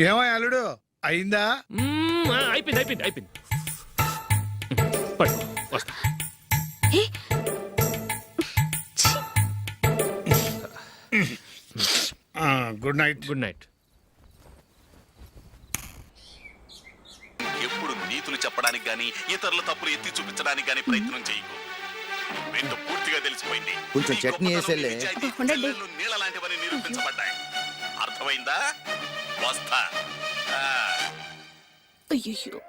ఏమో అల్లుడు అయిందా? అయిపోయింది అయిపోయింది అయిపోయింది. పడు, వస్తా. Good night. Good night. ఎప్పుడు నీతులు చెప్పడానికి గాని ఇతరుల తప్పులు ఎత్తి చూపించడానికి గాని ప్రయత్నం చేయకు. రెండు పూర్తిగా తెలిసిపోయింది. కొంచెం చట్నీ వేసేలే. నీళ్ళ లాంటివని నిరూపించబడ్డాయి. అర్థమైందా? వస్తా. అయ్యో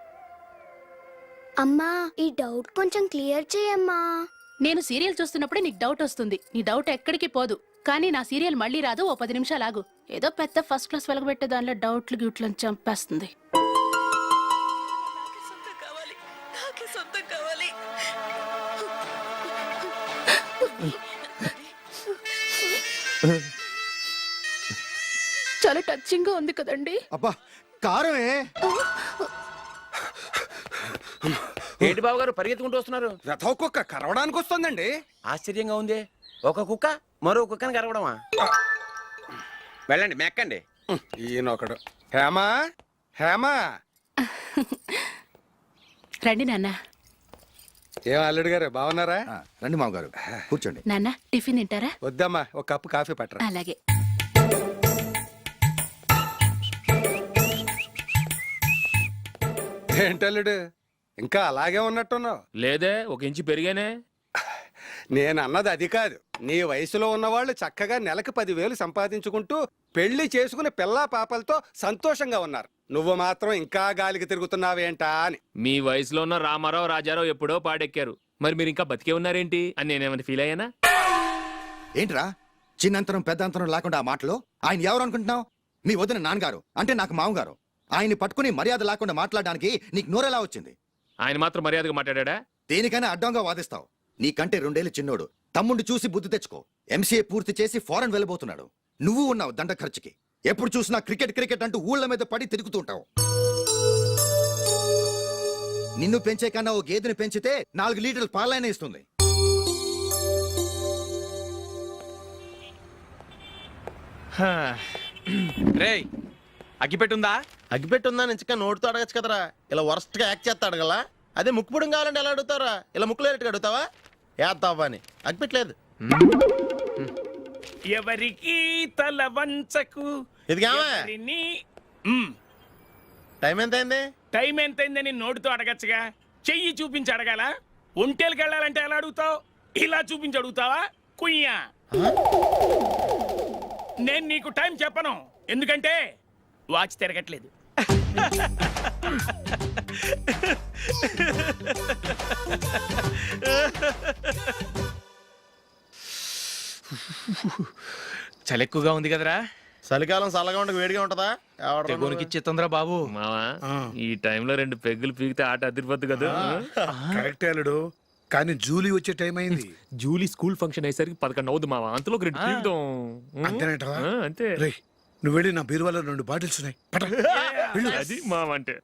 అమ్మా, ఈ డౌట్ కొంచెం క్లియర్ చేయమ్మా. నేను సీరియల్ చూస్తున్నప్పుడే నీకు డౌట్ వస్తుంది. నీ డౌట్ ఎక్కడికి పోదు. కానీ నా సీరియల్ మళ్ళీ రాదు. ఓ 10 నిమిషాలు ఆగు. ఏదో పెద్ద ఫస్ట్ క్లాస్ వెలగబెట్టే దానిలో డౌట్లు గ్యూట్లను చంపేస్తుంది. చాలా టచింగ్ గా ఉంది కదండి. అబ్బా కారమే. ఏంటి బాబు గారు పరిగెత్తుకుంటూ వస్తున్నారు? రథ కుక్క కరవడానికి వస్తుందండి. ఆశ్చర్యంగా ఉంది. ఒక కుక్క మరో కుక్కని కరవడమా? వెళ్ళండి మెక్కండి. ఈయనొకడు. హేమా హేమా. రండి నాన్న. ఏం అల్లుడు గారు బాగున్నారా? రండి మామగారు కూర్చోండి. నాన్న టిఫిన్ తింటారా? వద్దమ్మా, ఒక కప్పు కాఫీ పట్టరా. అలాగే. ఏంటల్లుడు ఇంకా అలాగే ఉన్నట్టున్నావు? లేదే, 1 ఇంచు పెరిగానే. నేను అన్నది అది కాదు. నీ వయసులో ఉన్నవాళ్ళు చక్కగా నెలకు 10,000 సంపాదించుకుంటూ పెళ్లి చేసుకుని పిల్లా పాపలతో సంతోషంగా ఉన్నారు. నువ్వు మాత్రం ఇంకా గాలికి తిరుగుతున్నావేంటా అని. మీ వయసులో ఉన్న రామారావు రాజారావు ఎప్పుడో పాడెక్కారు. మరి మీరు ఇంకా బతికే ఉన్నారేంటి అని నేనేమైనా ఫీల్ అయ్యానా? ఏంట్రా చిన్నంతరం పెద్దంతరం లేకుండా ఆ మాటలు? ఆయన ఎవరు అనుకుంటున్నావు? మీ వదిన నాన్నగారు అంటే నాకు మామగారు. ఆయన్ని పట్టుకుని మర్యాద లేకుండా మాట్లాడడానికి నీకు నోరెలా వచ్చింది? ఆయన మాత్రం మర్యాదగా మాట్లాడా? దేనికైనా అడ్డంగా వాదిస్తావు. నీకంటే 2 ఏళ్ల చిన్నోడు. తమ్ముండి చూసి బుద్ధి తెచ్చుకో. ఎంసీఏ పూర్తి చేసి ఫారెన్ వెళ్ళబోతున్నాడు. నువ్వు ఉన్నావు దండ ఖర్చుకి. ఎప్పుడు చూసినా క్రికెట్ క్రికెట్ అంటూ ఊళ్ళ మీద పడి తిరుగుతుంటావు. నిన్ను పెంచే కన్నా ఓ గేదెని పెంచితే 4 లీటర్ల పాలైనా ఇస్తుంది. రేయ్ అగ్గిపెట్టుందా? అగ్గిపెట్టుందా నుంచి నోటితో అడగచ్చు కదరా. ఇలా వరస్ట్ గా యాక్ట్ చేస్తా అడగలా. అదే ముక్కుపుడం కావాలంటే ఎలా అడుగుతారా? ఇలా ముక్కులేటట్టుగా అడుగుతావా? ఏత్తావా అని. అగ్గిపెట్టలేదు. ఎవరికి తల వంచకు. ఇది టైం ఎంత అయింది? టైం ఎంతైందని నోటితో అడగచ్చుగా. చెయ్యి చూపించి అడగాల. ఒంటేలకు వెళ్ళాలంటే ఎలా అడుగుతావు? ఇలా చూపించి అడుగుతావా? కుయ్యా. నేను నీకు టైం చెప్పను, ఎందుకంటే వాచ్ తిరగట్లేదు. చలి ఎక్కువగా ఉంది కదరా. చలికాలం చల్లగా ఉండక వేడిగా ఉంటదా? ఇచ్చేతుందిరా బాబు. మావా ఈ టైంలో 2 పెగ్గులు పీకితే ఆట అదిరిపోద్దు కదా. కరెక్ట్ అల్లుడు, కానీ జూలీ వచ్చే టైం అయింది. జూలీ స్కూల్ ఫంక్షన్ అయ్యేసరికి 11 అవుద్ది మావా. అంతలో 2 పీకుతాం. అంతేనేటవా? అంతే. రేయ్ నువ్వు వెళ్ళి నా బీరువాలో 2 బాటిల్స్ ఉన్నాయి. అది మావా అంటే.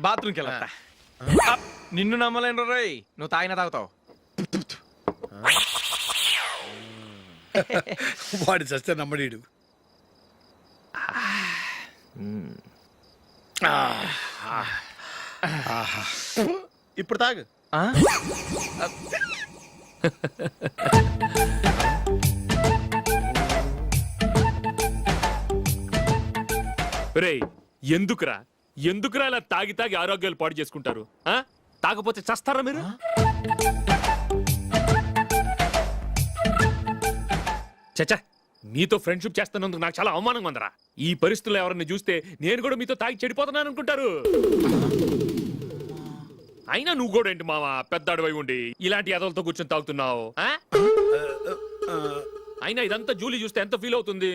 బాత్రూమ్కి వెళ్ళా. నిన్ను నమ్మలేను రోయ్. నువ్వు తాగినా తాగుతావు. వాడి చస్తే నమ్మడీడు. ఇప్పుడు తాగు. రేయ్ ఎందుకురా ఇలా తాగి తాగి ఆరోగ్యాలు పాడు చేసుకుంటారు? తాగపోతే చస్తారా మీరు? చచ్చా, మీతో ఫ్రెండ్షిప్ చేస్తున్నందుకు నాకు చాలా అవమానంగా ఉందరా. ఈ పరిస్థితుల్లో ఎవరిని చూస్తే నేను కూడా మీతో తాగి చెడిపోతున్నాను అనుకుంటారు. అయినా నువ్వు కూడా ఏంటి మావా, పెద్ద అడవై ఉండి ఇలాంటి ఎదలతో కూర్చొని తాగుతున్నావు? అయినా ఇదంతా జూలీ చూస్తే ఎంత ఫీల్ అవుతుంది?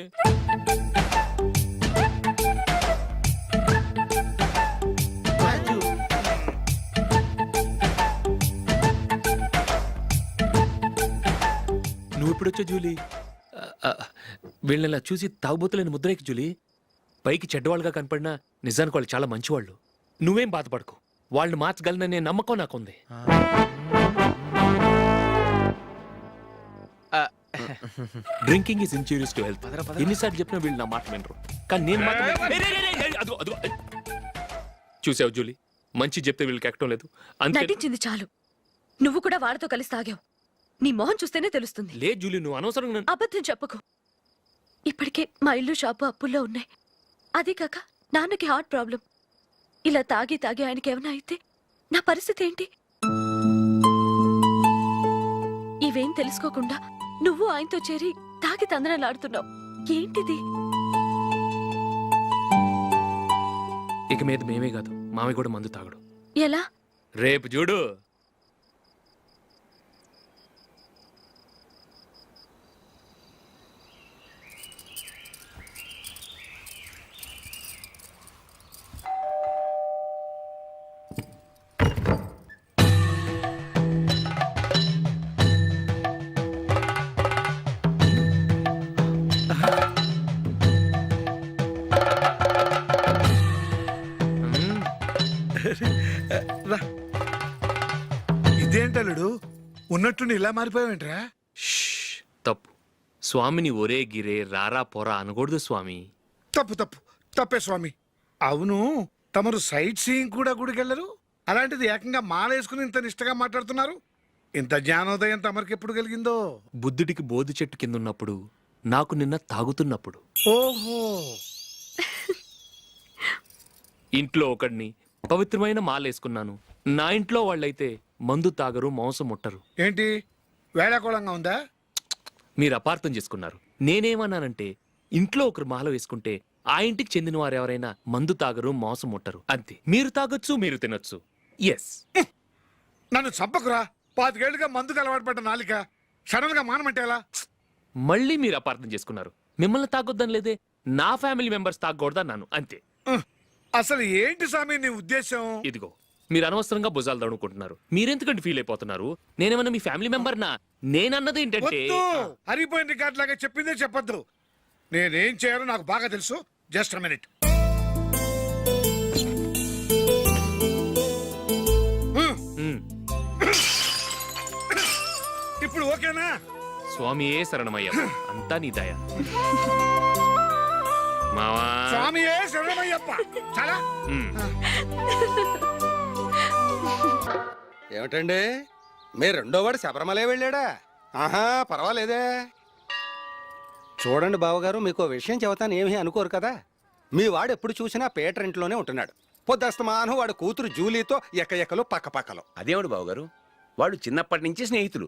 నువ్వు ఇప్పుడొచ్చా జూలీ? వీళ్ళని చూసి తాగుబోతులేని ముద్రేకి జూలీ. పైకి చెడ్డవాళ్ళుగా కనపడినా నిజానికి వాళ్ళు చాలా మంచివాళ్ళు. నువ్వేం బాధపడకు, వాళ్ళని మార్చగలననే నమ్మకం నాకుంది. Drinking is injurious to health. ఎన్నిసార్లు చెప్పినా వీళ్ళు నా మాట వినరు. కానీ నేను మాత్రం అదిగో అదిగో. చూసావు జూలీ, మంచి చెప్తే వీళ్ళకి ఎక్కడం లేదు. అంతే. నటించింది చాలు. నువ్వు కూడా వాడితో కలిసి తాగావు. నీ మొహం చూస్తేనే తెలుస్తుంది. లే జూలీ, నువ్వు అనవసరంగా అబద్ధం చెప్పకు. ఇప్పటికే మా ఇల్లు షాపు అప్పుల్లో ఉన్నాయి. అదే కాక నాన్నకి హార్ట్ ప్రాబ్లం. ఇలా తాగి తాగి ఆయనకి ఏమైనా అయితే నా పరిస్థితి ఏంటి? ఇవేం తెలుసుకోకుండా నువ్వు ఆయనతో చేరి తాగి తందనలాడుతున్నావు. ఏంటిది? ఇక మీద మేమే కాదు, మామి కూడా మందు తాగడు. ఎలా? రేపు చూడు. ఇదేంటలుడు ఉన్నట్టుండి ఇలా మారిపోయావేంట్రా? షష్, తప్పు. స్వామిని ఒరే గిరే రారా పోరా అనకూడదు స్వామి. తప్పు తప్పు తప్పే స్వామి. అవును, తమరు సైట్ సీయింగ్ కూడా గుడికెళ్ళరు. అలాంటిది ఏకంగా మాలేసుకుని ఇంత నిష్టగా మాట్లాడుతున్నారు. ఇంత జ్ఞానోదయం తమరికి ఎప్పుడు కలిగిందో? బుద్ధుడికి బోధి చెట్టు కింద ఉన్నప్పుడు, నాకు నిన్న తాగుతున్నప్పుడు. ఓహో, ఇంట్లో ఒకడిని పవిత్రమైన మాలేసుకున్నాను. నా ఇంట్లో వాళ్ళైతే మందు తాగరు, మాంసం ముట్టరు. ఏంటి వేళాకోళంగా ఉందా? మీరు అపార్థం చేసుకున్నారు. నేనేమన్నానంటే, ఇంట్లో ఒకరు మాల వేసుకుంటే ఆ ఇంటికి చెందిన వారు ఎవరైనా మందు తాగరు, మాంసం ముట్టరు, అంతే. మీరు తాగొచ్చు, మీరు తినొచ్చు. ఎస్. నన్ను చంపకురా. 5 ఏళ్లుగా మందుకు అలవాటు పడ్డ నాలిక సడన్ గా మానమంటే ఎలా? మళ్ళీ మీరు అపార్థం చేసుకున్నారు. మిమ్మల్ని తాగొద్దని లేదే, నా ఫ్యామిలీ మెంబర్స్ తాగకూడదన్నాను, అంతే. అసలు ఏంటి స్వామి నీ ఉద్దేశం? ఇదిగో, మీరు అనవసరంగా భుజాలు దడుకుంటున్నారు. మీరెందుకంటే ఫీల్ అయిపోతున్నారు? నేనేమన్నా మీ ఫ్యామిలీ మెంబర్నా? నేనన్నది ఏంటంటే, వద్దు, హరిపోయిన రికార్డ్ లాగా చెప్పిందే చెప్పొద్దు. నేనేం చేయాలో నాకు బాగా తెలుసు. Just minute. ఇప్పుడు ఓకేనా? స్వామియే శరణమయ్య, అంతా నీ దయ. మావా, స్వామియే శరణమయ్యప్ప. చాలా ఉమ్. ఏమిటండి, మీ రెండోవాడు శబరిమలే వెళ్ళాడా? ఆహా, పర్వాలేదే. చూడండి బావగారు, మీకు విషయం చెబుతాను, ఏమీ అనుకోరు కదా. మీ వాడు ఎప్పుడు చూసినా పేటర్ ఇంట్లోనే ఉంటున్నాడు. పొద్దస్తమానం వాడు కూతురు జూలీతో ఎక్కలు పక్కపక్కలు. అదేవాడు బావగారు, వాళ్ళు చిన్నప్పటి నుంచి స్నేహితులు.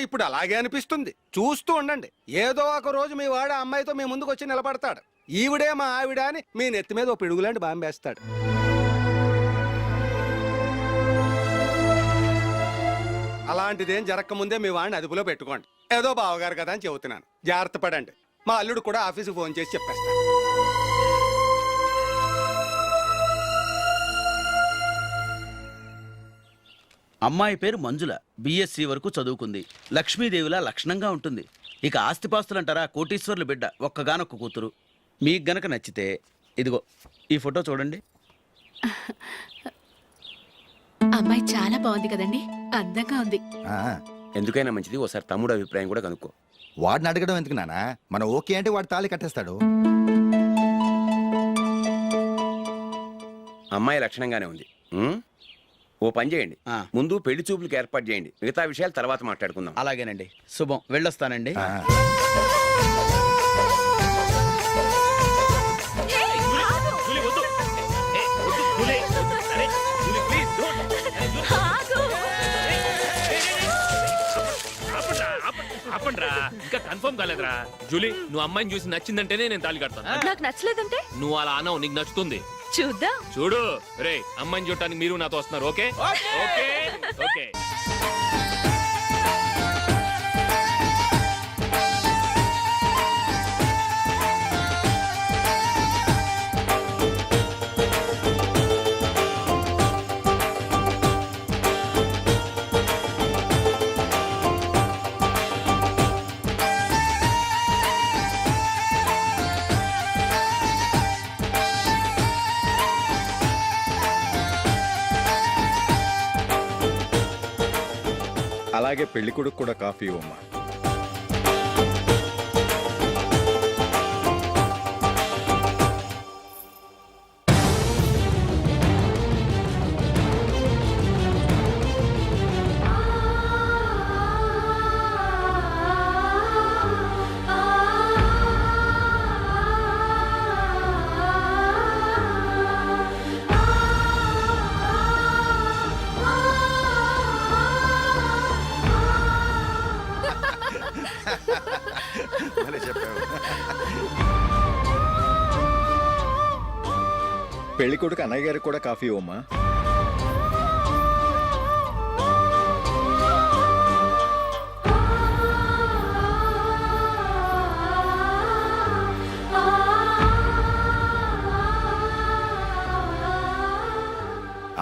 ఇప్పుడు అలాగే అనిపిస్తుంది. చూస్తూ ఉండండి, ఏదో ఒక రోజు మీ వాడు ఆ అమ్మాయితో మీ ముందుకు వచ్చి నిలబడతాడు. ఈవిడే మా ఆవిడ అని మీ నెత్తి మీద ఓ పిడుగులాంటి బాంబేస్తాడు. అలాంటిదేం జరగకముందే మీ వాడిని అదుపులో పెట్టుకోండి. ఏదో బావగారు కదా అని చెబుతున్నాను, జాగ్రత్త పడండి. మా అల్లుడు కూడా ఆఫీసుకు ఫోన్ చేసి చెప్పేస్తాను. అమ్మాయి పేరు మంజుల, బిఎస్సి వరకు చదువుకుంది. లక్ష్మీదేవిలా లక్షణంగా ఉంటుంది. ఇక ఆస్తిపాస్తులంటారా, కోటీశ్వర్లు బిడ్డ, ఒక్కగానొక్క కూతురు. మీకు గనక నచ్చితే ఇదిగో ఈ ఫోటో చూడండి. అమ్మాయి చాలా బాగుంది కదండి, అందంగా ఉంది. ఎందుకైనా మంచిది ఓసారి తమ్ముడు అభిప్రాయం కూడా కనుక్కో. వాడిని అడగడం ఎందుకు నానా? మనం ఓకే అంటే వాడు తాళి కట్టేస్తాడు. అమ్మాయి లక్షణంగానే ఉంది. ఓ పని చేయండి, ముందు పెళ్లి చూపులకు ఏర్పాటు చేయండి. మిగతా విషయాలు తర్వాత మాట్లాడుకుందాం. అలాగేనండి, శుభం, వెళ్ళొస్తానండి. జూలీ, వద్దు. ఏ, వద్దు, జూలీ. అరే, జూలీ, please, don't. ఆపండ్రా, ఇంకా కన్ఫర్మ్ కాలేదురా. జూలీ, నువ్వు అమ్మాయిని చూసి నచ్చిందంటేనే నేను తాళి కడతాను. నాకు నచ్చలేదంటే నువ్వు అలా అనవు, నీకు నచ్చుతుంది. చూద్దాం. చూడు రే, అమ్మాయిని చూడటానికి మీరు నాతో వస్తున్నారు. Okay okay okay. అలాగే పెళ్లి కొడుకు కూడా కాఫీ ఇవ్వమ్మా. పెళ్లి కొడుకు అన్నయ్య గారికి కూడా కాఫీ ఇవ్వమ్మా.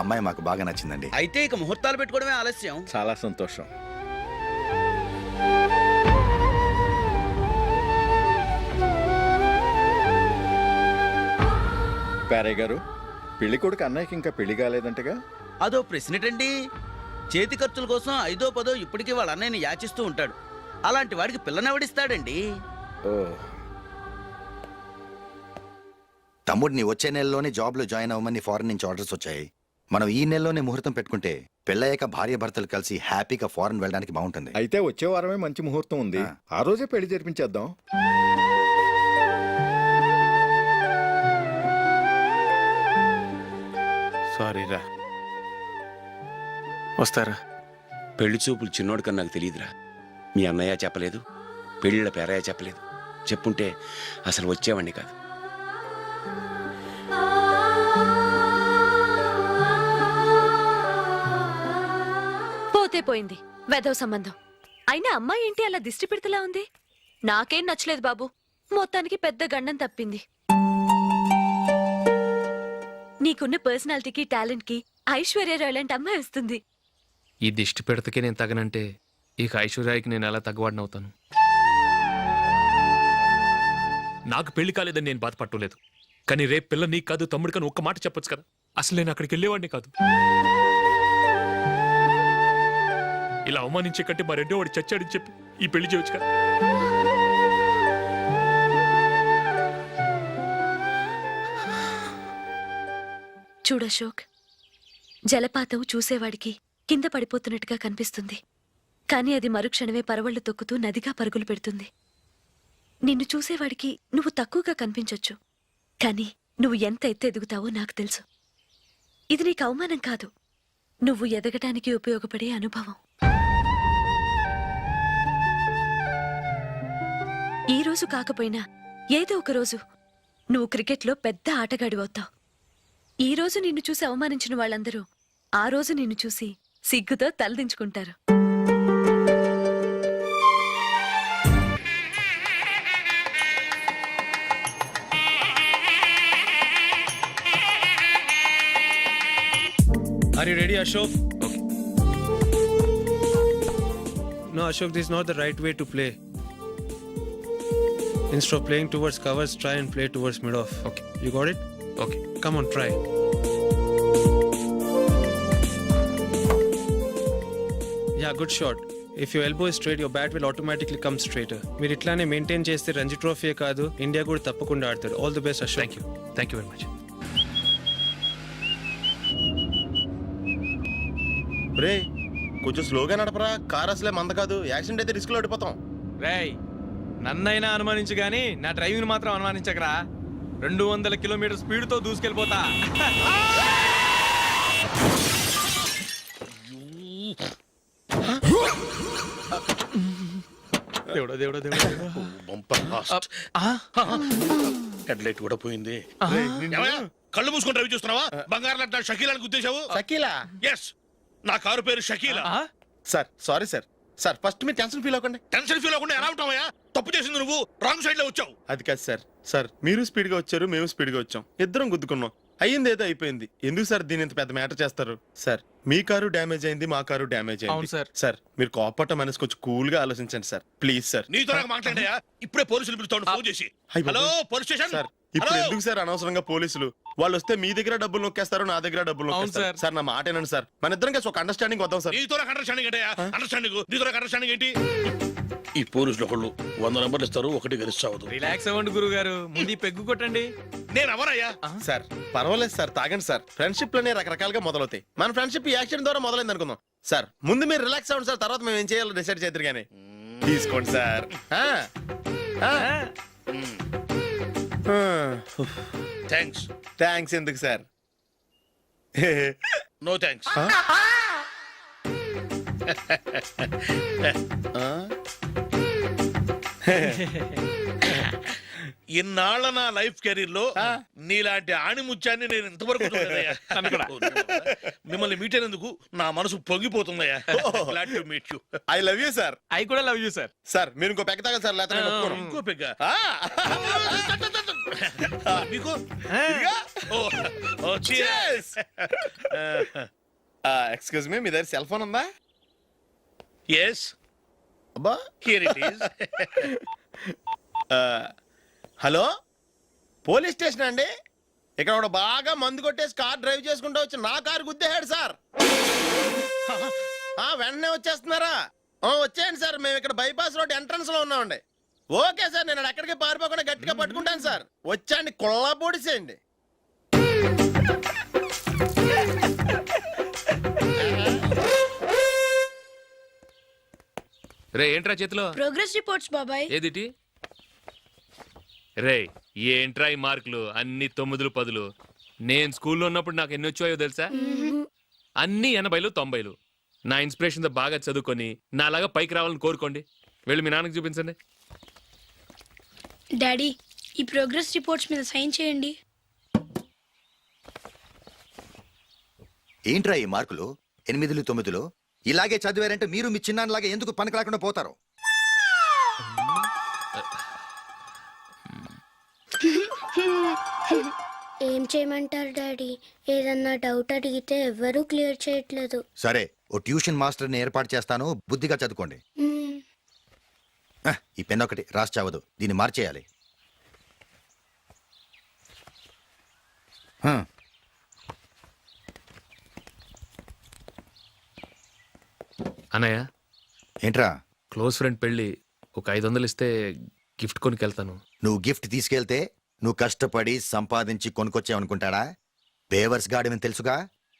అమ్మాయి మాకు బాగా నచ్చిందండి. అయితే ఇక ముహూర్తాలు పెట్టుకోవడమే ఆలస్యం. చాలా సంతోషం. పేరయ్య గారు, పెళ్లి కొడుకు అన్నయ్యకి ఇంకా పెళ్లి కాలేదంటగా? అదో ప్రశ్నటండి. చేతి ఖర్చుల కోసం 5దో 10దో ఇప్పటికీ వాళ్ళ అన్నయ్యని యాచిస్తూ ఉంటాడు. అలాంటి వాడికి పిల్లనెవడిస్తాడండి? ఓ, తమ్ముడిని వచ్చే నెలలోనే జాబ్ లో జాయిన్ అవ్వమని ఫారెన్ నుంచి ఆర్డర్స్ వచ్చాయి. మనం ఈ నెలలోనే ముహూర్తం పెట్టుకుంటే పెళ్ళయ్యాక భార్య భర్తలు కలిసి హ్యాపీగా ఫారెన్ వెళ్ళడానికి బాగుంటుంది. అయితే వచ్చే వారమే మంచి ముహూర్తం ఉంది. ఆ రోజే పెళ్లి జరిపించేద్దాం. సారీరా. వస్తారా? పెళ్లి చూపులు చిన్నోడికన్నా నాకు తెలియదురా. మీ అన్నయ్య చెప్పలేదు, పెళ్ళిళ్ళ పేరయ్య చెప్పలేదు. చెప్పుంటే అసలు వచ్చేవాడిని కాదు. పోతే పోయింది వెధవ సంబంధం. అయినా అమ్మాయి ఏంటి అలా దిష్టి పెడతలా ఉంది? నాకేం నచ్చలేదు బాబు. మొత్తానికి పెద్ద గండం తప్పింది. నీకున్న పర్సనాలిటీకి టాలెంట్ కి ఐశ్వర్యరాయ్ లాంటి అమ్మాయి వస్తుంది. ఈ దిష్టి పెడతకే నేను తగనంటే ఇక ఐశ్వర్యానికి నేను ఎలా తగ్గవాడినవుతాను? నాకు పెళ్లి కాలేదని నేను బాధపట్టలేదు, కానీ రేపు పిల్ల నీకు కాదు తమ్ముడు కానీ ఒక్క మాట చెప్పొచ్చు కదా. అసలు నేను అక్కడికి వెళ్ళేవాడిని కాదు. ఇలా అవమానించే కంటే మా రెండో వాడు చచ్చాడని చెప్పి ఈ పెళ్లి చేయొచ్చు కదా. చూడశోక్, జలపాతం చూసేవాడికి కింద పడిపోతున్నట్టుగా కనిపిస్తుంది, కానీ అది మరుక్షణమే పరవళ్లు తొక్కుతూ నదిగా పరుగులు పెడుతుంది. నిన్ను చూసేవాడికి నువ్వు తక్కువగా కనిపించొచ్చు, కానీ నువ్వు ఎంత ఎత్తు ఎదుగుతావో నాకు తెలుసు. ఇది నీకు అవమానం కాదు, నువ్వు ఎదగటానికి ఉపయోగపడే అనుభవం. ఈ రోజు కాకపోయినా ఏదో ఒక రోజు నువ్వు క్రికెట్లో పెద్ద ఆటగాడివవుతావు. ఈ రోజు నిన్ను చూసి అవమానించిన వాళ్ళందరూ ఆ రోజు నిన్ను చూసి సిగ్గుతో తలదించుకుంటారు. Are you ready, Ashok? Okay. No, Ashok, this is not the right way to play. Instead of playing towards covers, try and play towards mid-off. Okay. You got it? Okay. Come on, try. Yeah, good shot. If your elbow is straight, your bat will automatically come straighter. మీరు ఇట్లానే maintain చేస్తే Ranji trophy కాదు, India కూడా తప్పకుండా ఆడతాడు. All the best, Ashok. Thank you very much. రే, కొంచెం స్లోగా నడపరా. కార్ అసలే మంద కాదు. యాక్సిడెంట్ అయితే రిస్క్ లో ఓడిపోతాం. రేయ్, నన్నైనా అనుమానించు గానీ నా డ్రైవింగ్ మాత్రం అనుమానించకరా. 200 కిలోమీటర్ స్పీడ్ తో దూసుకెళ్ళిపోతా. దేవుడా దేవుడా దేవుడా. Bumper last. హెడ్లైట్ కూడా పోయింది. కళ్ళు మూసుకొని రవి చూస్తున్నావా? బంగారు లాంటి షకీలాని గుద్దేశావు. షకీలా? ఎస్, నా కారు పేరు Shakeela. Sir sorry sir. Sir first మీరు టెన్షన్ ఫీల్ అవ్వకండి. టెన్షన్ ఫీల్ అవ్వకుండా ఎలా ఉంటావయ్యా? తప్పు చేసింది నువ్వు, రాంగ్ సైడ్ లో వచ్చావు. అది కాదు సార్. సార్ మీరు స్పీడ్ గా వచ్చారు, మేము స్పీడ్ గా వచ్చాం, ఇద్దరం గుద్దుకున్నాం. అయ్యింది ఏదో అయిపోయింది. ఎందుకు సార్ దీని ఇంత పెద్ద మ్యాటర్ చేస్తారు? సార్ మీ కారు డ్యామేజ్ అయింది, మా కారు డ్యామేజ్ అయింది. అవును సార్. సార్ మీరు కోపట్ట మనసు కొంచెం కూల్ గా ఆలోచించండి సార్, ప్లీజ్ సార్. నీతో నాకు మాట్లాడాయా? ఇప్పుడే పోలీసులు పిలుస్తాను, ఫోన్ చేసి. అయ్ బాబోయ్. Hello police station. సార్ ఇప్పుడు హలో? ఎందుకు సార్ అనవసరంగా పోలీసులు? వాళ్ళు వస్తే మీ దగ్గర డబ్బులు నొక్కేస్తారు, నా దగ్గర డబ్బులు నొక్కేస్తారు. సార్. సార్ నా మాట ఏనండి సార్, మన ఇద్దరం కలిసి ఒక అండర్స్టాండింగ్ వద్దాం సార్. నీతో నాకు అండర్స్టాండింగ్ ఏంటయ్యా? అండర్స్టాండింగ్ నీతో నాకు అండర్స్టాండింగ్ ఏంటి? ఈ పోలీసులు ఒకళ్ళు 100 నెంబర్లు ఇస్తారు, ఒకటి గెలుస్తావదు. రిలాక్స్ అవ్వండి గురువు గారు, ముందు ఈ పెగ్గు కొట్టండి. నేను ఎవరయ్యా? సార్ పర్వాలేదు సార్, తాగండి సార్. ఫ్రెండ్షిప్ లోనే రకరకాలుగా మొదలవుతాయి. మన ఫ్రెండ్షిప్ ఈ యాక్సిడెంట్ ద్వారా మొదలైంది అనుకుందాం. సార్ ముందు మీరు రిలాక్స్ అవ్వండి సార్, తర్వాత మేము ఏం చేయాలో డిసైడ్ చేద్దరు కానీ. తీసుకోండి సార్. థ్యాంక్స్. థ్యాంక్స్ ఎందుకు సార్? No thanks. ఇన్నాళ్ళ నా లైఫ్ కెరీర్ లో నీలాంటి ఆణిముత్యాన్ని నేను ఇంతవరకు చూడలేదయ్యా. మిమ్మల్ని మీట్ అయినందుకు నా మనసు పొంగిపోతుందయ్యా. Glad to meet you. I love you sir. I కూడా లవ్ యూ సార్. సార్ మీరు ఇంకో పెక్క తాగండి సార్, లేకపోతే నేను ఒప్పుకోను. ఇంకో పెగ్గ మీకు ఎక్స్క్యూజ్ మీ, మీ దగ్గర సెల్ ఫోన్ ఉందా? ఎస్, అబ్బా, here it is. Hello, police station అండి. ఇక్కడ ఒకడు బాగా మందు కొట్టేసి కార్ డ్రైవ్ చేసుకుంటూ వచ్చి నా కారు గుద్దేశాడు సార్. వెంటనే వచ్చేస్తున్నారా? వచ్చేయండి సార్, మేము ఇక్కడ బైపాస్ రోడ్ ఎంట్రన్స్ లో ఉన్నామండి. ఓకే సార్, నేను ఎక్కడికి పారిపోకుండా గట్టిగా పట్టుకుంటాను సార్. వచ్చాండి, కుళ్ళా పొడిసేయండి. రే ఏంట్రా చేతిలో? ప్రోగ్రెస్ రిపోర్ట్స్ బాబాయ్. ఏదిటి? రే ఏంట్రా ఈ మార్కులు అన్ని 9లు 10లు? నేను స్కూల్లో ఉన్నప్పుడు నాకు ఎన్ని వచ్చాయో తెలుసా? అన్ని 80లు 90లు. నా ఇన్స్పిరేషన్ తో బాగా చదువుకొని నాలాగా పైకి రావాలని కోరుకోండి. వెళ్ళి మీ నాన్నకి చూపించండి. డాడీ, ఈ ప్రోగ్రెస్ రిపోర్ట్స్ మీద సైన్ చేయండి. ఏంట్రా ఈ మార్కులు 8లు 9లు? ఇలాగే చదివారంటే మీరు మీ చిన్నాన్నలాగా ఎందుకు పనికి రాకుండా పోతారు? ఏం చేయమంటారు డాడీ? ఏదన్నా డౌట్ అడిగితే ఎవ్వరూ క్లియర్ చేయట్లేదు. సరే, ఓ ట్యూషన్ మాస్టర్ని ఏర్పాటు చేస్తాను, బుద్ధిగా చదువుకోండి. ఈ పెన్ ఒకటి రాసి చావదు, దీన్ని మార్చేయాలి. అన్నయ్య, ఏంట్రా? క్లోజ్ ఫ్రెండ్ పెళ్ళి, ఒక 500 ఇస్తే గిఫ్ట్ కొనుకెళ్తాను. నువ్వు గిఫ్ట్ తీసుకెళ్తే నువ్వు కష్టపడి సంపాదించి కొనుక్కొచ్చావనుకుంటాడా? బేవర్స్ గాడివని తెలుసుగా.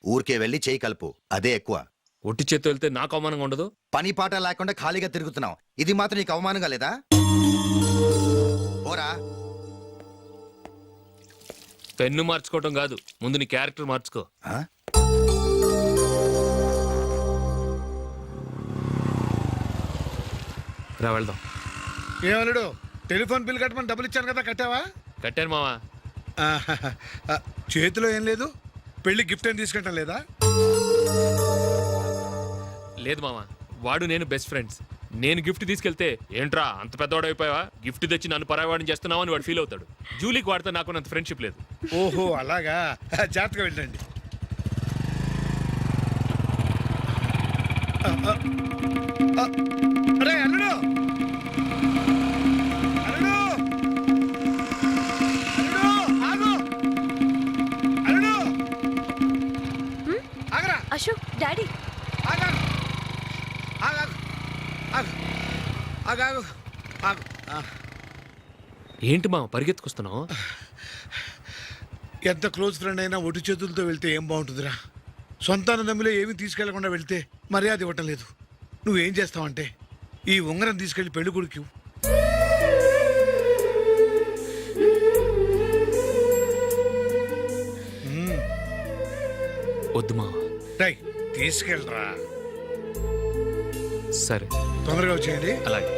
ఊరికే వెళ్ళి చేయి కలుపు, అదే ఎక్కువ. ఒట్టి చేత్తో వెళ్తే నాకు అవమానంగా ఉండదు? పని పాట లేకుండా ఖాళీగా తిరుగుతున్నావు, ఇది మాత్రం నీకు అవమానంగా లేదా? ఓరా. పెన్ను మార్చుకోవటం కాదు, ముందు నీ క్యారెక్టర్ మార్చుకో. రా వెళ్దాం. ఏమలుడు, టెలిఫోన్ బిల్ కట్టమని డబ్బులు ఇచ్చాను కదా, కట్టావా? కట్టాను మావా. చేతిలో ఏం లేదు, పెళ్లి గిఫ్ట్ ఏం తీసుకుంటాం లేదా? లేదు మావా, వాడు నేను బెస్ట్ ఫ్రెండ్స్. నేను గిఫ్ట్ తీసుకెళ్తే ఏంట్రా అంత పెద్దవాడు అయిపోయావా, గిఫ్ట్ తెచ్చి నన్ను పరాయవాడిని చేస్తున్నావు అని వాడు ఫీల్ అవుతాడు. జూలీకి వాడితే నాకు అంత ఫ్రెండ్షిప్ లేదు. ఓహో అలాగా, జాగ్రత్తగా వెళ్ళండి. అరే అల్లుడు, అల్లుడు, అల్లుడు, ఆగు, అల్లుడు, ఆగరా, అశోక్, డాడీ. ఆగాగు, ఆగాగు, ఆగు, ఆగాగు, ఆగు. ఏంటి మా పరిగెత్తుకొస్తున్నావు? ఎంత క్లోజ్ ఫ్రెండ్ అయినా ఒటి చేతులతో వెళ్తే ఏం బాగుంటుందిరా. సొంతాన నమ్మిలో ఏమీ తీసుకెళ్లకుండా వెళ్తే మర్యాద ఇవ్వటం లేదు. నువ్వేం చేస్తావంటే ఈ ఉంగరం తీసుకెళ్లి పెళ్లి కొడుకు. వద్దు మా. రై తీసుకెళ్ళరా. సరే, తొందరగా వచ్చేయండి. అలాగే.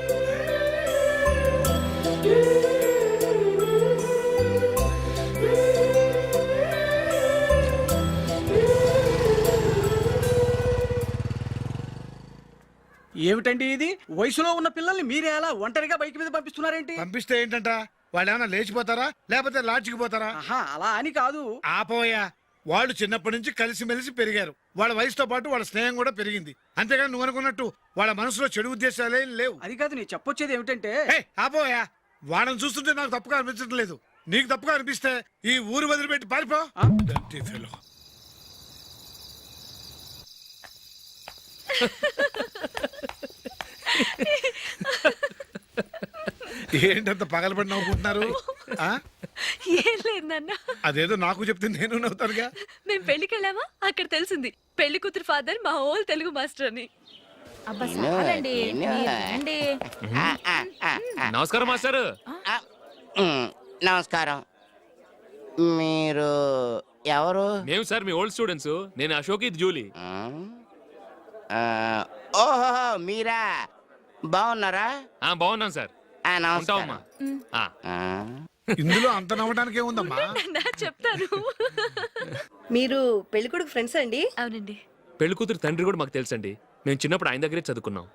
ఏమిటండి ఇది? వయసులో ఉన్న పిల్లల్ని మీరే అలా ఒంటరిగా బైక్ మీద పంపిస్తున్నారేంటి? పంపిస్తే ఏంటంట, వాళ్ళు ఏమైనా లేచిపోతారా లేకపోతే లాడ్జికి పోతారా? అలా అని కాదు. ఆపోయా, వాళ్ళు చిన్నప్పటి నుంచి కలిసిమెలిసి పెరిగారు. వాళ్ళ వయసుతో పాటు వాళ్ళ స్నేహం కూడా పెరిగింది. అంతేగాని నువ్వు అనుకున్నట్టు వాళ్ళ మనసులో చెడు ఉద్దేశాలేం లేవు. అది కాదు, నేను చెప్పొచ్చేది ఏమిటంటే, ఆపోయా, వాళ్ళని చూస్తుంటే నాకు తప్పుగా అనిపించడం లేదు. నీకు తప్పుగా అనిపిస్తే ఈ ఊరు వదిలిపెట్టి పారిపో. Dirty fellow. ఏంటంత పగలబడి నవ్వుకుంటున్నారు? ఏం లేదు నాన్న. అదేదో నాకు చెప్తే నేను నవ్వుతానుగా. మేము పెళ్లికి వెళ్ళామా, అక్కడ తెలిసింది పెళ్లి కూతురు ఫాదర్ మా హోల్ తెలుగు మాస్టర్ అని. నమస్కారం మాస్టర్. నమస్కారం. మీరు ఎవరు? మేము సార్ మీ ఓల్డ్ స్టూడెంట్స్. నేను అశోక్, ఇది జూలీ. ఓహో, మీరా? బాగున్నారా? బాగున్నాం సార్. నమస్కారం. ఇందులో అంత నవ్వడానికి ఏముందమ్మా? చెప్తాను. మీరు పెళ్లి కొడుకు ఫ్రెండ్స్ అండి? అవునండి. పెళ్లి కూతురు తండ్రి కూడా మాకు తెలుసండి. మేము చిన్నప్పుడు ఆయన దగ్గరే చదువుకున్నాం.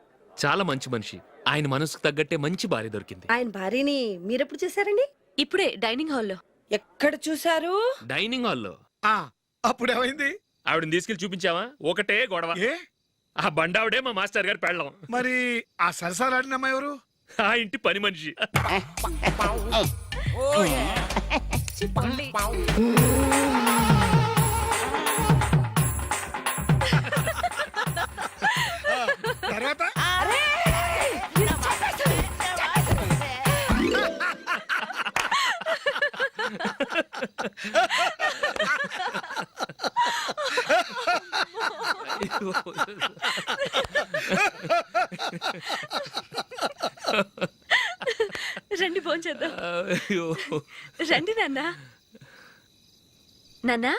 చాలా మంచి మనిషి. ఆయన మనసుకు తగ్గట్టే మంచి భార్య దొరికింది. ఆయన భార్యని మీరెప్పుడు చూసారండి? ఇప్పుడే డైనింగ్ హాల్లో. ఎక్కడ చూసారు? డైనింగ్ హాల్లో. ఆ, అప్పుడు ఏమైంది? ఆవిడని తీసుకెళ్లి చూపించావా? ఒకటే గొడవ. ఏ ఆ బండావిడే మా మాస్టర్ గారు పెళ్ళం. మరి ఆ సరసాలాడిన అమ్మాయి ఎవరు? ఆ ఇంటి పని మనిషి. తర్వాత రండి భోంచేద్దాం. అయ్యో. రండి నాన్న. నాన్నా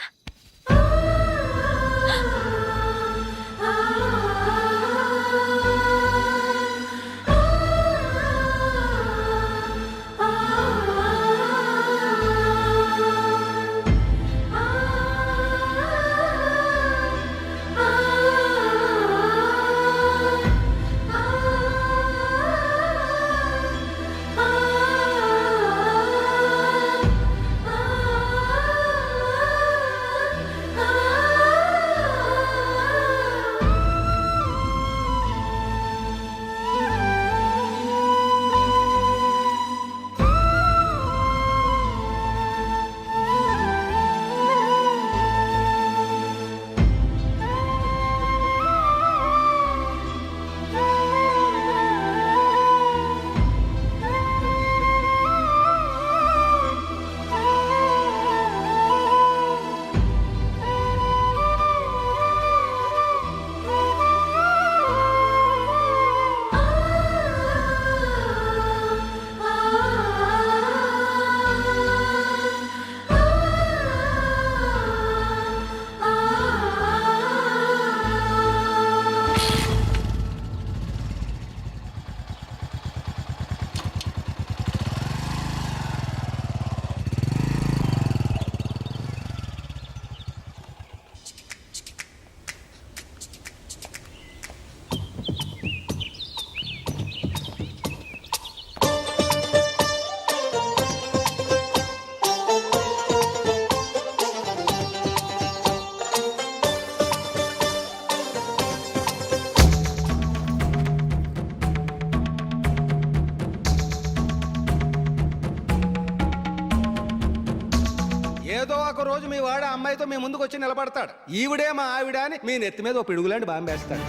ఏదో ఒక రోజు మీ వాడు ఆ అమ్మాయితో మీ ముందుకు వచ్చి నిలబడతాడు. ఈవిడే మా ఆవిడ అని మీ నెత్తి మీద ఓ పిడుగులాంటి బాంబేస్తాడు.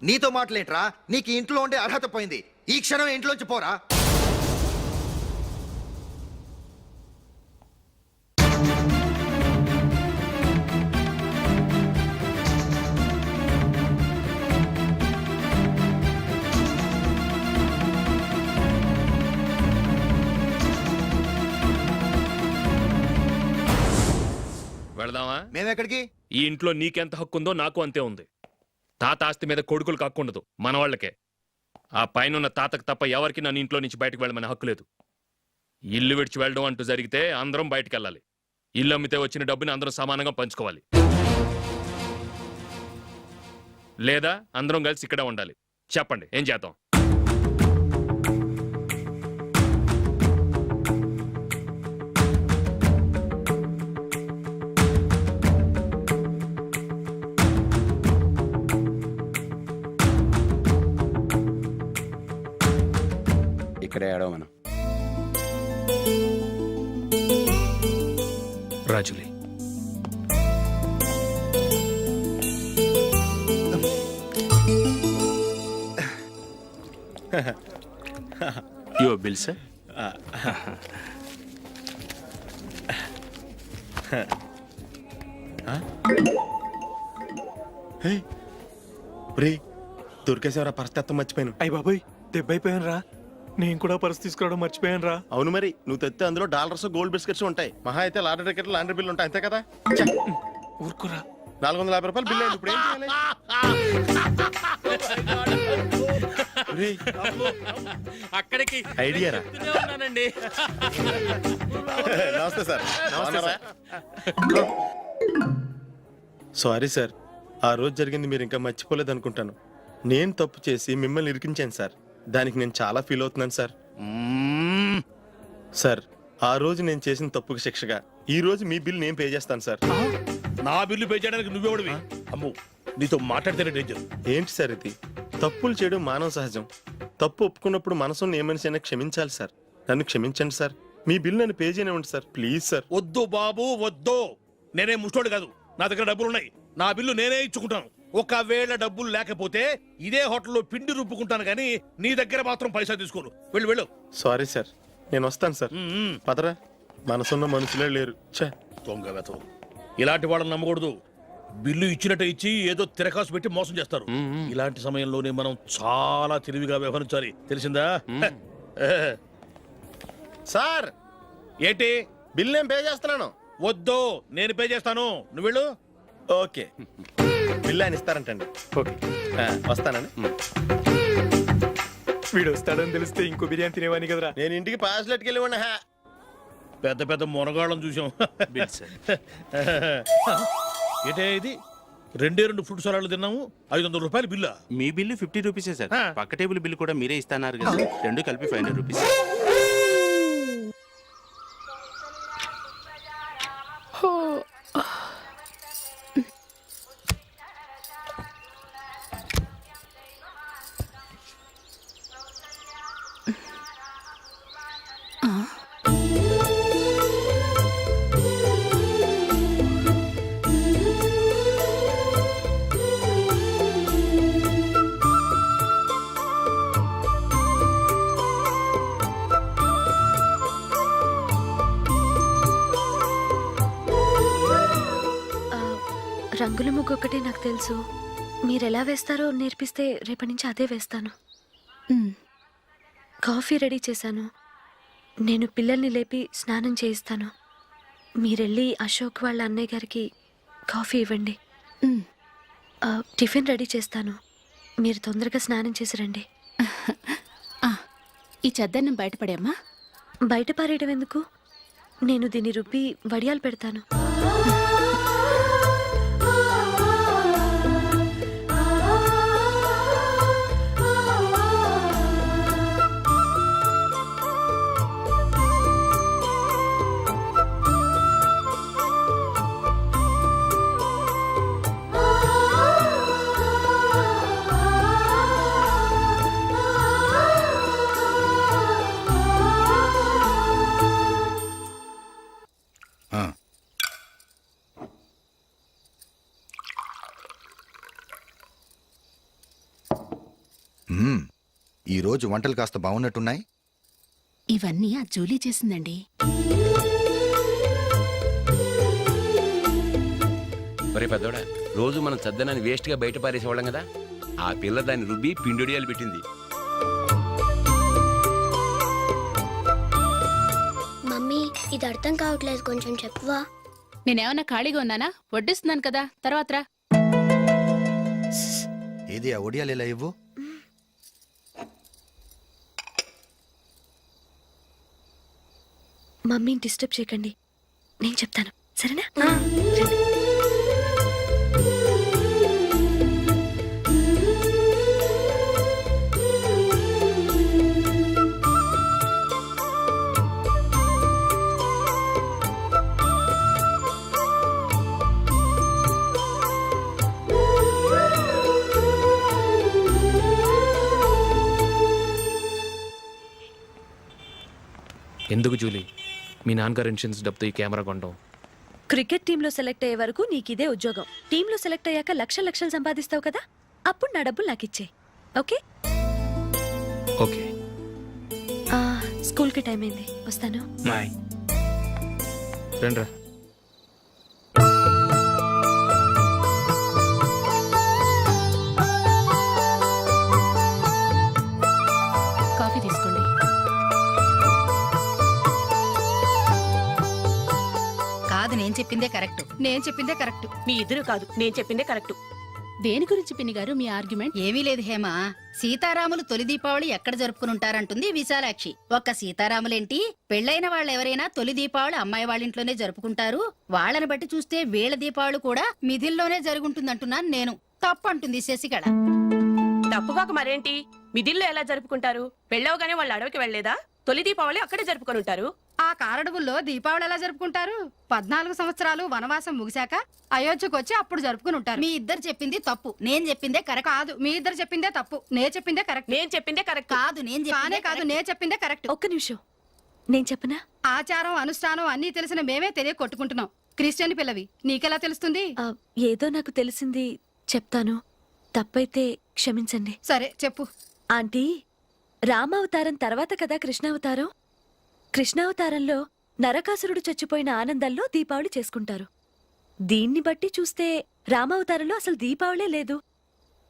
నీతో మాటలేట్రా? నీకు ఈ ఇంట్లో ఉండే అర్హత పోయింది. ఈ క్షణం ఇంట్లోంచి పోరా. వెళదామా? మేమెక్కడికి? ఈ ఇంట్లో నీకెంత హక్కు ఉందో నాకు అంతే ఉంది. తాత ఆస్తి మీద కొడుకులకు హక్కు ఉండదు, మన వాళ్ళకే. ఆ పైన తాతకు తప్ప ఎవరికి నన్ను ఇంట్లో నుంచి బయటకు వెళ్ళమని హక్కు లేదు. ఇల్లు విడిచి వెళ్ళడం అంటూ జరిగితే అందరం బయటకు వెళ్ళాలి. ఇల్లు అమ్మితే వచ్చిన డబ్బుని అందరం సమానంగా పంచుకోవాలి. లేదా అందరం కలిసి ఇక్కడే ఉండాలి. చెప్పండి, ఏం చేద్దాం? ఇక్కడే ఆడో మనం. రాజులీ, యువర్ బిల్ సార్. దొరికేసేవరా పరిస్థితి మర్చిపోయాను. అయ్య బాబాయ్ దెబ్బైపోయాను రా. నేను కూడా పర్స్ తీసుకురావడం మర్చిపోయాను రా. అవును మరి, నువ్వు తెస్తే అందులో డాలర్స్ గోల్డ్ బిస్కెట్స్ ఉంటాయి. మహా అయితే లాటరీ టికెట్ లాండ్రీ బిల్లు ఉంటాయి, అంతే కదా. ఊరుకురా. 450 రూపాయలు బిల్లు అయింది. ఇప్పుడు ఏం చేయాలి? ఒరేయ్, అక్కడికి ఐడియా రా. ఉన్నానండి. నమస్తే సార్. సారీ సార్, ఆ రోజు జరిగింది మీరు ఇంకా మర్చిపోలేదు అనుకుంటాను. నేను తప్పు చేసి మిమ్మల్ని ఇరికించాను సార్. దానికి నేను చాలా ఫీల్ అవుతున్నాను సార్. సార్, ఆ రోజు నేను చేసిన తప్పుకి శిక్షగా ఈ రోజు మీ బిల్ నేను పే చేస్తాను సార్. నా బిల్లు పే చేయడానికి నువ్వెవడివి? అమ్మో, నీతో మాట్లాడితేనే డేంజర్. ఏంటి సార్ ఇది? తప్పులు చేయడం మానవ సహజం. తప్పు ఒప్పుకున్నప్పుడు మనసుని ఏ మనిషి అయినా క్షమించాలి సార్. నన్ను క్షమించండి సార్. మీ బిల్ నన్ను పే చేయనివ్వండి సార్, ప్లీజ్ సార్. వద్దు బాబు వద్దు. నేనే ముష్టోడు కాదు, నా దగ్గర డబ్బులు ఉన్నాయి. నా బిల్లు నేనే ఇచ్చుకుంటాను. ఒకవేళ డబ్బులు లేకపోతే ఇదే హోటల్లో పిండి రుబ్బుకుంటాను కానీ నీ దగ్గర మాత్రం పైసా తీసుకోను. వెళ్ళు వెళ్ళు. సారీ సార్, నేను వస్తాను సార్. పదరా, మనసున్న మనుషులే లేరు. ఛే, దొంగ వెతవు. ఇలాంటి వాళ్ళని నమ్మకూడదు. బిల్లు ఇచ్చినట్టు ఇచ్చి ఏదో తిరకాసు పెట్టి మోసం చేస్తారు. ఇలాంటి సమయంలోనే మనం చాలా తెలివిగా వ్యవహరించాలి, తెలిసిందా? సార్ ఏంటి? బిల్ నేను పే చేస్తున్నాను. వద్దు, నేను పే చేస్తాను, నువ్వు వెళ్ళు. ఓకే, బిల్ ఆయన ఇస్తారంటండి. ఓకే, వస్తానండి. వీడు వస్తాడని తెలిస్తే ఇంకో బిర్యానీ తినేవాని కదరా. నేను ఇంటికి పాస్లెట్కి వెళ్ళి ఉన్నా. పెద్ద పెద్ద మునగాళ్ళం చూసాం. ఏంటే ఇది? 2 ఫ్రూట్ సలాడ్లు తిన్నాము, 500 రూపాయలు బిల్లా? మీ బిల్లు 50 రూపీసే సార్. పక్క టేబుల్ బిల్లు కూడా మీరే ఇస్తాన్నారు కదా, రెండు కలిపి 500 రూపీస్. రంగుల ముగ్గు ఒకటే నాకు తెలుసు. మీరెలా వేస్తారో నేర్పిస్తే రేపటి నుంచి అదే వేస్తాను. కాఫీ రెడీ చేశాను. నేను పిల్లల్ని లేపి స్నానం చేయిస్తాను. మీరెళ్ళి అశోక్ వాళ్ళ అన్నయ్య గారికి కాఫీ ఇవ్వండి. టిఫిన్ రెడీ చేస్తాను. మీరు తొందరగా స్నానం చేసి రండి. ఈ చెద్దన్నం బయటపడేమ్మా. బయట పారేయడం ఎందుకు? నేను దీన్ని రుబ్బి వడియాలు పెడతాను. ఈ రోజు వంటలు కాస్త బాగున్నట్టున్నాయి. ఇవన్నీ ఆ జూలీ చేసిందండి. ఒరే పెద్దోడా, రోజు మనం చద్దనాన్ని వేస్ట్ గా బయట పారేసేవాళ్ళం కదా, ఆ పిల్ల దాన్ని రుబ్బి పిండొడియాలు పెట్టింది. మమ్మీ ఇది అర్థం కావట్లేదు, కొంచెం చెప్పువా. నేనేమన్నా ఖాళీగా ఉన్నానా? వడ్డిస్తున్నాను కదా, తర్వాత రా. ఏది ఆ ఒడియాలు ఎలా ఇవ్వు. మమ్మీని డిస్టర్బ్ చేయకండి, నేను చెప్తాను, సరేనా? ఎందుకు జూలీ మీ నాన్నగారు ఇన్సూరెన్స్ డబ్బుతో ఈ కెమెరా కొంటాం? క్రికెట్ టీంలో సెలెక్ట్ అయ్యే వరకు నీకు ఇదే ఉద్యోగం. టీంలో సెలెక్ట్ అయ్యాక లక్షలు సంపాదిస్తావు కదా, అప్పుడు నా డబ్బులు నాకు ఇచ్చే. Okay okay. స్కూల్కి టైం అయింది, వస్తాను. బాయ్. రండ్రా. చెప్పిందే కరెక్ట్, నేను చెప్పిందే కరెక్ట్. మీ ఇద్దరు కాదు, నేను చెప్పిందే కరెక్ట్. దేని గురించి పిన్ని గారు మీ ఆర్గ్యుమెంట్? ఏమీ లేదు హేమ, సీతారాములు తొలి దీపావళి ఎక్కడ జరుపుకునుంటారంటుంది విశాలాక్షి. ఒక్క సీతారాములేంటి, పెళ్ళైన వాళ్ళు ఎవరైనా తొలి దీపావళి అమ్మాయి వాళ్ళ ఇంట్లోనే జరుపుకుంటారు. వాళ్ళని బట్టి చూస్తే వీళ్ళ దీపావళి కూడా మిథిల్లోనే జరుగుంటుందంటున్నాను నేను. తప్పు అంటుంది శశికళ. తప్పుగాక మరేంటి, మిదిల్లో ఎలా జరుపుకుంటారు? పెళ్ళవగానే వాళ్ళు అడవికి వెళ్లేదా? తొలి దీపావళి అక్కడే జరుపుకొని ఉంటారు. ఆ కారడవుల్లో దీపావళి ఎలా జరుపుకుంటారు? 14 సంవత్సరాలు వనవాసం ముగిశాక అయోధ్యకు వచ్చి అప్పుడు జరుపుకుని ఉంటారు. మీ ఇద్దరు చెప్పింది తప్పు, నేను చెప్పిందే కరెక్ట్. కాదు, మీ ఇద్దరు చెప్పిందే తప్పు, నేను చెప్పిందే కరెక్ట్. నేను చెప్పిందే కరెక్ట్. కాదు, నేను చెప్పిందే కరెక్ట్. ఒక్క నిమిషం, నేను చెప్పనా? ఆచారం అనుష్ఠానం అన్నీ తెలిసిన మేమే తెలియ కొట్టుకుంటున్నాం. క్రిస్టియన్ పిల్లవి, నీకెలా తెలుస్తుంది? ఏదో నాకు తెలిసింది చెప్తాను, తప్పైతే క్షమించండి. సరే చెప్పు. ఆంటీ, రామావతారం తర్వాత కదా కృష్ణావతారం. కృష్ణావతారంలో నరకాసురుడు చచ్చిపోయిన ఆనందంలో దీపావళి చేసుకుంటారు. దీన్ని బట్టి చూస్తే రామావతారంలో అసలు దీపావళే లేదు.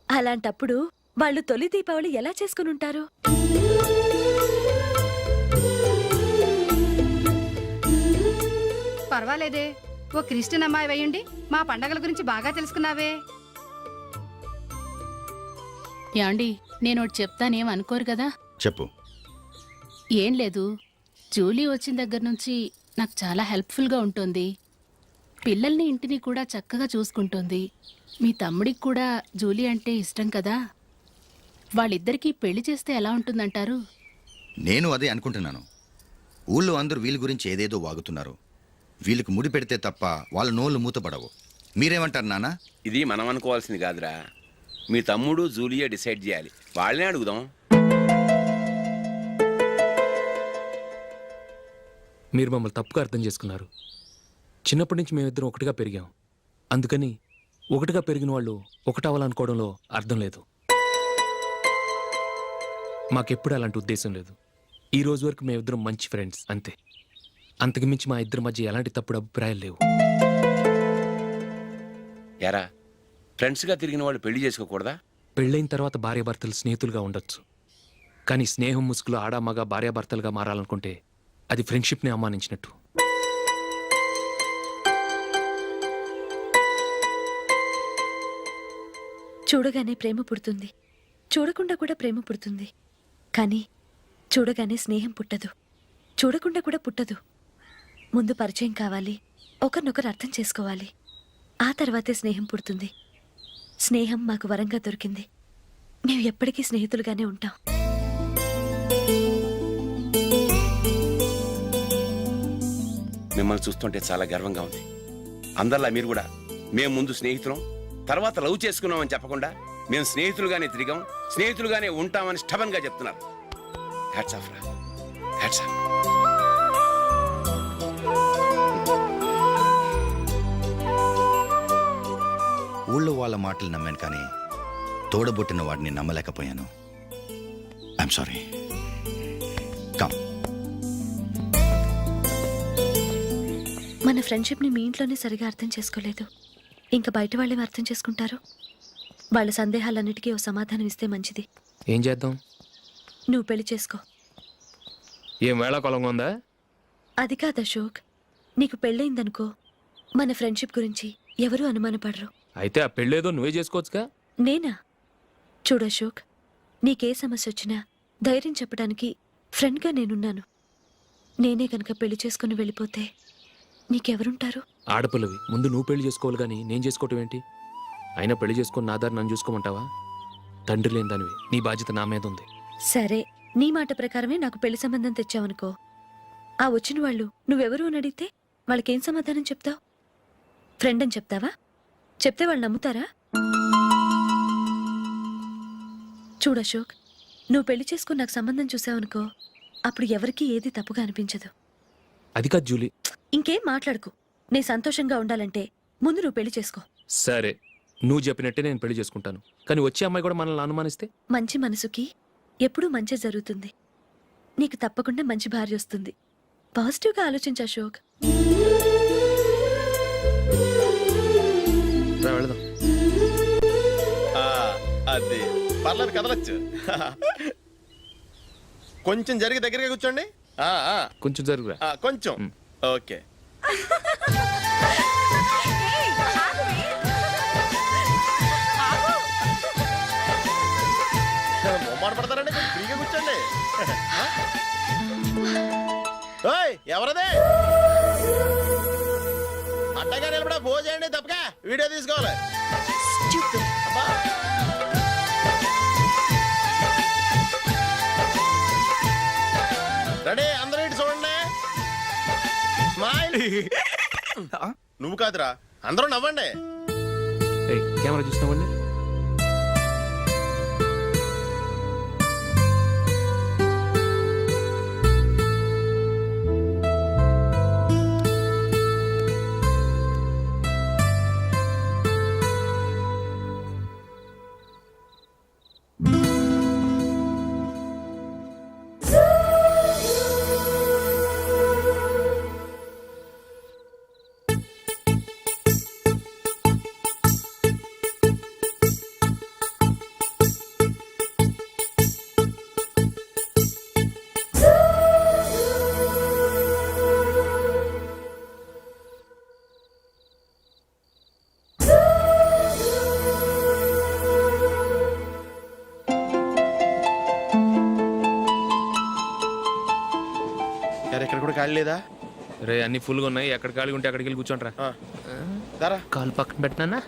అలాంటప్పుడు వాళ్ళు తొలి దీపావళి ఎలా చేసుకుని ఉంటారు? పర్వాలేదే, ఓ క్రిస్టియన్ అమ్మాయి అయ్యుండి మా పండగల గురించి బాగా తెలుసుకున్నావే. యాండి, నేను ఒకటి చెప్తానేం అనుకోరు కదా? చెప్పు. ఏం లేదు, జూలీ వచ్చిన దగ్గర నుంచి నాకు చాలా హెల్ప్ఫుల్గా ఉంటుంది. పిల్లల్ని ఇంటిని కూడా చక్కగా చూసుకుంటుంది. మీ తమ్ముడికి కూడా జూలీ అంటే ఇష్టం కదా. వాళ్ళిద్దరికీ పెళ్లి చేస్తే ఎలా ఉంటుందంటారు? నేను అదే అనుకుంటున్నాను. ఊళ్ళో అందరూ వీళ్ళ గురించి ఏదేదో వాగుతున్నారు. వీళ్ళకి ముడి పెడితే తప్ప వాళ్ళ నోళ్ళు మూతపడవు. మీరేమంటారు నాన్న? ఇది మనం అనుకోవాల్సింది కాదురా, మీ తమ్ముడు జూలియా డిసైడ్ చేయాలి. వాళ్ళనే అడుగుదాం. మీరు మమ్మల్ని తప్పుగా అర్థం చేసుకున్నారు. చిన్నప్పటి నుంచి మేమిద్దరం ఒకటిగా పెరిగాం. అందుకని ఒకటిగా పెరిగిన వాళ్ళు ఒకటవ్వాలనుకోవడంలో అర్థం లేదు. మాకెప్పుడు అలాంటి ఉద్దేశం లేదు. ఈ రోజు వరకు మేమిద్దరం మంచి ఫ్రెండ్స్ అంతే. అంతకు మించి మా ఇద్దరి మధ్య ఎలాంటి తప్పుడు అభిప్రాయాలు లేవు. ఎరా, ఫ్రెండ్స్గా తిరిగిన వాళ్ళు పెళ్లి చేసుకోకూడదా? పెళ్ళైన తర్వాత భార్యాభర్తలు స్నేహితులుగా ఉండొచ్చు. కానీ స్నేహం ముసుగులో ఆడామగా భార్యాభర్తలుగా మారాలనుకుంటే అది ఫ్రెండ్షిప్ని అవమానించినట్టు. చూడగానే ప్రేమ పుడుతుంది, చూడకుండా కూడా ప్రేమ పుడుతుంది. కానీ చూడగానే స్నేహం పుట్టదు, చూడకుండా కూడా పుట్టదు. ముందు పరిచయం కావాలి, ఒకరినొకరు అర్థం చేసుకోవాలి. ఆ తర్వాతే స్నేహం పుడుతుంది. స్నేహం మాకు వరంగా దొరికింది. మేము ఎప్పటికీ స్నేహితులుగానే ఉంటాం. మిమ్మల్ని చూస్తుంటే చాలా గర్వంగా ఉంది. అందరిలా మీరు కూడా మేము ముందు స్నేహితులం, తర్వాత లవ్ చేసుకున్నామని చెప్పకుండా మేము స్నేహితులుగానే తిరిగాం, స్నేహితులుగానే ఉంటామని స్టబన్గా చెప్తున్నారు. హ్యాట్స్ ఆఫ్ రా, హ్యాట్స్ ఆఫ్. ఊళ్ళో వాళ్ళ మాటలు నమ్మాను, కానీ తోడబుట్టిన వాడిని నమ్మలేకపోయాను. I'm sorry. కమ్. మన ఫ్రెండ్షిప్ని మీ ఇంట్లోనే సరిగా అర్థం చేసుకోలేదు, ఇంకా బయట వాళ్ళేమి అర్థం చేసుకుంటారు? వాళ్ళ సందేహాలన్నిటికీ ఓ సమాధానం ఇస్తే మంచిది. ఏం చేద్దాం? నువ్వు పెళ్లి చేసుకో. ఏం వేళాకొలంగా ఉందా? అది కాదు అశోక్, నీకు పెళ్ళయిందనుకో, మన ఫ్రెండ్షిప్ గురించి ఎవరూ అనుమానపడరు. అయితే ఆ పెళ్ళేదో నువ్వే చేసుకోవచ్చుగా. నేనా? చూడు అశోక్, నీకే సమస్య వచ్చినా ధైర్యం చెప్పడానికి ఫ్రెండ్గా నేనున్నాను. నేనే కనుక పెళ్లి చేసుకుని వెళ్ళిపోతే నీకెవరుంటారు? ఆడపిల్లవి, ముందు నువ్వు పెళ్లి చేసుకోవాలి కానీ నేను చేసుకోవటం ఏంటి? అయినా పెళ్లి చేసుకుని నా దారి నన్ను చూసుకోమంటావా? తండ్రి లేని దానివి, నీ బాధ్యత నా మీద ఉంది. సరే, నీ మాట ప్రకారమే నాకు పెళ్లి సంబంధం తెచ్చావనుకో, ఆ వచ్చిన వాళ్ళు నువ్వెవరు అని అడిగితే వాళ్ళకేం సమాధానం చెప్తావు? ఫ్రెండ్ అని చెప్తావా? చెప్తే వాళ్ళు నమ్ముతారా? చూడు అశోక్, నువ్వు పెళ్లి చేసుకుని నాకు సంబంధం చూసావనుకో, అప్పుడు ఎవరికీ ఏది తప్పుగా అనిపించదు. అది కాదు జూలీ. ఇంకేం మాట్లాడుకు. నేను సంతోషంగా ఉండాలంటే ముందు నువ్వు పెళ్లి చేసుకో. సరే, నువ్వు చెప్పినట్టే నేను పెళ్లి చేసుకుంటాను. కానీ వచ్చే అమ్మాయి కూడా మనల్ని అనుమానిస్తే? మంచి మనసుకి ఎప్పుడూ మంచి జరుగుతుంది. నీకు తప్పకుండా మంచి భార్య వస్తుంది. పాజిటివ్గా ఆలోచించు అశోక్. రా, వెళదాం. అది పర్లేదు, కదలొచ్చు. కొంచెం జరిగి దగ్గరగా కూర్చోండి. కొంచెం జరుగురా. కొంచెం ఓకే. మొహమాట పడతారండి కొంచెం ఫ్రీగా కూర్చోండి. ఓయ్ ఎవరదే అట్టగా నిలబడా భోజేయండి తప్పగా వీడియో తీసుకోవాలి. అబ్బా. రెడీ అందరూ ఇటు చూడండి. స్మైల్. నువ్వు కాదురా అందరూ నవ్వండి. కెమెరా చూసినామండి. ఇక్కడ కూడా ఖాళీ లేదా? రే అన్ని ఫుల్గా ఉన్నాయి, ఎక్కడ ఖాళీ ఉంటే అక్కడికి వెళ్ళి కూర్చోండి రా. దారా కాలు పక్కన పెట్టినా.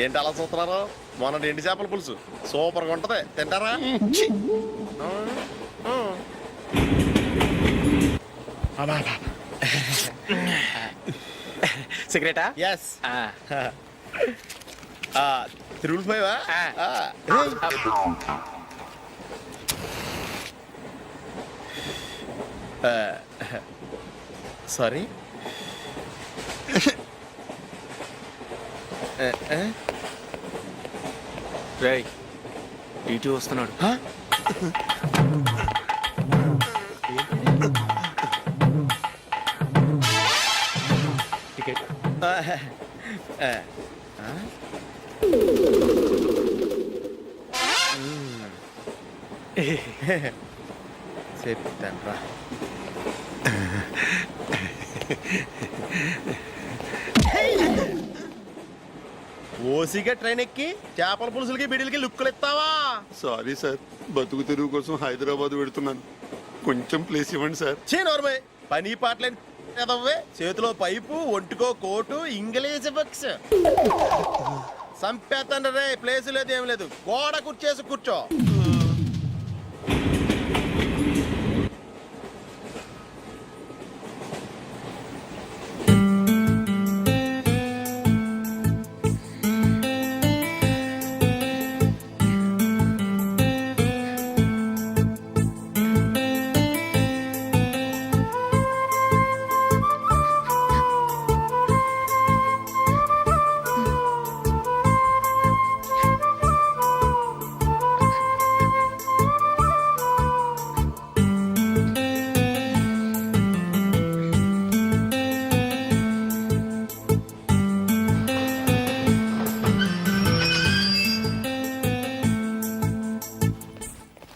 ఏంటి అలా చూస్తున్నారు? మొన్న ఎండి చేపల పులుసు సూపర్గా ఉంటది, తింటారా? సిగరెటా? ఎస్. తిరుగుపోయావా? సారీ. రేయ్ ఇటు వస్తున్నాడు. టికెట్. చెప్తాను రా. ఓసిగా ట్రైన్ ఎక్కి చేపల పులుసులకి బిడిలకి లుక్కులు ఇస్తావా? సారీ సార్, బతుకు తెరువు కోసం హైదరాబాద్ పెడుతున్నాను, కొంచెం ప్లేస్ ఇవ్వండి సార్. నోర్మే పని పాటలేని కదవ్వే, చేతిలో పైపు, ఒంటికో కోటు, ఇంగ్లీష్ బుక్స్. సంపేతండ్రి రే, ప్లేస్ లేదు ఏం లేదు, గోడ కుర్చేసి కూర్చో.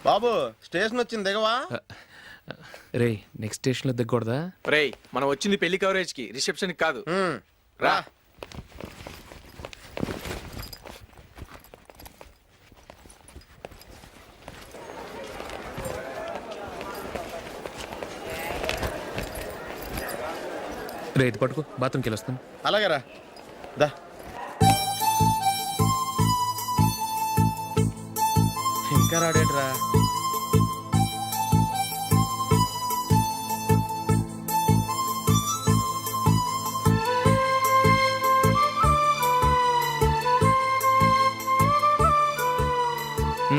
బాబు స్టేషన్ వచ్చింది దిగవా? రే నెక్స్ట్ స్టేషన్ లో దిగకూడదా? రేయ్ మనం వచ్చింది పెళ్లి కవరేజ్ కి, రిసెప్షన్ కి కాదు. రా. రే ఇది పట్టుకో, బాత్రూమ్కి వెళ్ళి వస్తాను. అలాగే రా. దా. ఇంకా రాడేట్రా?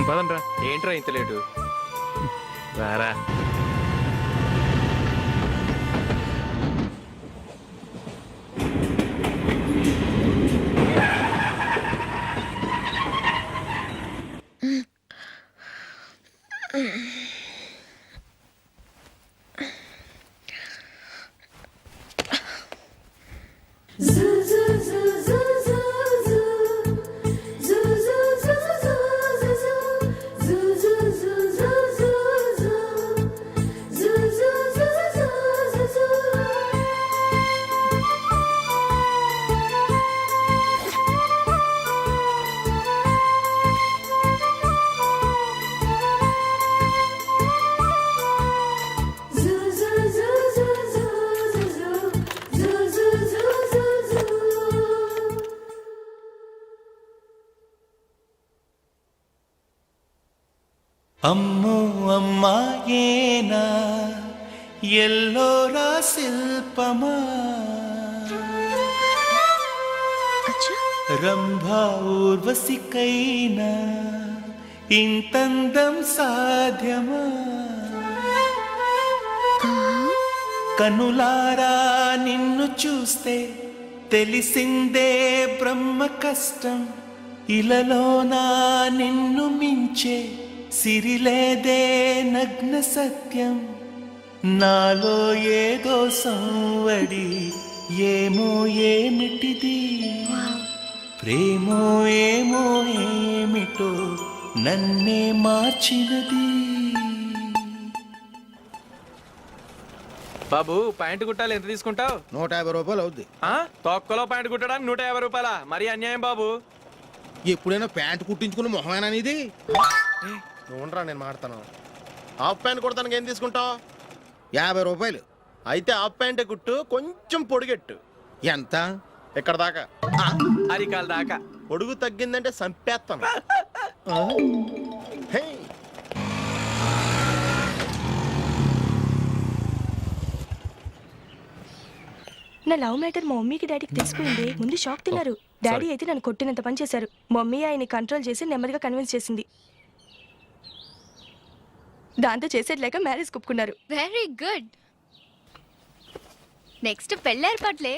పదండ్రా. ఏంట్రా ఇంత లేటు? రారా. అమ్మో అమ్మాయేనా ఎల్లోరా శిల్పమా రంభా ఊర్వశికైనా ఇంతందం సాధ్యమా కనులారా నిన్ను చూస్తే తెలిసిందే బ్రహ్మ కష్టం ఇలలోనా నిన్ను మించే సిరిలేదే నగ్న సత్యం నాలో ఏదో సంవడి ఏమో ఏమిటిది ప్రేమో ఏమో ఏమిటో నన్నే మార్చినది. బాబు ప్యాంటు కుట్టాలి ఎంత తీసుకుంటావు? 150 రూపాయలు అవుద్ది. తొక్కలో ప్యాంటు కుట్టడానికి 150 రూపాయల? మరి అన్యాయం బాబు. ఎప్పుడైనా ప్యాంటు కుట్టించుకున్న మొహమేనా ఇది? నువ్వురా నేను మాడతాను. హాఫ్ ప్యాంట్ కుడతానికి ఏం తీసుకుంటావు? 50 రూపాయలు. అయితే హాఫ్ ప్యాంటే కుట్టు, కొంచెం పొడిగెట్టు. ఎంత? ఎక్కడ దాకా? అరికాల దాకా. పొడుగు తగ్గిందంటే సంపేస్తాను. నా లవ్ మ్యాటర్ మా మమ్మీకి డాడీకి తెలిసిపోయింది. ముందు షాక్ తిన్నారు. డాడీ అయితే నన్ను కొట్టినంత పని చేశారు. మమ్మీ ఆయన్ని కంట్రోల్ చేసి నెమ్మదిగా కన్విన్స్ చేసింది. దాంతో చేసేట్లేక మ్యారేజ్ కుప్పుకున్నారు. Very good. నెక్స్ట్ పెళ్లి ఏర్పాట్లే.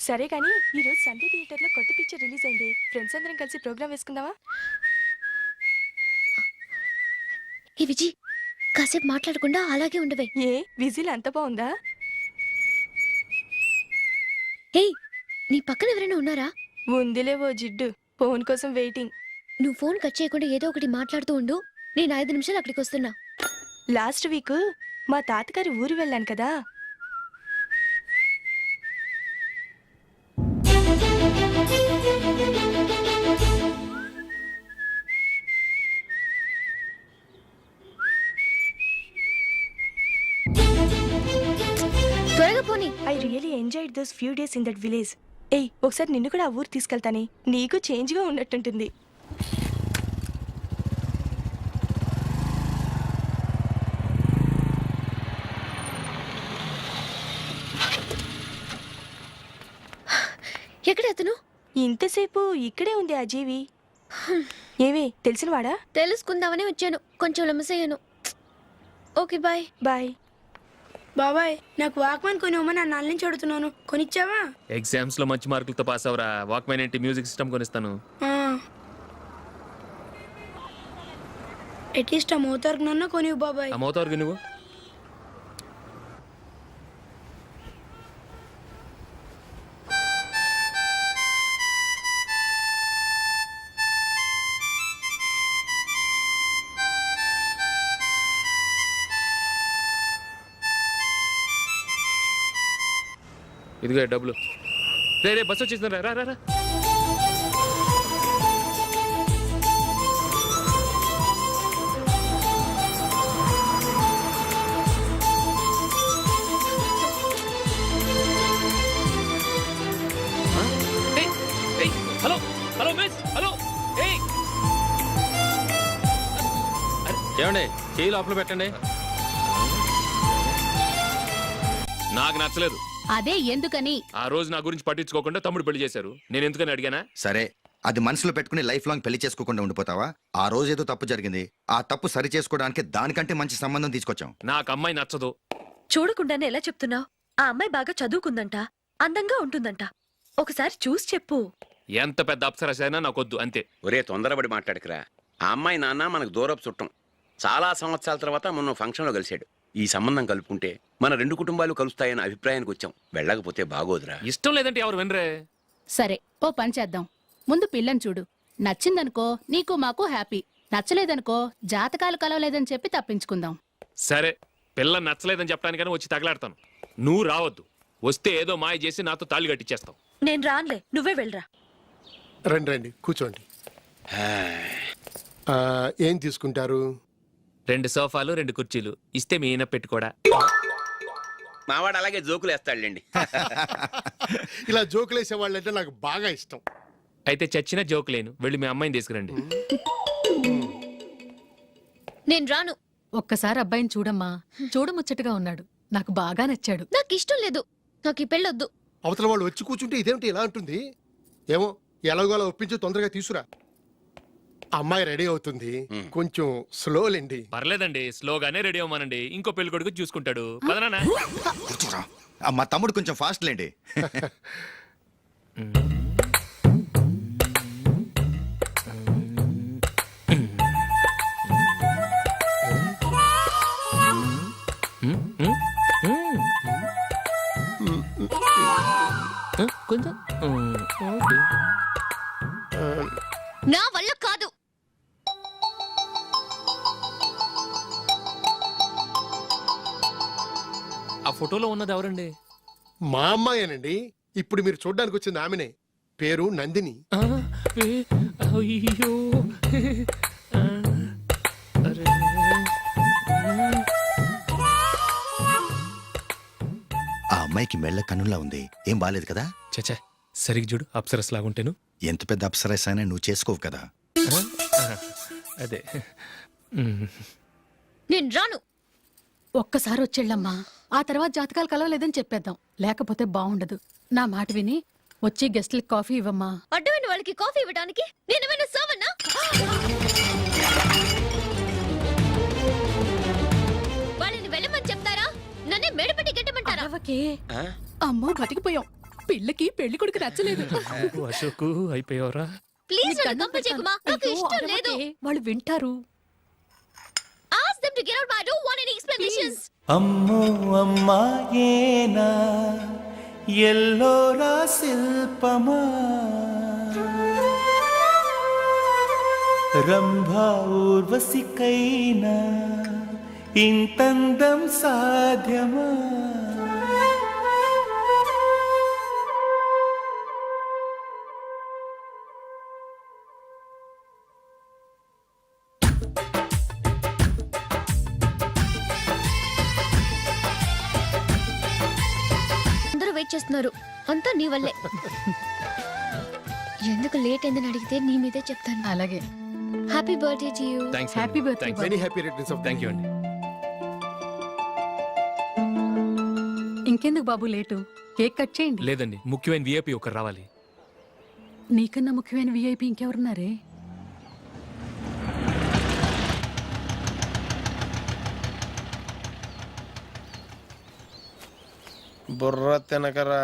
సరే కానీ ఈ రోజు సండే థియేటర్ లో కొత్త పిక్చర్ రిలీజ్ అయింది. ఫ్రెండ్స్ అందరం కలిసి ప్రోగ్రామ్ వేసుకుందామా? ఈ విజి కాసేపు మాట్లాడకుండా అలాగే ఉండవే. ఏ విజిల్ అంత బాగుందా? ఏయ్, నీ పక్కన ఎవరైనా ఉన్నారా? ఉందిలే ఓ జిడ్డు. ఫోన్ కోసం వెయిటింగ్. నువ్వు ఫోన్ కట్ చేయకుండా ఏదో ఒకటి మాట్లాడుతూ ఉండు. నేను 5 నిమిషాలు అక్కడికి వస్తున్నా. లాస్ట్ వీక్ మా తాతగారి ఊరు వెళ్ళాను కదా. త్వరగా పోనీ. I really enjoyed those few days in that village. ఏయ్, ఒకసారి నిన్ను కూడా ఆ ఊరు తీసుకెళ్తానే. నీకు చేంజ్గా ఉన్నట్టుంటుంది. ఎక్కడ అతను? ఇంతసేపు ఇక్కడే ఉంది ఆ జీవి. ఏవి తెలిసినవాడా? తెలుసుకుందామని వచ్చాను. కొంచెం లెమసయ్యాను. Okay bye. బాయ్. బాబాయ్, నాకు వాక్మాన్ కొనివ్వమని 4 నుంచి అడుగుతున్నాను. కొనిచ్చావా? ఎగ్జామ్స్ లో మంచి మార్కులతో పాస్ అవరా. వాక్మెన్ ఏంటి, మ్యూజిక్ సిస్టమ్ కొనిస్తాను. అట్లీస్ట్ ఆ మోతార్కు నన్న కొనివ్వు బాబాయ్. ఆ మోతార్కు నువ్వు ఇదిగో డబ్బులు. రే బస్సు వచ్చేసింది. రా రా రా. Hello hello miss. హలో. ఏమండి, చేయి లోపల పెట్టండి. నాకు నచ్చలేదు. అదే ఎందుకని? ఆ రోజు నా గురించి పట్టించుకోకుండా తమ్ముడు పెళ్లి చేశారు. నేను ఎందుకని అడిగానా? సరే అది మనసులో పెట్టుకుని లైఫ్ లాంగ్ పెళ్లి చేసుకోకుండా ఉండిపోతావా? ఆ రోజు ఏదో తప్పు జరిగింది, ఆ తప్పు సరి చేసుకోవడానికి దానికంటే మంచి సంబంధం తీసుకొచ్చాం. నాకు అమ్మాయి నచ్చదు. చూడకుండానే ఎలా చెప్తున్నావు? ఆ అమ్మాయి బాగా చదువుకుందంట, అందంగా ఉంటుందంట. ఒకసారి చూసి చెప్పు. ఎంత పెద్ద అప్సరస అయినా నాకొద్దు అంతే. ఒరే తొందరపడి మాట్లాడకురా. ఆ అమ్మాయి నాన్న మనకు దూరపు చుట్టం. చాలా సంవత్సరాల తర్వాత మొన్న ఫంక్షన్లో కలిశాడు. ఈ సంబంధం కలుపుకుంటే మన రెండు కుటుంబాలు కలుస్తాయన్న అభిప్రాయానికి వచ్చాం. వెళ్ళకపోతే బాగోదురా. ఇష్టం లేదంటే ఎవరు వినరే. సరే, ఓ పని చేద్దాం. ముందు పిల్లని చూడు. నచ్చిందనుకో నీకు మాకు హ్యాపీ. నచ్చలేదనుకో జాతకాలు కలవలేదని చెప్పి తప్పించుకుందాం. సరే, పిల్ల నచ్చలేదని చెప్పడానికైనా వచ్చి తగలాడతాను. నువ్వు రావద్దు. వస్తే ఏదో మాయ చేసి నాతో తాళి కట్టించేస్తావు. నేను రానులే, నువ్వే వెళ్ళరా. రండి రండి కూర్చోండి. ఏం తీసుకుంటారు? 2 సోఫాలు 2 కుర్చీలు ఇస్తే మీ ఈయన పెట్టుకోడా. మావాడు అలాగే జోకులు వేస్తాడులేండి. ఇలా జోకులేసే వాళ్ళంటే నాకు బాగా ఇష్టం. అయితే చచ్చిన జోక్ లేను. వెళ్ళి మీ అమ్మాయిని తీసుకురండి. నేను రాను. ఒక్కసారి అబ్బాయిని చూడమ్మా. చూడముచ్చటగా ఉన్నాడు. నాకు బాగా నచ్చాడు. నాకు ఇష్టం లేదు. నాకు ఈ పెళ్ళొద్దు. అవతల వాళ్ళు వచ్చి కూర్చుంటే ఇదేమిటి ఇలా అంటుంది? ఏమో ఎలాగోలా ఒప్పించి తొందరగా తీసురా. అమ్మాయి రెడీ అవుతుంది, కొంచెం స్లోలేండి. పర్లేదండి, స్లోగానే రెడీ అవ్వమానండి. ఇంకో పెళ్లి కొడుకు చూసుకుంటాడు. పదనా. కూర్చోరా. మా తమ్ముడు కొంచెం ఫాస్ట్ లేండి. నా వల్ల కాదు. ఆ ఫోటోలో ఉన్నది ఎవరండి? మా అమ్మాయేనండి. ఇప్పుడు మీరు చూడ్డానికి వచ్చింది ఆమెనే. పేరు నందిని. అయ్యో. ఆ అమ్మాయికి మెళ్ళ కన్నులా ఉంది. ఏం బాలేదు కదా? చచ్చా, సరిగ్గా చూడు. అప్సరస్ లాగుంటేను. ఎంత పెద్ద అప్సరస్ అయినా నువ్వు చేసుకోవు కదా. అదే. నేను రాను. ఒక్కసారి వచ్చేళ్ళమ్మా. ఆ తర్వాత జాతకాలు కలవలేదని చెప్పేద్దాం. లేకపోతే బాగుండదు. నా మాట విని వచ్చి గెస్ట్లకి కాఫీ ఇవ్వమ్మా. అడ్డమైన వాళ్ళకి కాఫీ ఇవ్వడానికి నేనేమైనా సోవన్నా? వాళ్ళని వెళ్ళమని చెప్తారా? నన్నే మెడపట్టి గెట్టమంటారా? అమ్మో బతికిపోయాం. పిల్లకి పెళ్లి కొడుకు నచ్చలేదు. అశోక్ అయిపోయావరా? ప్లీజ్ నన్ను కంపచేయకుమా. నాకు ఇష్టం లేదు. వాళ్ళు వింటారు. Ask them to get out. I don't want any explanations. అమ్మో అమ్మాయేనా ఎల్లోరా శిల్పమా రంభా ఊర్వశికైనా ఇంతందం సాధ్యమా? వెయిట్ చేస్తున్నారు. అంతా నీ వల్లే. ఎందుకు లేట్ అయిందని అడిగితే నీ మీదే చెప్తాను. అలాగే. Happy birthday to you. Happy birthday. Many happy returns of. Thank you అండి. ఇంకెందుకు బాబు లేటు? కేక్ కట్ చేయండి. లేదండి, ముఖ్యమైన విఐపి ఒకరు రావాలి. నీకన్నా ముఖ్యమైన విఐపి ఇంకెవరున్నారే? బుర్ర తినకరా.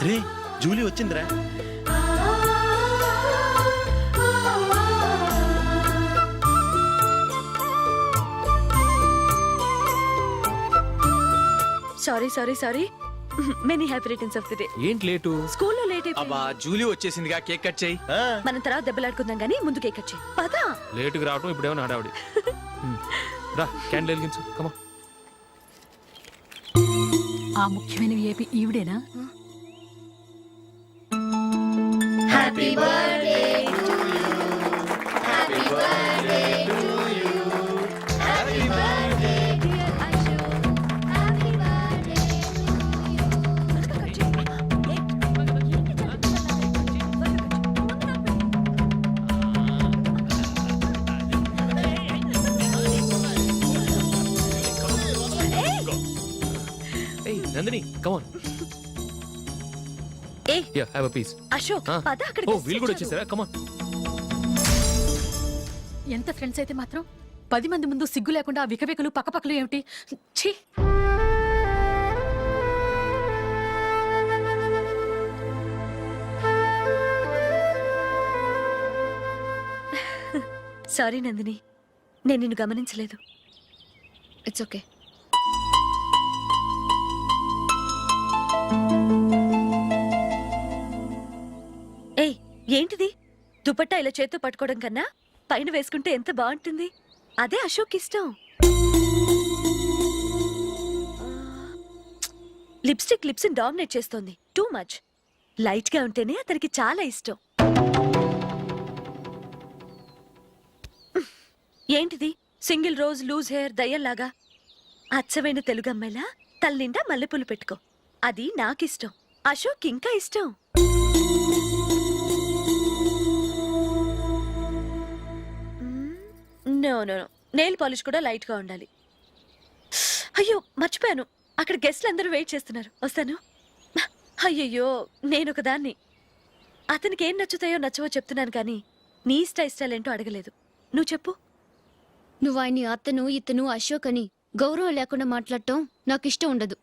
రే జూలీ వచ్చిందిరా. Sorry many happy returns of the day. ఏంటి లేటు? స్కూల్లో లేట్ అయిపోయింది. అబ్బా జూలీ వచ్చేసిందిగా, కేక్ కట్ చేయి. మనం తర్వాత దెబ్బలాడుకుందాం గానీ ముందు కేక్ కట్ చేయి. పదా. లేటుగా రావటం ఇప్పుడేమో హడావిడి. రా, క్యాండిల్ వెలిగించు. కమా. ఆ ముఖ్యమైన విఐపి ఈవిడేనా? Happy birthday to you. Happy birthday to you. Happy birthday dear Ashok. Happy birthday Nandini, come on. Hey ya have a piece. Ashok ఆ. పద అక్కడ ఓ వీళ్ళు కూడా వచ్చేసారా? Come on. ఎంత ఫ్రెండ్స్ అయితే మాత్రం 10 మంది ముందు సిగ్గు లేకుండా వికవికలు పక్కపక్కలు ఏమిటి? ఛీ! సారీ నందిని, నేను నిన్ను గమనించలేదు. It's okay. ఏయ్ ఏంటిది? దుపట్టా ఇలా చేత్తో పట్టుకోవడం కన్నా పైన వేసుకుంటే ఎంత బాగుంటుంది. అదే అశోక్ ఇష్టం. లిప్స్టిక్ లిప్స్ డామినేట్ చేస్తోంది. Too much. లైట్ గా ఉంటేనే అతనికి చాలా ఇష్టం. ఏంటిది? సింగిల్ రోజ్ లూజ్ హెయిర్ దయ్యంలాగా. అచ్చమైన తెలుగు అమ్మాయిలా తల్లిండా మల్లెపూలు పెట్టుకో. అది నాకిష్టం. అశోక్ ఇంకా ఇష్టం. No no no, nail polish కూడా లైట్ గా ఉండాలి. అయ్యో మర్చిపోయాను, అక్కడ గెస్ట్లు అందరూ వెయిట్ చేస్తున్నారు. వస్తాను. అయ్యయ్యో నేనొక దాన్ని. అతనికి ఏం నచ్చుతాయో నచ్చవో చెప్తున్నాను కానీ నీ ఇష్టాలేంటో అడగలేదు. నువ్వు చెప్పు. నువ్వు ఆయన్ని అతను ఇతను అశోక్ అని గౌరవం లేకుండా మాట్లాడటం నాకు ఇష్టం ఉండదు.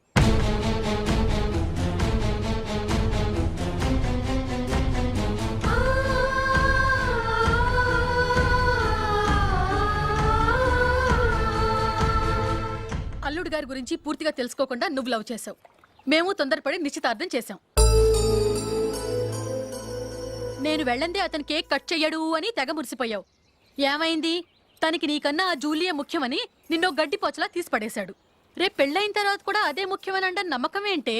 అల్లుడు గారి గురించి పూర్తిగా తెలుసుకోకుండా నువ్వు లవ్ చేసావు. మేము తొందరపడి నిశ్చితార్థం చేశాం. నేను వెళ్ళందే అతను కేక్ కట్ చెయ్యడు అని తెగ మురిసిపోయావు. ఏమైంది? తనకి నీకన్నా ఆ జూలియే ముఖ్యమని నిన్నో గడ్డిపోచలా తీసి పడేశాడు. రేపు పెళ్ళైన తర్వాత కూడా అదే ముఖ్యమని అంటే నమ్మకం ఏంటే?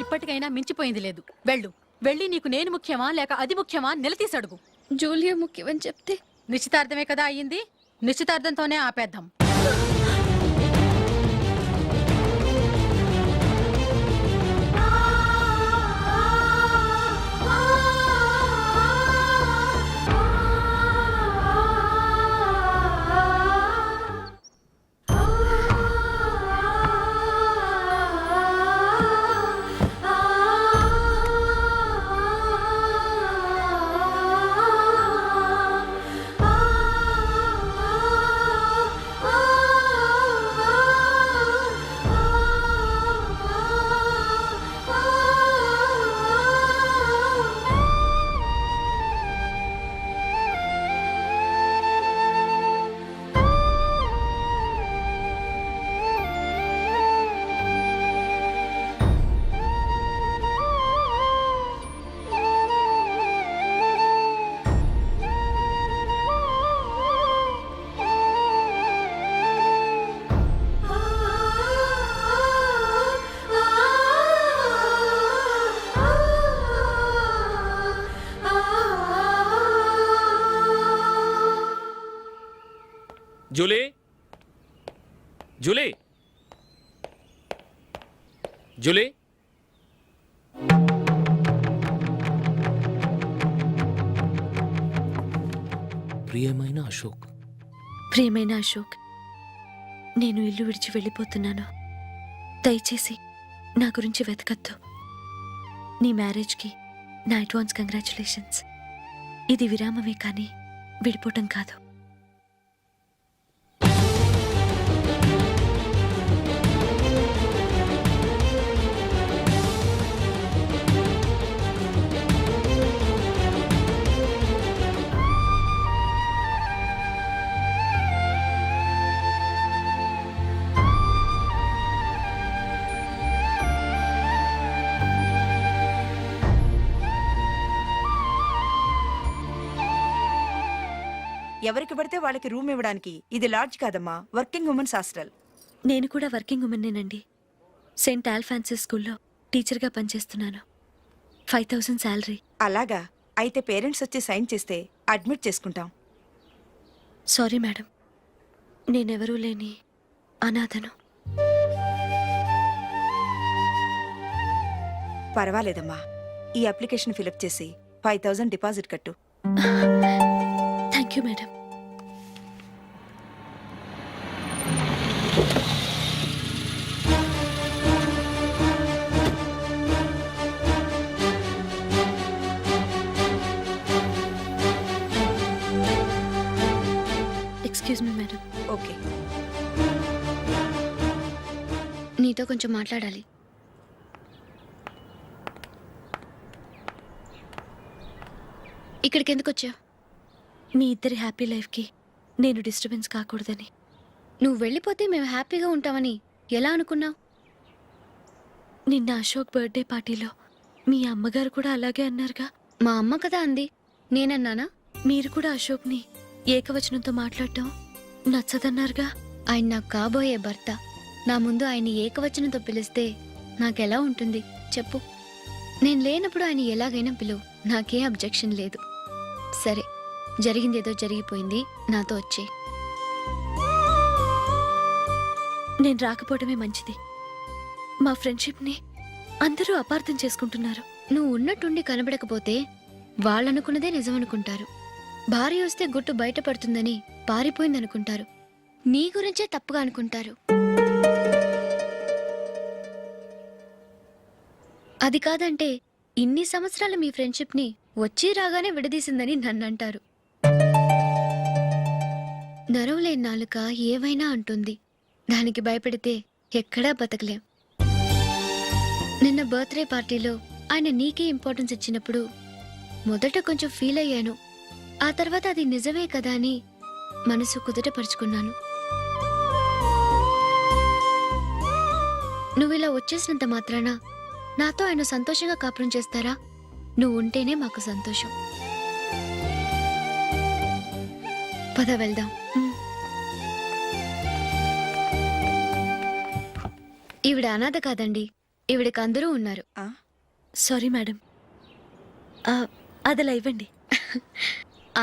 ఇప్పటికైనా మించిపోయింది లేదు. వెళ్ళు. వెళ్ళి నీకు నేను ముఖ్యమా లేక అది ముఖ్యమా నిలదీసి అడుగు. జూలియా ముఖ్యమని చెప్తే నిశ్చితార్థమే కదా అయ్యింది. నిశ్చితార్థంతోనే ఆపేద్దాం. Julie, Julie, Julie. ప్రియమైన అశోక్. ప్రియమైన అశోక్, నేను ఇల్లు విడిచి వెళ్ళిపోతున్నాను. దయచేసి నా గురించి వెతకద్దు. నీ మ్యారేజ్కి నా అడ్వాన్స్ కంగ్రాచులేషన్స్. ఇది విరామమే కానీ విడిపోవటం కాదు. ఎవరికి పడితే వాళ్ళకి రూమ్ ఇవ్వడానికి ఇది లాడ్జ్ కాదమ్మా, వర్కింగ్ ఉమెన్స్ హాస్టల్. నేను కూడా వర్కింగ్ ఉమెన్నేనండి. సెయింట్ ఆల్ఫాన్సెస్ స్కూల్లో టీచర్గా పనిచేస్తున్నాను. 5000 శాలరీ. అలాగా? అయితే పేరెంట్స్ వచ్చి సైన్ చేస్తే అడ్మిట్ చేసుకుంటాం. సారీ మేడం, నేనెవరూ లేని అనాథను. పర్వాలేదమ్మా, ఈ అప్లికేషన్ ఫిలప్ చేసి 5000 డిపాజిట్ కట్టు. Thank you madam. నీతో కొంచెం మాట్లాడాలి. ఇక్కడికి ఎందుకు వచ్చావు? మీ ఇద్దరి హ్యాపీ లైఫ్కి నేను డిస్టర్బెన్స్ కాకూడదని. నువ్వు వెళ్ళిపోతే మేము హ్యాపీగా ఉంటామని ఎలా అనుకున్నావు? నిన్న అశోక్ బర్త్డే పార్టీలో మీ అమ్మగారు కూడా అలాగే అన్నారుగా. మా అమ్మ కదా అంది, నేనన్నానా? మీరు కూడా అశోక్ని ఏకవచనంతో మాట్లాడటం నచ్చదన్నారుగా. ఆయన నాకు కాబోయే భర్త. నా ముందు ఆయన్ని ఏకవచనంతో పిలిస్తే నాకెలా ఉంటుంది చెప్పు? నేను లేనప్పుడు ఆయన ఎలాగైనా పిలువు, నాకే అబ్జెక్షన్ లేదు. సరే, జరిగిందేదో జరిగిపోయింది, నాతో వచ్చే. నేను రాకపోవడమే మంచిది. మా ఫ్రెండ్షిప్ని అందరూ అపార్థం చేసుకుంటున్నారు. నువ్వు ఉన్నట్టుండి కనబడకపోతే వాళ్ళనుకున్నదే నిజమనుకుంటారు. భార్య వస్తే గుట్టు బయటపడుతుందని పారిపోయిందనుకుంటారు. నీ గురించే తప్పుగా అనుకుంటారు. అది కాదంటే ఇన్ని సంవత్సరాల మీ ఫ్రెండ్షిప్ని వచ్చి రాగానే విడదీసిందని నన్నంటారు. నరవలేని నాలుక ఏవైనా అంటుంది. దానికి భయపడితే ఎక్కడా బతకలేం. నిన్న బర్త్డే పార్టీలో ఆయన నీకే ఇంపార్టెన్స్ ఇచ్చినప్పుడు మొదట కొంచెం ఫీల్ అయ్యాను. ఆ తర్వాత అది నిజమే కదా అని మనసు కుదుటపరుచుకున్నాను. నువ్వు ఇలా వచ్చేసినంత మాత్రాన నాతో ఆయన సంతోషంగా కాపురం చేస్తారా? నువ్వు ఉంటేనే మాకు సంతోషం. పద వెళ్దాం. ఈవిడ అనాథ కాదండి, ఈవిడకి అందరూ ఉన్నారు. సారీ మేడం, అదలా ఇవ్వండి.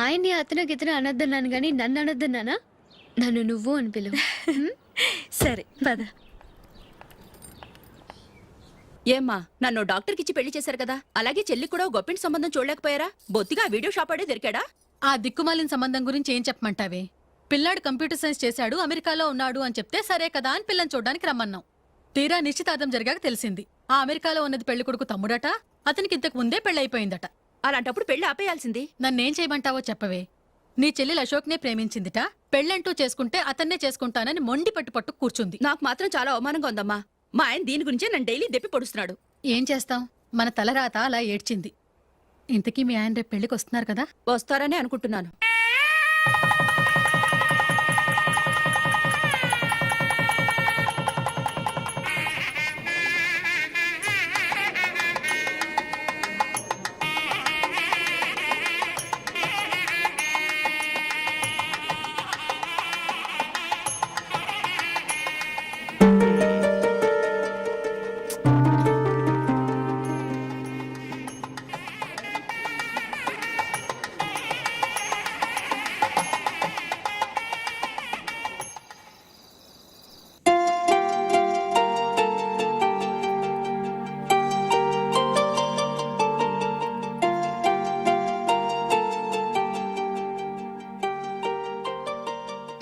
ఆయన్ని అతను గితను అనొద్దన్నాను గాని నన్ను అనొద్దన్నానా? నన్ను నువ్వు అని పిలువు. సరే పద. ఏమ్మా, నన్ను డాక్టర్కి ఇచ్చి పెళ్లి చేశారు కదా, అలాగే చెల్లి కూడా గొప్పింటి సంబంధం చూడలేకపోయారా? బొత్తిగా వీడియో షాప్ ఆడే దొరికాడా? ఆ దిక్కుమాలిన సంబంధం గురించి ఏం చెప్పమంటావే? పిల్లాడు కంప్యూటర్ సైన్స్ చేశాడు, అమెరికాలో ఉన్నాడు అని చెప్తే సరే కదా అని పిల్లని చూడడానికి రమ్మన్నాం. తీరా నిశ్చితార్థం జరిగాక తెలిసింది ఆ అమెరికాలో ఉన్నది పెళ్లి కొడుకు తమ్ముడట, అతనికి ఇంతకు ముందే పెళ్ళైపోయిందట. అలాంటప్పుడు పెళ్లి ఆపేయాల్సింది. నన్నేం చేయమంటావో చెప్పవే? నీ చెల్లెలు అశోక్నే ప్రేమించిందిట, పెళ్ళంటూ చేసుకుంటే అతన్నే చేసుకుంటానని మొండి పట్టు కూర్చుంది. నాకు మాత్రం చాలా అవమానంగా ఉందమ్మా. మా ఆయన దీని గురించే నన్ను డైలీ దెప్పి పొడుస్తున్నాడు. ఏం చేస్తాం, మన తలరాత అలా ఏడ్చింది. ఇంతకీ మీ ఆయన రేపు పెళ్లికి వస్తున్నారు కదా? వస్తారనే అనుకుంటున్నాను.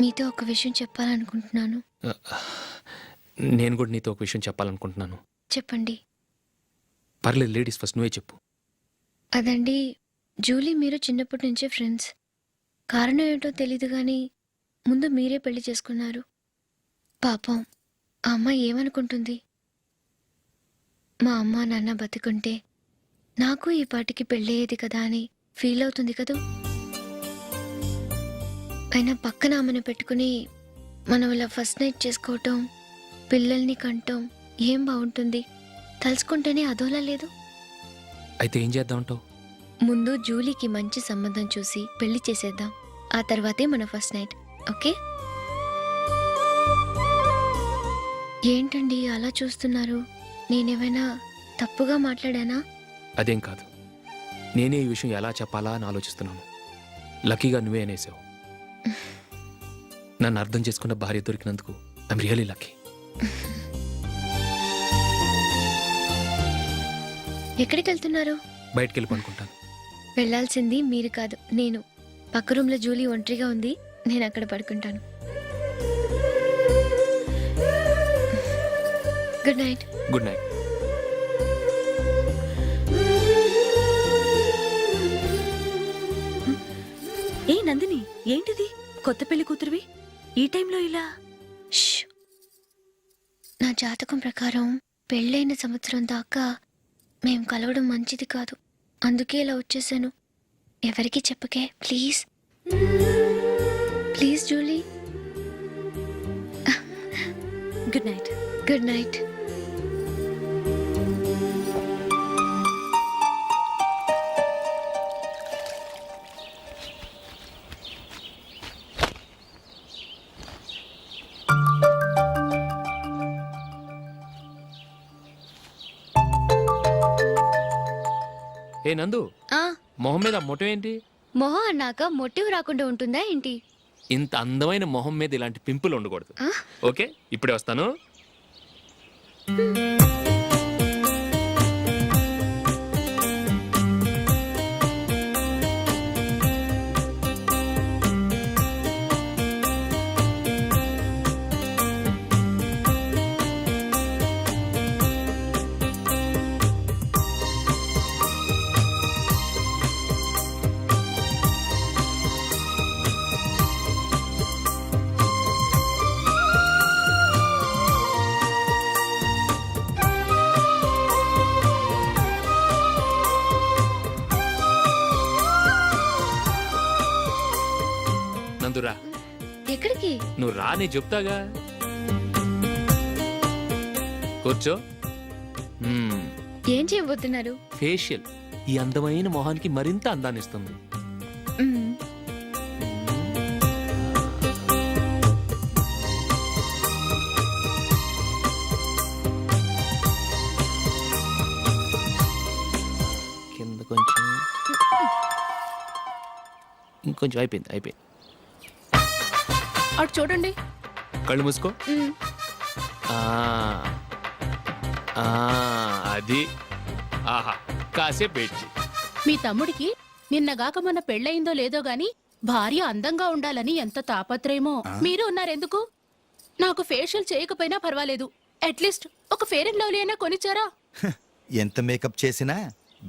మీతో ఒక విషయం చెప్పాలనుకుంటున్నాను. నేను కూడా నీతో ఒక విషయం చెప్పాలనుకుంటున్నాను. చెప్పండి. పర్లేదు, లేడీస్ ఫస్ట్, నువ్వే చెప్పు. అదండి, జూలీ మీరు చిన్నప్పటి నుంచే ఫ్రెండ్స్. కారణం ఏంటో తెలీదు కానీ ముందు మీరే పెళ్లి చేసుకున్నారు. పాపం ఆ అమ్మాయి ఏమనుకుంటుంది? మా అమ్మ నాన్న బతికుంటే నాకు ఈ పాటికి పెళ్ళయ్యేది కదా అని ఫీల్ అవుతుంది కదూ. అయినా పక్కన ఆమెను పెట్టుకుని మనం ఇలా ఫస్ట్ నైట్ చేసుకోవటం, పిల్లల్ని కంటం ఏం బాగుంటుంది? తలుచుకుంటేనే అదోలా లేదు. అయితే ఏం చేద్దామంటావు? ముందు జూలీకి మంచి సంబంధం చూసి పెళ్లి చేసేద్దాం. ఆ తర్వాతే మన ఫస్ట్ నైట్. ఓకే? ఏంటండి అలా చూస్తున్నారు? నేనేమైనా తప్పుగా మాట్లాడానా? అదేం కాదు, నేనే ఈ విషయం ఎలా చెప్పాలా అని ఆలోచిస్తున్నాను. లక్కీగా నువ్వే అనేసావు. నన్ను అర్థం చేసుకున్న భార్య దొరికినందుకు ఐఎమ్ రియలీ లక్కీ. ఎక్కడికి వెళ్తున్నారు? బయటికి వెళ్ళి పనుకుంటాను. వెళ్ళాల్సింది మీరు కాదు, నేను. పక్క రూమ్లో జూలీ ఒంటరిగా ఉంది, నేను అక్కడ పడుకుంటాను. Good night. Good night. ఏ నందిని, ఏంటిది? కొత్త పెళ్లి కూతురువి ఈ టైంలో ఇలా? నా జాతకం ప్రకారం పెళ్ళైన సంవత్సరం దాకా మేం కలవడం మంచిది కాదు. అందుకే ఇలా వచ్చేసాను. ఎవరికి చెప్పకే please. Please Julie. Good night. Good night. ఏ నందు, మొహం మీద మొట్టం ఏంటి? మొహం అన్నాక మొటివ్ రాకుండా ఉంటుందా ఏంటి? ఇంత అందమైన మొహం మీద ఇలాంటి పింపుల్ ఉండకూడదు. ఓకే, ఇప్పుడే వస్తాను. నందురా, ఎక్కడికి? నువ్వు రా, నేను చెప్తాగా. కూర్చో. ఏం చేయబోతున్నారు? ఫేషియల్ ఈ అందమైన మొహానికి మరింత అందాన్ని ఇస్తుంది. కింద కొంచెం, ఇంకొంచెం. అయిపోయింది. అటు చూడండి. కళ్ళు మూసుకో. అది. ఆహా, కాసేపు పెట్టి. మీ తమ్ముడికి నిన్నగాక మొన్న పెళ్ళయిందో లేదో గాని భార్య అందంగా ఉండాలని ఎంత తాపత్రయమో. మీరు ఉన్నారెందుకు? నాకు ఫేషియల్ చేయకపోయినా పర్వాలేదు, అట్లీస్ట్ ఒక ఫేర్ అండ్ లవ్లీ అయినా కొనిచ్చారా? ఎంత మేకప్ చేసినా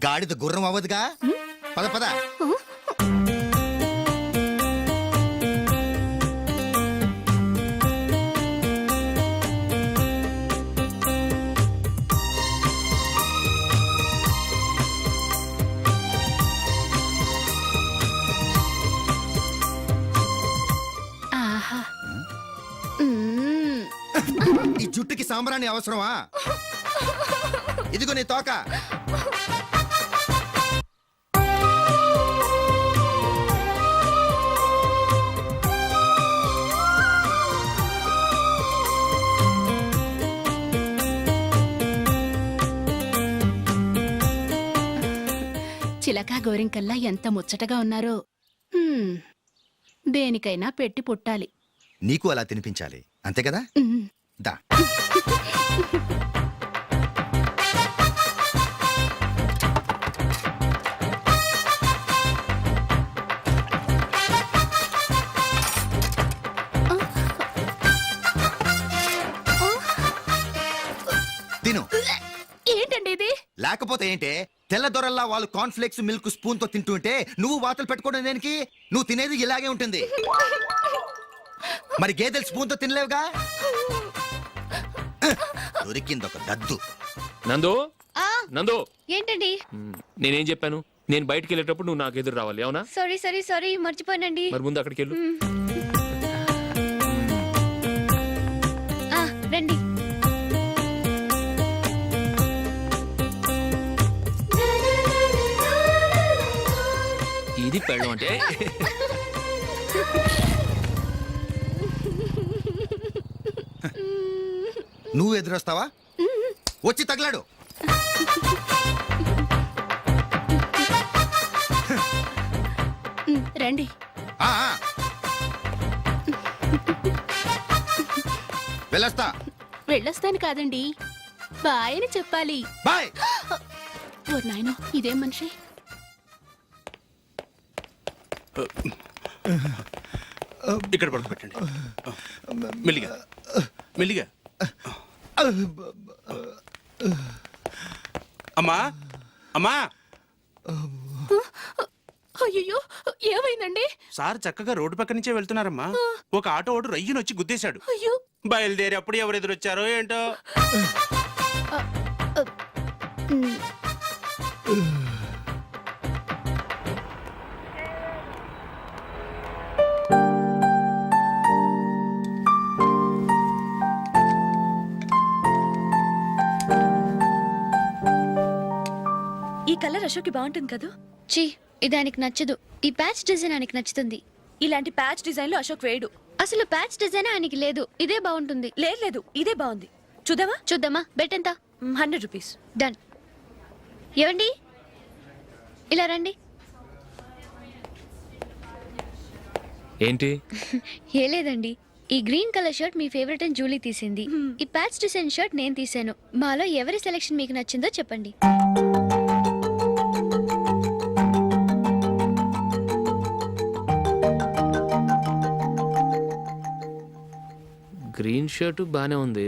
గాడిద గుర్రం అవ్వదుగా. పద పద. ఆహా. ఈ జుట్టుకి సాంబ్రాణి అవసరమా? ఇదిగో నీ తోక. చిలకా గోరింకల్లా ఎంత ముచ్చటగా ఉన్నారో. దేనికైనా పెట్టి పుట్టాలి. నీకు అలా తినిపించాలి, అంతే కదా? దా. తిను. ఏంటండి ఇది? లేకపోతే ఏంటే, తెల్ల దొరల్లా వాళ్ళు కార్న్ఫ్లేక్స్ మిల్క్ స్పూన్ తో తింటుంటే నువ్వు వాతలు పెట్టుకోవడం దేనికి? నువ్వు తినేది ఇలాగే ఉంటుంది. మరి గేదెలు స్పూన్ తో తినలేవుగా. దొరికింది ఒక దద్దు. నందు, నందు, ఏంటండి? నేనేం చెప్పాను? నేను బయటికి వెళ్ళేటప్పుడు నువ్వు నాకు ఎదురు రావాలి, అవునా? సారీ మర్చిపోయానండి. మరి ముందు అక్కడికి వెళ్ళు. రండి. ఇది పెళ్ళం అంటే. నువ్వు ఎదురొస్తావా? వచ్చి తగలాడు. రండి. వెళ్ళొస్తా. వెళ్ళొస్తాను కాదండి, బాయ్ అని చెప్పాలి. బాయ్. ఓ నాయనో, ఇదేం మనిషి? ఇక్కడ పడుకోబెట్టండి. మెల్లిగా మెల్లిగా. అమ్మా, అమ్మా. అయ్యో, ఏమైందండి? సార్ చక్కగా రోడ్డు పక్క నుంచే వెళ్తున్నారమ్మా. ఒక ఆటో ఓడు రయ్యనొచ్చి గుద్దేశాడు. అయ్యో, బయలుదేరేప్పుడు ఎవరు ఎదురొచ్చారో ఏంటో. ఈ కలర్ అశోక్కి బాగుంటుంది కదా. చీ ఇది ఆయనకి నచ్చదు. ఈ ప్యాచ్ డిజైన్ ఆయనకి నచ్చుతుంది. ఇలాంటి ప్యాచ్ డిజైన్లు అశోక్ వేయడు. అసలు ప్యాచ్ డిజైన్ ఆయనకి లేదు. ఇదే బాగుంటుంది. లేదు ఇదే బాగుంది. చూద్దామా? చూద్దామా? బెట్ ఎంత? 100 రూపీస్. డన్. ఏవండి ఇలా రండి. ఏంటి? ఏ లేదండి, ఈ గ్రీన్ కలర్ షర్ట్ మీ ఫేవరెట్ అని జూలీ తీసింది. ఈ ప్యాచ్ డిజైన్ షర్ట్ నేను తీసాను. మాలో ఎవరి సెలెక్షన్ మీకు నచ్చిందో చెప్పండి. గ్రీన్ షర్ట్ బాగానే ఉంది,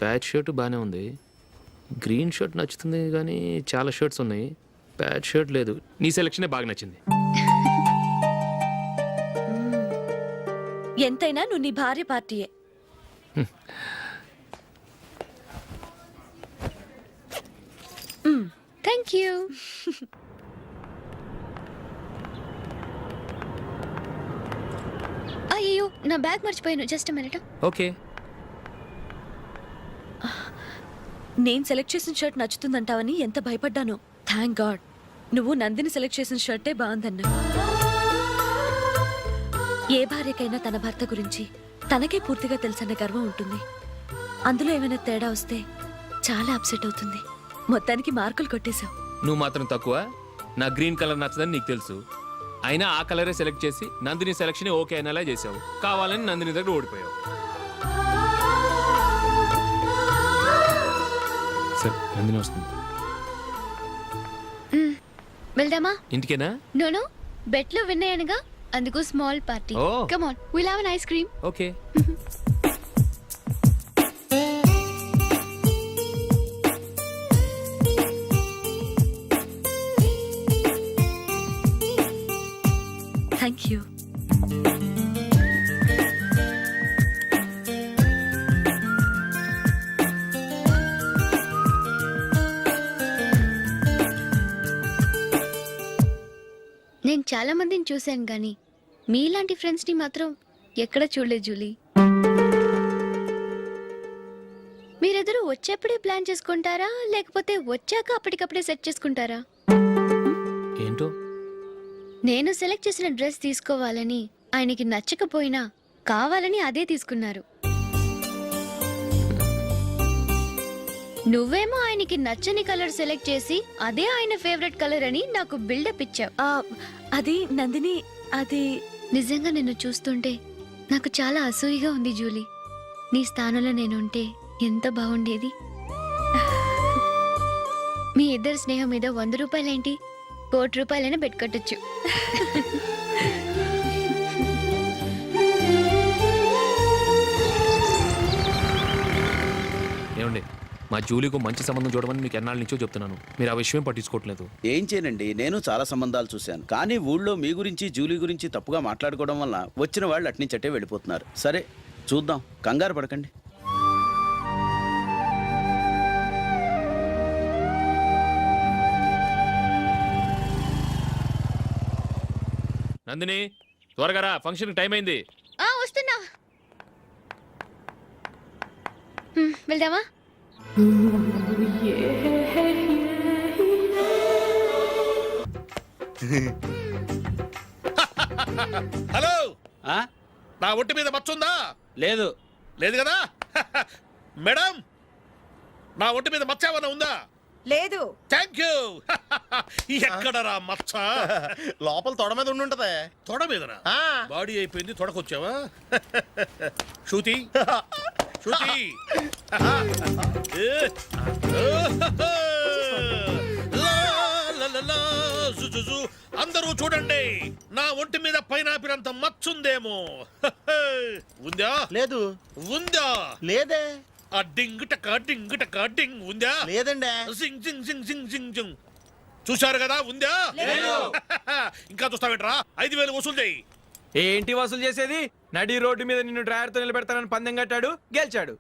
ప్యాచ్ షర్ట్ బాగానే ఉంది. గ్రీన్ షర్ట్ నచ్చుతుంది కానీ చాలా షర్ట్స్ ఉన్నాయి, ప్యాచ్ షర్ట్ లేదు. నీ సెలెక్షనే బాగా నచ్చింది. ఎంతైనా నువ్వు నీ భార్య పార్టీయే. Thank you. అయ్యో నా బ్యాగ్ మర్చిపోయాను. Just minute. ఓకే. నేను సెలెక్ట్ చేసిన షర్ట్ నచ్చుతుందంటావని ఎంత భయపడ్డానో. థ్యాంక్ గాడ్ నువ్వు నందిని సెలెక్ట్ చేసిన షర్టే బాగుందన్నా. ఏ భార్యకైనా తన భర్త గురించి తనకే పూర్తిగా తెలుసన్న గర్వం ఉంటుంది. అందులో ఏమైనా తేడా వస్తే చాలా అప్సెట్ అవుతుంది. మొత్తానికి మార్కులు కొట్టేశావు. నువ్వు మాత్రం తక్కువ. నా గ్రీన్ కలర్ నచ్చదని నీకు తెలుసు, అయినా ఆ కలరే సెలెక్ట్ చేసి నందిని సెలెక్షన్ ఓకే అనేలా చేసావు. కావాలని నందిని దగ్గర ఓడిపోయావు. సరే నందిని వస్తుంది. వెళ్దామా? ఇంటికేనా? నో బెట్లో విన్నాయనగా, అందుకు small party. Oh. Come on, will have an ice cream. Okay. Thank you. నేను చాలా మందిని చూశాను కానీ మీలాంటి ఫ్రెండ్స్ని మాత్రం ఎక్కడ చూడలేదు జూలీ. మీరెదరూ వచ్చేప్పుడే ప్లాన్ చేసుకుంటారా లేకపోతే వచ్చాక అప్పటికప్పుడే సెట్ చేసుకుంటారా? ఏంటో నేను సెలెక్ట్ చేసిన డ్రెస్ తీసుకోవాలని ఆయనకి నచ్చకపోయినా కావాలని అదే తీసుకున్నారు. నువ్వేమో ఆయనకి నచ్చని కలర్ సెలెక్ట్ చేసి అదే ఆయన ఫేవరెట్ కలర్ అని నాకు బిల్డప్ ఇచ్చావు. అది నందిని, అది నిజంగా నిన్ను చూస్తుంటే నాకు చాలా అసూయగా ఉంది జూలీ. నీ స్థానంలో నేనుంటే ఎంత బాగుండేది. మీ ఇద్దరు స్నేహం మీద 100 రూపాయలేంటి, 1 కోటి రూపాయలైనా పెట్టుకట్టచ్చు. ఏమండి, మా జూలీకు మంచి సంబంధం చూడమని మీకు ఎన్నాళ్ళ నుంచో చెప్తున్నాను, మీరు ఆ విషయం పట్టించుకోవట్లేదు. ఏం చేయనండి, నేను చాలా సంబంధాలు చూశాను. కానీ ఊళ్ళో మీ గురించి జూలీ గురించి తప్పుగా మాట్లాడుకోవడం వల్ల వచ్చిన వాళ్ళు అట్నుంచటే వెళ్ళిపోతున్నారు. సరే చూద్దాం, కంగారు పడకండి. నందిని త్వరగా రా, ఫంక్షన్ టైం అయింది. వస్తున్నా. వెళ్దామా? హలో, ఆ? నా ఒంటి మీద మచ్చుందా? లేదు. లేదు కదా? మేడం, నా ఒంటి మీద మచ్చ ఏమైనా ఉందా? లేదు. Thank you. ఎక్కడరా మచ్చ? లోపల తొడ మీద ఉండుంటదే. తొడ మీదనా? బాడీ అయిపోయింది, తొడకొచ్చావా? శృతి శృతి, అందరూ చూడండి, నా ఒంటి మీద పైనాపినంత మచ్చుందేమో. ఉందా? లేదు. ఉందా? లేదే. ఆ డింగ్ టక డింగ్ టక డింగ్ ఉందా? లేదండి. సింగ్ సింగ్ సింగ్ సింగ్ సింగ్ సింగ్. చూశారు కదా, ఉందా? ఇంకా చూస్తావేంట్రా? 5,000 వసూలు చేయి. ఏంటి వసూలు చేసేది? నడి రోడ్డు మీద నిన్ను డ్రైవర్తో నిలబెడతానని పందెం కట్టాడు, గెలిచాడు.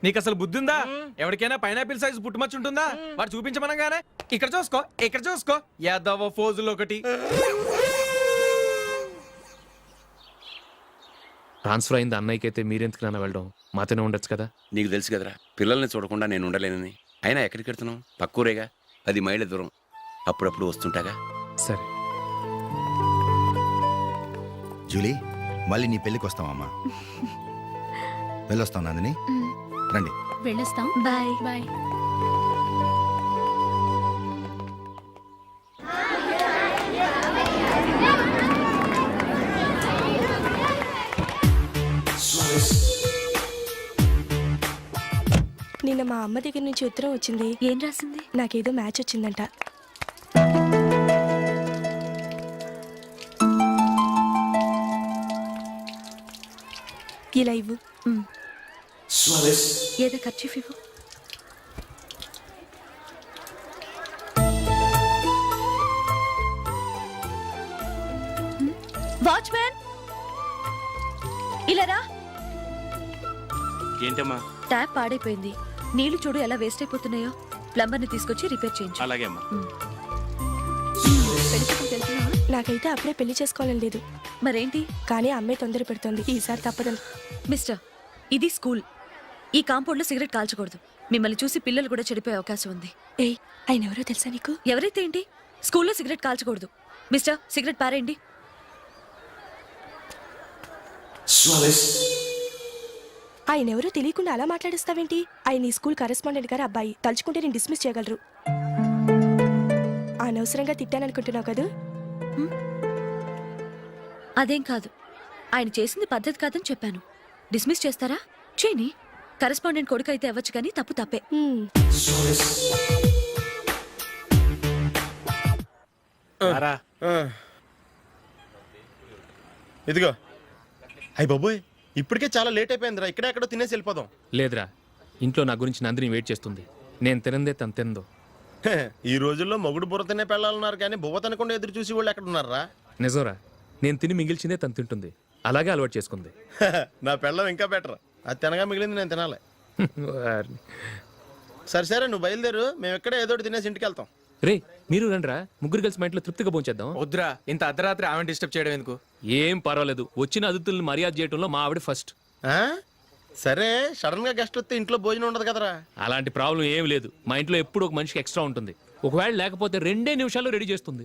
నీకు అసలు బుద్ధి ఉందా? ఎవరికైనా పైనాపిల్ సైజ్ పుట్టుమచ్చు ఉంటుందా? వాడు చూపించమనగానే ఇక్కడ చూసుకో, ఇక్కడ చూసుకో, యాదవ ఫోజులు ఒకటి. ట్రాన్స్ఫర్ అయింది అన్నయ్యకి అయితే మీరెందుకు నాన్న వెళ్ళడం? మాతోనే ఉండొచ్చు కదా. నీకు తెలుసు కదరా పిల్లల్ని చూడకుండా నేను ఉండలేనని. అయినా ఎక్కడికి వెళ్తున్నావు? పక్కూరేగా, 10 మైళ్ళ దూరం. అప్పుడప్పుడు వస్తుంటాగా. సరే. జూలీ, మళ్ళీ నీ పెళ్ళికి వస్తామమ్మా. వెళ్ళొస్తాం నందిని, రండి. వెళ్ళొస్తాం. బాయ్. బాయ్. నిన్న మా అమ్మ దగ్గర నుంచి ఉత్తరం వచ్చింది. ఏం రాసింది? నాకేదో మ్యాచ్ వచ్చిందంట. ఇలా ఇవ్వు. ఏదో ఖర్చు ఇవ్వు. వాచ్మ్యాన్, ఇలా రా. ఏంటమ్మా? ట్యాప్ పాడైపోయింది. నీళ్లు చూడు ఎలా వేస్ట్ అయిపోతున్నాయో. ప్లంబర్ని తీసుకొచ్చి రిపేర్ చేయించు. అలాగే అమ్మా. నాకైతే అప్పుడే పెళ్లి చేసుకోవాలని లేదు. మరేంటి? కానీ అమ్మాయి తొందర పెడుతోంది. ఈసారి తప్పదని. మిస్టర్, ఇది స్కూల్. ఈ కాంపౌండ్ లో సిగరెట్ కాల్చకూడదు. మిమ్మల్ని చూసి పిల్లలు కూడా చెడిపోయే అవకాశం ఉంది. ఏయ్, ఆయన ఎవరో తెలుసా నీకు? ఎవరైతే ఏంటి? స్కూల్లో సిగరెట్ కాల్చకూడదు. మిస్టర్, సిగరెట్ పారేయండి. ఆయన ఎవరో తెలియకుండా అలా మాట్లాడిస్తావేంటి? ఆయన ఈ స్కూల్ కరెస్పాండెంట్ గారు అబ్బాయి. తలుచుకుంటే నేను డిస్మిస్ చేయగలరు. అనవసరంగా తిట్టాననుకుంటున్నావు కదా? అదేం కాదు. ఆయన చేసింది పద్ధతి కాదని చెప్పాను. డిస్మిస్ చేస్తారా? చేయని. కరెస్పాండెంట్ కొడుకు అయితే అవ్వచ్చు, కానీ తప్పు తప్పే. ఇదిగో. అయ్య బాబోయ్, ఇప్పటికే చాలా లేట్ అయిపోయిందిరా. ఇక్కడే ఎక్కడో తినేసి వెళ్ళిపోదాం. లేదురా, ఇంట్లో నా గురించి నందిని వెయిట్ చేస్తుంది. నేను తినందే తను తిందో. ఈ రోజుల్లో మొగుడు బుర్ర తినే పెళ్ళాలన్నారు, కానీ బువ్వ తినకుండా ఎదురు చూసి వాళ్ళు ఎక్కడ ఉన్నారా? నిజంరా, నేను తిని మిగిల్చిందే తను తింటుంది. అలాగే అలవాటు చేసుకుంది. నా పెళ్ళం ఇంకా బెటర్. అది తినగా మిగిలింది నేను తినాలి. సరే సరే, నువ్వు బయలుదేరు. మేము ఎక్కడ ఏదో ఒకటి తినేసి ఇంటికి వెళ్తాం. రే, మీరు రండిరా, ముగ్గురు కలిసి మా ఇంట్లో తృప్తిగా పోంచేద్దాం. వద్దురా, ఇంత అర్ధరాత్రి ఆమె డిస్టర్బ్ చేయడం ఎందుకు? ఏం పర్వాలేదు, వచ్చిన అతిథులను మర్యాద చేయడంలో మా ఆవిడ ఫస్ట్. సరే, సడన్ గా గెస్ట్ వస్తే ఇంట్లో భోజనం ఉండదు కదరా? అలాంటి ప్రాబ్లం ఏం లేదు. మా ఇంట్లో ఎప్పుడు ఒక మనిషికి ఎక్స్ట్రా ఉంటుంది. ఒకవేళ లేకపోతే 2 నిమిషాల్లో రెడీ చేస్తుంది.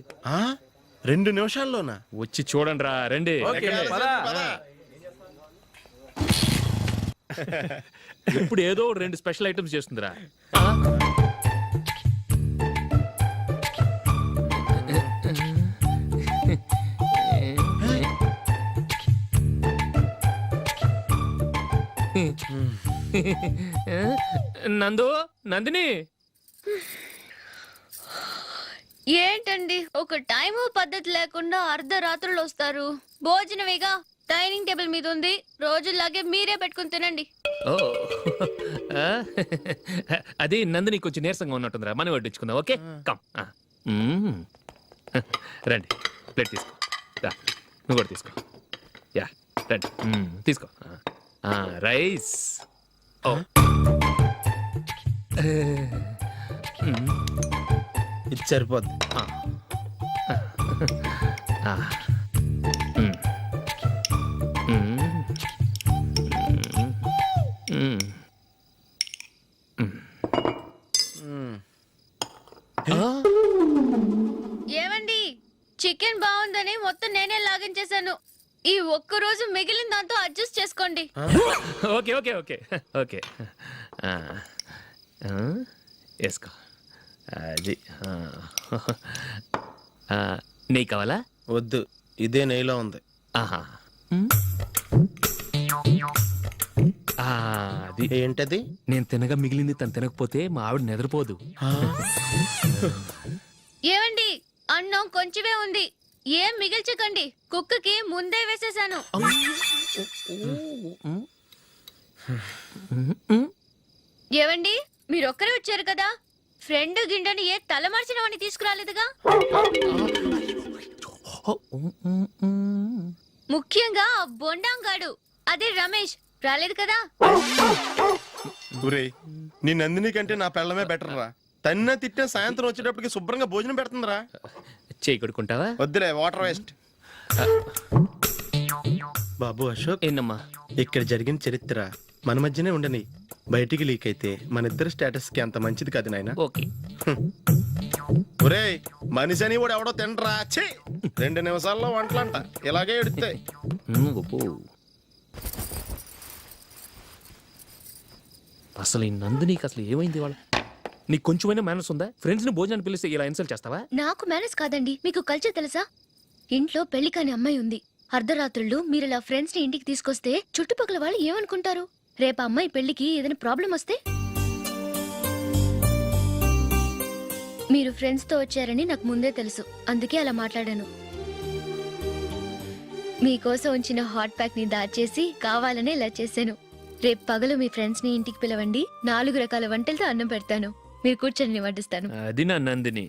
2 నిమిషాల్లోనా? వచ్చి చూడండి రా, రండి. ఇప్పుడు ఏదో 2 స్పెషల్ ఐటమ్స్ చేస్తుందిరా. నందు, నందిని. ఏంటండి ఒక టైము పద్ధతి లేకుండా అర్ధరాత్రులు వస్తారు? భోజనమేగా, డైనింగ్ టేబుల్ మీద ఉంది. రోజులాగే మీరే పెట్టుకుని తినండి. ఓ, అది నందిని కొంచెం నీరసంగా ఉన్నట్టుందిరా. మనం వడ్డించుకుందాం. Okay, come. రండి, ప్లేట్ తీసుకో. నువ్వు కూడా తీసుకో. యా, రండి, తీసుకో. రైస్. ఇది సరిపోద్ది. ఏమండి, చికెన్ బాగుందని మొత్తం నేనే లాగించేశాను. ఈ ఒక్క రోజు మిగిలిన దాంతో అడ్జస్ట్ చేసుకోండి. ఓకే ఓకే ఓకే ఓకే, వేసుకో. అది నెయ్యి కావాలా? వద్దు, ఇదే నెయ్యిలో ఉంది. ఆహా, అది ఏంటది? నేను తినగా మిగిలింది తను తినకపోతే మా ఆవిడ నిద్రపోదు. ఏమండి, అన్నం కొంచెమే ఉంది. ఏం మిగిల్చకండి. కుక్కకి ముందే వేసేసాను. ఏవండి, మీరొక్కరే వచ్చారు కదా, ఫ్రెండ్ గిండెని ఏ తలమార్చిన వాడిని తీసుకురాలేదుగా? ముఖ్యంగా ఆ బొండాంగాడు అదే రమేష్ రాలేదు కదా. ఒరేయ్ నీ నందిని కంటే నా పెళ్ళమే బెటర్ రా. తన్న తిట్టిన సాయంత్రం వచ్చేటప్పటికి శుభ్రంగా భోజనం పెడుతుందిరా. చేయి కొడుకుంటావా? వద్దులే వాటర్ వేస్ట్. బాబు అశోక్, ఏంటమ్మా? ఇక్కడ జరిగిన చరిత్ర మన మధ్యనే ఉండని, బయటికి లీక్ అయితే మన ఇద్దరు స్టేటస్ కి అంత మంచిది కాదు నాయన. ఓకే. ఒరేయ్ మనిషి అని కూడా ఎవడో తినరా. ఛీ 2 నిమిషాల్లో వంటలంట ఇలాగే ఎడుతాయి. అసలు ఈ నందినికి అసలు ఏమైంది వాళ్ళ? నీకు కొంచెమైనా మేనర్స్ ఉందా? ఫ్రెండ్స్ ని భోజనాన్ని పిలిస్తే ఇలా ఇన్సల్ట్ చేస్తావా? నాకు మేనేజ్ కాదండి, మీకు కల్చర్ తెలుసా? ఇంట్లో పెళ్లి కాని అమ్మాయి ఉంది. అర్ధరాత్రుళ్ళు మీరు ఇలా ఫ్రెండ్స్ ని ఇంటికి తీసుకొస్తే చుట్టుపక్కల వాళ్ళు ఏమనుకుంటారు? రేపు అమ్మాయి పెళ్లికి ఏదైనా ప్రాబ్లం వస్తే? మీరు ఫ్రెండ్స్ తో వచ్చారని నాకు ముందే తెలుసు, అందుకే అలా మాట్లాడాను. మీకోసం ఉంచిన హాట్ ప్యాక్ ని దాచేసి కావాలనే ఇలా చేశాను. రేపు పగలు మీ ఫ్రెండ్స్ ని ఇంటికి పిలవండి, 4 రకాల వంటలతో అన్నం పెడతాను. మీరు కూర్చొని వడ్డిస్తాను. అది నా Nandini.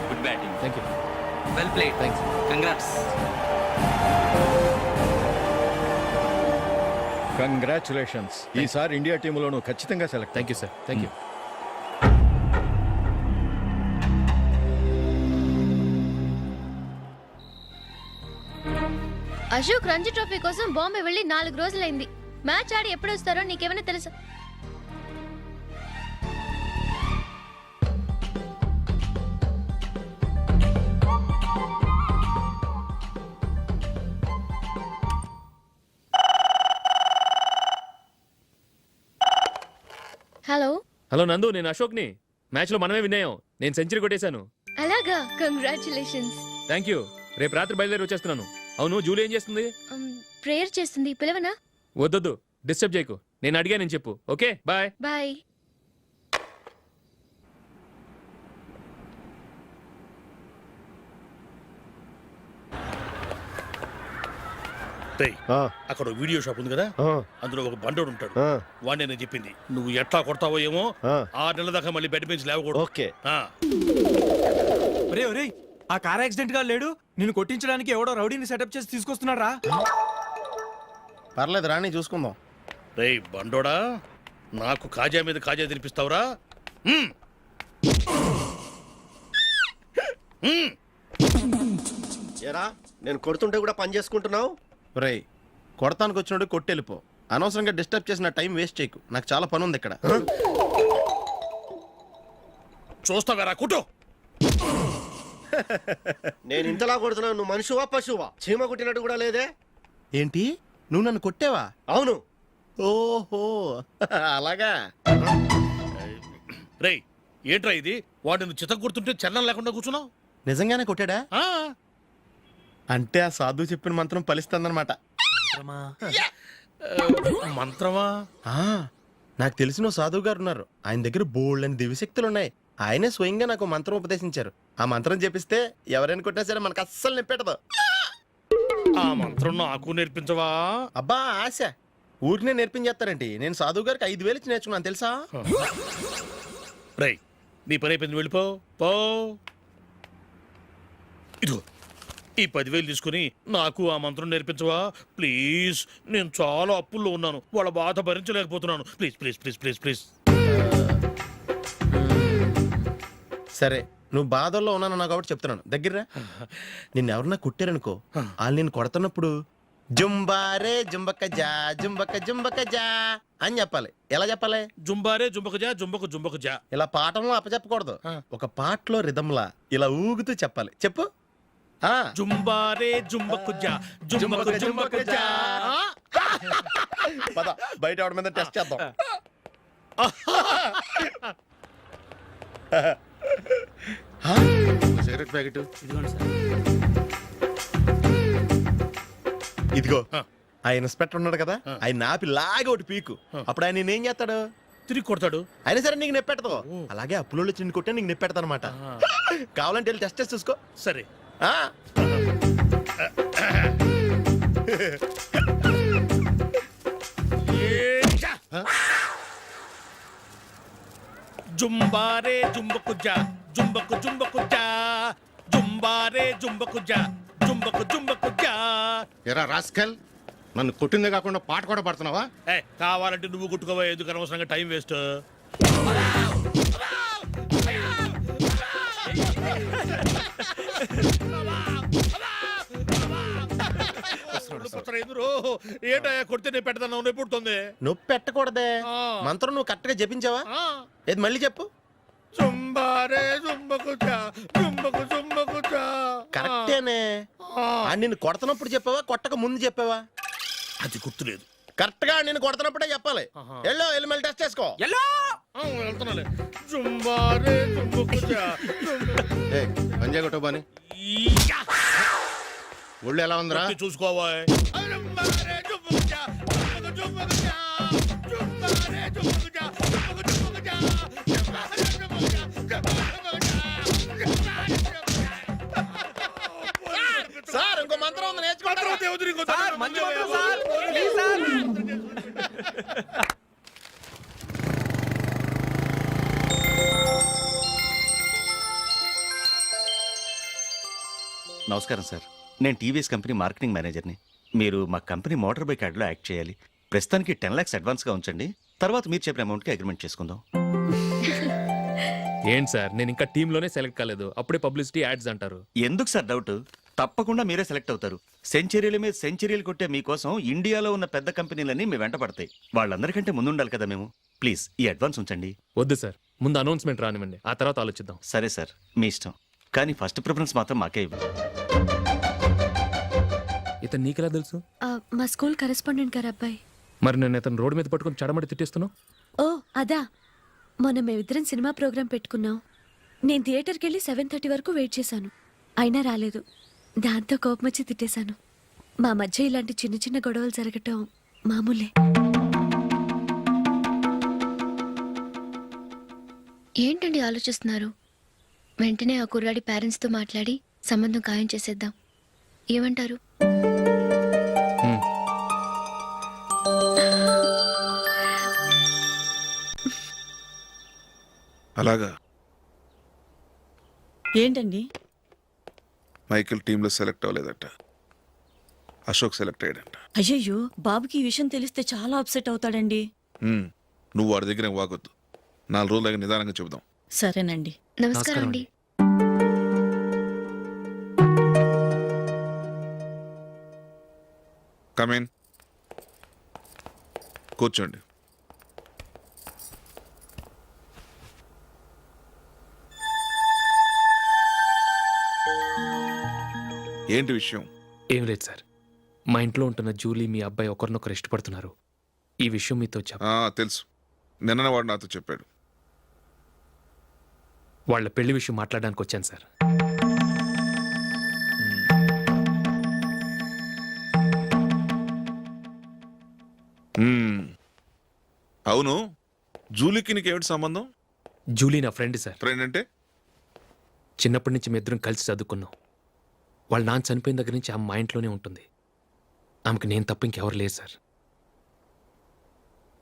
Good batting. Thank you. Well played. Thanks. Congrats. Congratulations. ఈసారి ఇండియా టీంలోనూ ఖచ్చితంగా select. Thank you sir. Thank you. Ashok Ranji trophy కోసం బాంబే వెళ్ళి 4 రోజులైంది. మ్యాచ్ ఆడి ఎప్పుడు వస్తారో నీకేమైనా తెలుసా? హలో. హలో నందు, నేను అశోక్ని. మ్యాచ్ లో మనమే విన్నాయం. నేను సెంచరీ కొట్టేశాను. అలాగా, కంగ్రాచులేషన్స్. Thank you. రేపు రాత్రి బయలుదేరి వచ్చేస్తున్నాను. అవును, జూలీ ఏం చేస్తుంది? ప్రేయర్ చేస్తుంది, పిలవనా? వద్దొద్దు, డిస్టర్బ్ చేయకు. నేను అడిగానని చెప్పు. Okay, bye. బాయ్. అక్కడ వీడియో షాప్ ఉంది కదా, అందులో ఒక బండోడు ఉంటాడు. వాడిని నేను చెప్పింది నువ్వు ఎట్లా కొడతావో ఏమో. 6 నెలల దాకా మళ్ళీ బెడ్ బెంచ్ లేవకూడదు. ఓకే. ఒరే ఒరే, ఆ కార్ యాక్సిడెంట్ గా లేడు, నిన్ను కొట్టించడానికి ఎవడో రౌడీని సెటప్ చేసి తీసుకొస్తున్నారా? పర్లేదు రాని చూసుకుందాం. రేయ్ బండోడా, నాకు కాజా మీద కాజా తినిపిస్తావురా? ఏరా నేను కొడుతుంటే కూడా పని చేసుకుంటున్నావు? రేయ్ కొడతానికి వచ్చినట్టు కొట్టెళ్ళిపో. అనవసరంగా డిస్టర్బ్ చేసిన టైం వేస్ట్ చేయకు. నాకు చాలా పని ఉంది ఇక్కడ. చూస్తావరా కుట్టు. నేను ఇంతలా కొడుతున్నాను, నువ్వు మనిషివా పశువా? చీమ కుట్టినట్టు కూడా లేదే. ఏంటి, నువ్వు నన్ను కొట్టావా? అవును. ఓహో అలాగా. రేయ్ ఏంట్రా ఇది? వాడు నువ్వు చిత్త గుర్తుంటే చలనం లేకుండా కూర్చున్నావు. నిజంగానే కొట్టాడా? అంటే ఆ సాధువు చెప్పిన మంత్రం ఫలిస్తుందన్నమాట. మంత్రమా? నాకు తెలిసిన సాధువు గారు ఉన్నారు. ఆయన దగ్గర బోల్డ్ అని దివ్యశక్తులు ఉన్నాయి. ఆయనే స్వయంగా నాకు మంత్రం ఉపదేశించారు. ఆ మంత్రం చెప్పిస్తే ఎవరైనా కొట్టినా సరే మనకు అస్సలు నిప్పెట్టదు. ఆ మంత్రం నాకు నేర్పించవా? అబ్బా ఆశ, ఊరినే నేర్పించేస్తారండి. నేను సాధువు గారికి 5,000 ఇచ్చి నేర్చుకున్నాను తెలుసా? రేయ్ నీ పని అయిపోయింది, వెళ్ళిపో పో. ఇదిగో ఈ 10,000 తీసుకుని నాకు ఆ మంత్రం నేర్పించవా ప్లీజ్? నేను చాలా అప్పుల్లో ఉన్నాను, వాళ్ళ బాధ భరించలేకపోతున్నాను. Please please please please please. సరే, నువ్వు బాధల్లో ఉన్నాను నాకు కాబట్టి చెప్తున్నాను. దగ్గర నిన్ను ఎవరన్నా కుట్టారనుకో, వాళ్ళు నేను కొడుతున్నప్పుడు జుంబారే జుంబక జా జుంబక జుంబక జా అని చెప్పాలి. ఎలా చెప్పాలి? జుంబారే జుంబకు జా జుంబకు జుంబకు జా. ఇలా పాఠంలో అప్పచెప్పకూడదు, ఒక పాటలో రిధంలా ఇలా ఊగుతూ చెప్పాలి. చెప్పు. జుంబారే జుంబకు జా జుంబకు జుంబకు జా. పద బయట ఎవరి మీద టెస్ట్ చేద్దాం. సిగరెట్ ప్యాకెట్ ఇదిగో. ఆ ఇన్స్పెక్టర్ ఉన్నాడు కదా, ఆయన నాపి లాగే ఒకటి పీకు. అప్పుడు ఆయన నేనేం చేస్తాడు? తిరిగి కొడతాడు. అయినా సరే నీకు నెప్పెడతావు. అలాగే అప్పులో చిన్న కొట్టే నీకు నెప్పెడతా అనమాట. కావాలంటే వెళ్ళి టెస్ట్ చేసి చూసుకో. సరే. జుంబారే జుంబకు జా జుంబకు జుంబకు జా జుంబారే జుంబకు జా జుంబకు జుంబకు జా. ఎరా రాస్కల్, నన్ను కొట్టిందే కాకుండా పాట కూడా పడుతున్నావా? కావాలంటే నువ్వు కుట్టుకోవా, ఎందుకు అనవసరంగా టైం వేస్ట్. ఏటా కొడితే నేను పెడతాను, నొప్పి పుడుతుంది. నొప్పి పెట్టకూడదే. మంత్రం నువ్వు కరెక్ట్ గా జపించావా? ఏది మళ్ళీ చెప్పు. జుంబారే జుంబకు జా జుంబకు జుంబకు జా. కరెక్టేనే. నిన్ను కొడుతున్నప్పుడు చెప్పావా, కొట్టక ముందు చెప్పావా? అది గుర్తులేదు. కరెక్ట్ గా నేను కొడుతున్నప్పుడే చెప్పాలి. వెళ్ళి మళ్ళీ టెస్ట్ చేసుకో. వెళ్తున్నాలే. జుంబారే జుంబకు జా. పంజా కొట్టు బాని. ఒళ్ళు ఎలా ఉందిరా చూసుకోవా. సార్ ఇంకో మంత్రం ఉంది, నేర్చుకుంటారా? నమస్కారం సార్, నేను టీవీఎస్ కంపెనీ మార్కెటింగ్ మేనేజర్ని. మీరు మా కంపెనీ మోటార్ బైక్ యాడ్లో యాక్ట్ చేయాలి. ప్రస్తుతానికి 10 lakhs అడ్వాన్స్గా ఉంచండి, తర్వాత మీరు చెప్పిన అమౌంట్కి అగ్రిమెంట్ చేసుకుందాం. ఏంటి సార్, నేను ఇంకా టీంలోనే సెలెక్ట్ కాలేదు, అప్పుడే పబ్లిసిటీ యాడ్స్ అంటారు. ఎందుకు సార్ డౌట్? తప్పకుండా మీరే సెలెక్ట్ అవుతారు. సెంచరీల మీద సెంచరీలు కొట్టే మీకోసం ఇండియాలో ఉన్న పెద్ద కంపెనీలన్నీ మీ వెంట పడతాయి. వాళ్ళందరికంటే ముందుండాలి కదా మేము. ప్లీజ్ ఈ అడ్వాన్స్ ఉంచండి. వద్దు సార్, ముందు అనౌన్స్మెంట్ రానివ్వండి, ఆ తర్వాత ఆలోచిద్దాం. సరే సార్, మీ ఇష్టం, కానీ ఫస్ట్ ప్రిఫరెన్స్ మాత్రం మాకే ఇవ్వండి. ఇతను నీకెలా తెలుసు? మా స్కూల్ కరెస్పాండెంట్ గారు అబ్బాయి. మరి నేను ఇతను రోడ్డు మీద పట్టుకుని చడమడి తిట్టేస్తున్నావు. ఓ అదా, మొన్న మేమిద్దరం సినిమా ప్రోగ్రాం పెట్టుకున్నాం. నేను థియేటర్కి వెళ్ళి 7:30 వరకు వెయిట్ చేశాను, అయినా రాలేదు. దాంతో కోపం వచ్చి తిట్టేశాను. మా మధ్య ఇలాంటి చిన్న చిన్న గొడవలు జరగటం మామూలే. ఏంటండి ఆలోచిస్తున్నారు? వెంటనే ఆ కుర్రాడి పేరెంట్స్తో మాట్లాడి సంబంధం ఖాయం చేసేద్దాం. ఏమంటారు? అలాగా. ఏంటండి? మైకిల్ టీంలో సెలెక్ట్ అవ్వలేదట, అశోక్ సెలెక్ట్ అయ్యాడంట. అయ్యయ్యో, బాబుకి ఈ విషయం తెలిస్తే చాలా అప్సెట్ అవుతాడండి. నువ్వు వాడి దగ్గర వాగొద్దు, 4 రోజుల దగ్గర నిదానంగా చెబుదాం. సరేనండి. నమస్కారం అండి. కమేన్, కూర్చోండి. ఏంటి విషయం? ఏం లేదు సార్, మా ఇంట్లో ఉంటున్న జూలీ మీ అబ్బాయి ఒకరినొకరు ఇష్టపడుతున్నారు. ఈ విషయం మీతో తెలుసు, నిన్న వాడు నాతో చెప్పాడు. వాళ్ళ పెళ్లి విషయం మాట్లాడడానికి వచ్చాను సార్. అవును, జూలీకి నీకేమిటి సంబంధం? జూలీ నా ఫ్రెండ్ సార్. ఫ్రెండ్ అంటే? చిన్నప్పటి నుంచి మీ ఇద్దరం కలిసి చదువుకున్నాం. వాళ్ళ నాన్న చనిపోయిన దగ్గర నుంచి ఆమె మా ఇంట్లోనే ఉంటుంది. ఆమెకు నేను తప్ప ఇంకెవరు లేదు సార్.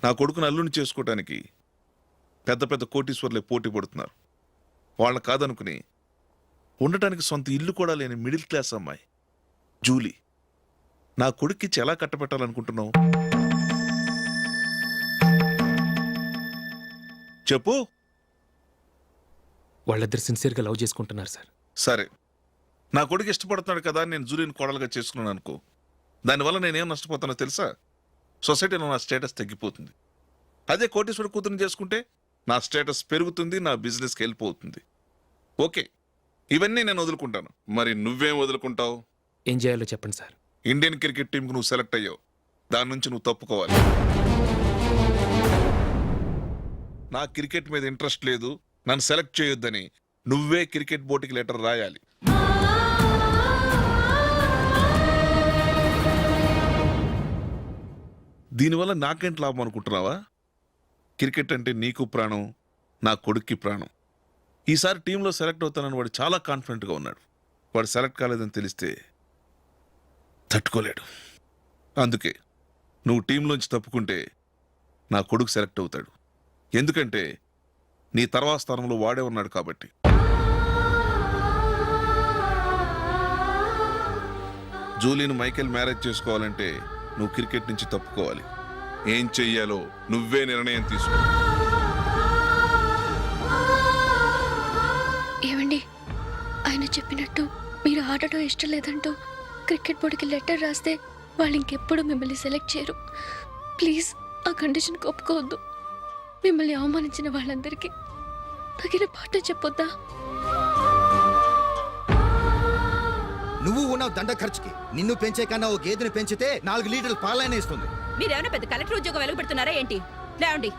నా కొడుకుని అల్లుని చేసుకోవటానికి పెద్ద పెద్ద కోటీశ్వర్లే పోటీ పడుతున్నారు. వాళ్ళని కాదనుకుని ఉండటానికి సొంత ఇల్లు కూడా లేని మిడిల్ క్లాస్ అమ్మాయి జూలీ. నా కొడుక్కిచ్చి ఎలా కట్టబెట్టాలనుకుంటున్నావు చెప్పు. వాళ్ళిద్దరు సిన్సియర్గా లవ్ చేసుకుంటున్నారు సార్. సరే, నా కొడుకు ఇష్టపడుతున్నాడు కదా అని నేను జూలీని కోడలుగా చేసుకున్నాను అనుకో, దానివల్ల నేనేం నష్టపోతానో తెలుసా? సొసైటీలో నా స్టేటస్ తగ్గిపోతుంది. అదే కోటీశ్వర కూతురుని చేసుకుంటే నా స్టేటస్ పెరుగుతుంది, నా బిజినెస్కి వెళ్ళిపోతుంది. ఓకే, ఇవన్నీ నేను వదులుకుంటాను. మరి నువ్వేం వదులుకుంటావు? ఏం చేయాలో చెప్పండి సార్. ఇండియన్ క్రికెట్ టీంకి నువ్వు సెలెక్ట్ అయ్యావు, దాని నుంచి నువ్వు తప్పుకోవాలి. నా క్రికెట్ మీద ఇంట్రెస్ట్ లేదు, నన్ను సెలెక్ట్ చేయొద్దని నువ్వే క్రికెట్ బోర్డుకి లెటర్ రాయాలి. దీనివల్ల నాకేంటి లాభం అనుకుంటున్నావా? క్రికెట్ అంటే నీకు ప్రాణం, నా కొడుక్కి ప్రాణం. ఈసారి టీంలో సెలెక్ట్ అవుతానని వాడు చాలా కాన్ఫిడెంట్గా ఉన్నాడు. వాడు సెలెక్ట్ కాలేదని తెలిస్తే తట్టుకోలేడు. అందుకే నువ్వు టీంలోంచి తప్పుకుంటే నా కొడుకు సెలెక్ట్ అవుతాడు. ఎందుకంటే నీ తర్వాత స్థానంలో వాడే ఉన్నాడు కాబట్టి. జూలీని మైకేల్ మ్యారేజ్ చేసుకోవాలంటే నువ్వు క్రికెట్ నుంచి తప్పుకోవాలి. ఏం చెయ్యాలో నువ్వే నిర్ణయం తీసుకో. ఏమండి, ఆయన చెప్పినట్టు మీరు ఆడటం ఇష్టం లేదంటూ క్రికెట్ బోర్డుకి లెటర్ రాస్తే వాళ్ళు ఇంకెప్పుడు మిమ్మల్ని సెలెక్ట్ చేయరు. ప్లీజ్ ఆ కండిషన్కి ఒప్పుకోవద్దు. మిమ్మల్ని అవమానించిన వాళ్ళందరికీ తగిన పాట చెప్పొద్దా? నువ్వు ఉన్నావు దండ ఖర్చుకి. నిన్ను పెంచే కన్నా ఓ గేదెని పెంచితే 4 లీటర్లు పాలైనా ఇస్తుంది. మీరేమైనా పెద్ద కలెక్టర్ ఉద్యోగం వెలుగుపెడుతున్నారా ఏంటి? లేవండి,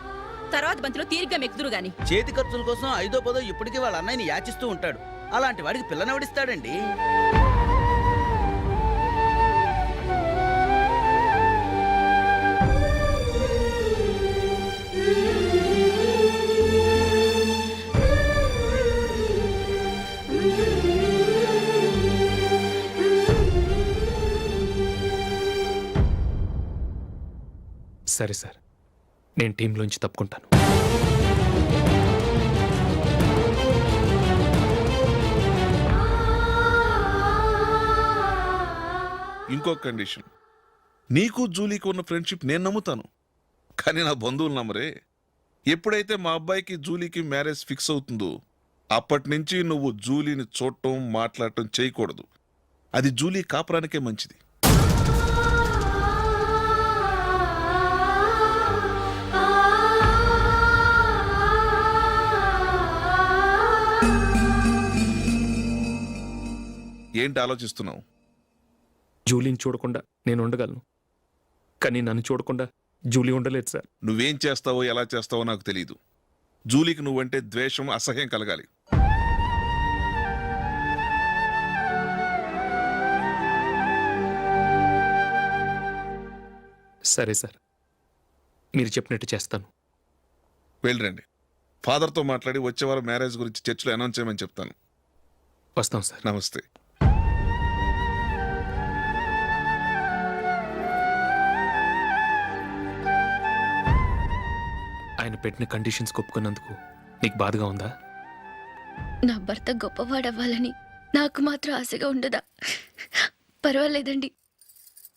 తర్వాత బంతిలో తీరిగ్గా మెక్కుదురు గాని. చేతి ఖర్చుల కోసం 5ో 10ో ఇప్పటికీ వాళ్ళ అన్నయ్యని యాచిస్తూ ఉంటాడు. అలాంటి వాడికి పిల్లనెవడిస్తాడండి? సరే సార్, నేను టీంలోంచి తప్పుకుంటాను. ఇంకో కండిషన్, నీకు జూలీకి ఉన్న ఫ్రెండ్షిప్ నేను నమ్ముతాను, కానీ నా బంధువులు నమ్మరే. ఎప్పుడైతే మా అబ్బాయికి జూలీకి మ్యారేజ్ ఫిక్స్ అవుతుందో అప్పటి నుంచి నువ్వు జూలీని చూడటం మాట్లాడటం చేయకూడదు. అది జూలీ కాపురానికే మంచిది. ఏంటి ఆలోచిస్తున్నావు? జూలీని చూడకుండా నేను ఉండగలను, కానీ నన్ను చూడకుండా జూలీ ఉండలేదు సార్. నువ్వేం చేస్తావో ఎలా చేస్తావో నాకు తెలియదు. జూలీకి నువ్వంటే ద్వేషం, అసహ్యం కలగాలి. సరే సార్, మీరు చెప్పినట్టు చేస్తాను. వెళ్ళండి, ఫాదర్తో మాట్లాడి వచ్చేవారం మ్యారేజ్ గురించి చర్చిలో అనౌన్స్ చేయమని చెప్తాను. వస్తాం సార్. నమస్తే. ఆయన పెట్టిన కండిషన్స్ ఒప్పుకున్నందుకు నీకు బాధగా ఉందా? నా భర్త గొప్పవాడవ్వాలని నాకు మాత్రం ఆశగా ఉండదా? పర్వాలేదండి.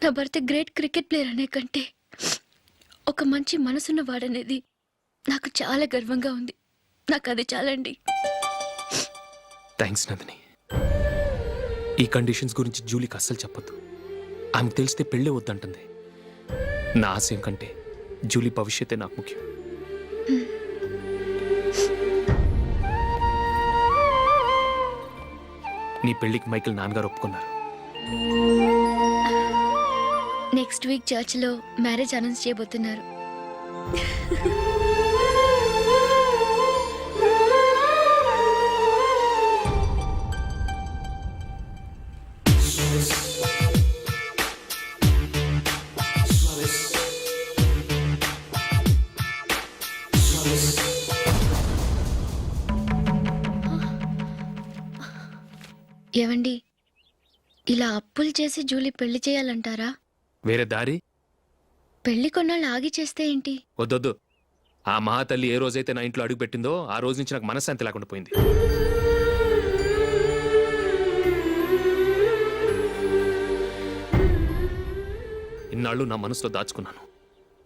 నా భర్త గ్రేట్ క్రికెట్ ప్లేయర్ అనే కంటే ఒక మంచి మనసున్న వాడనేది నాకు చాలా గర్వంగా ఉంది. నాకు అది చాలండి. థ్యాంక్స్ నందిని. ఈ కండిషన్స్ గురించి జూలీకి అస్సలు చెప్పొద్దు. ఆమెకు తెలిస్తే పెళ్ళే వద్దంటుంది. నా ఆశయం కంటే జూలీ భవిష్యత్తే నాకు ముఖ్యం. నీ పెళ్లికి మైకేల్ నాన్నగారు ఒప్పుకున్నారు. నెక్స్ట్ వీక్ చర్చిలో మ్యారేజ్ అనౌన్స్ చేయబోతున్నారు. ఏవండి, ఇలా అప్పులు చేసి జూలీ పెళ్లి చేయాలంటారా? వేరే దారి? పెళ్లి కొన్నాళ్ళు ఆగి చేస్తే ఏంటి? వద్దొద్దు, ఆ మహాతల్లి ఏ రోజైతే నా ఇంట్లో అడుగు పెట్టిందో ఆ రోజు నుంచి నాకు మనశ్శాంతి లేకుండా పోయింది. ఇన్నాళ్ళు నా మనసులో దాచుకున్నాను.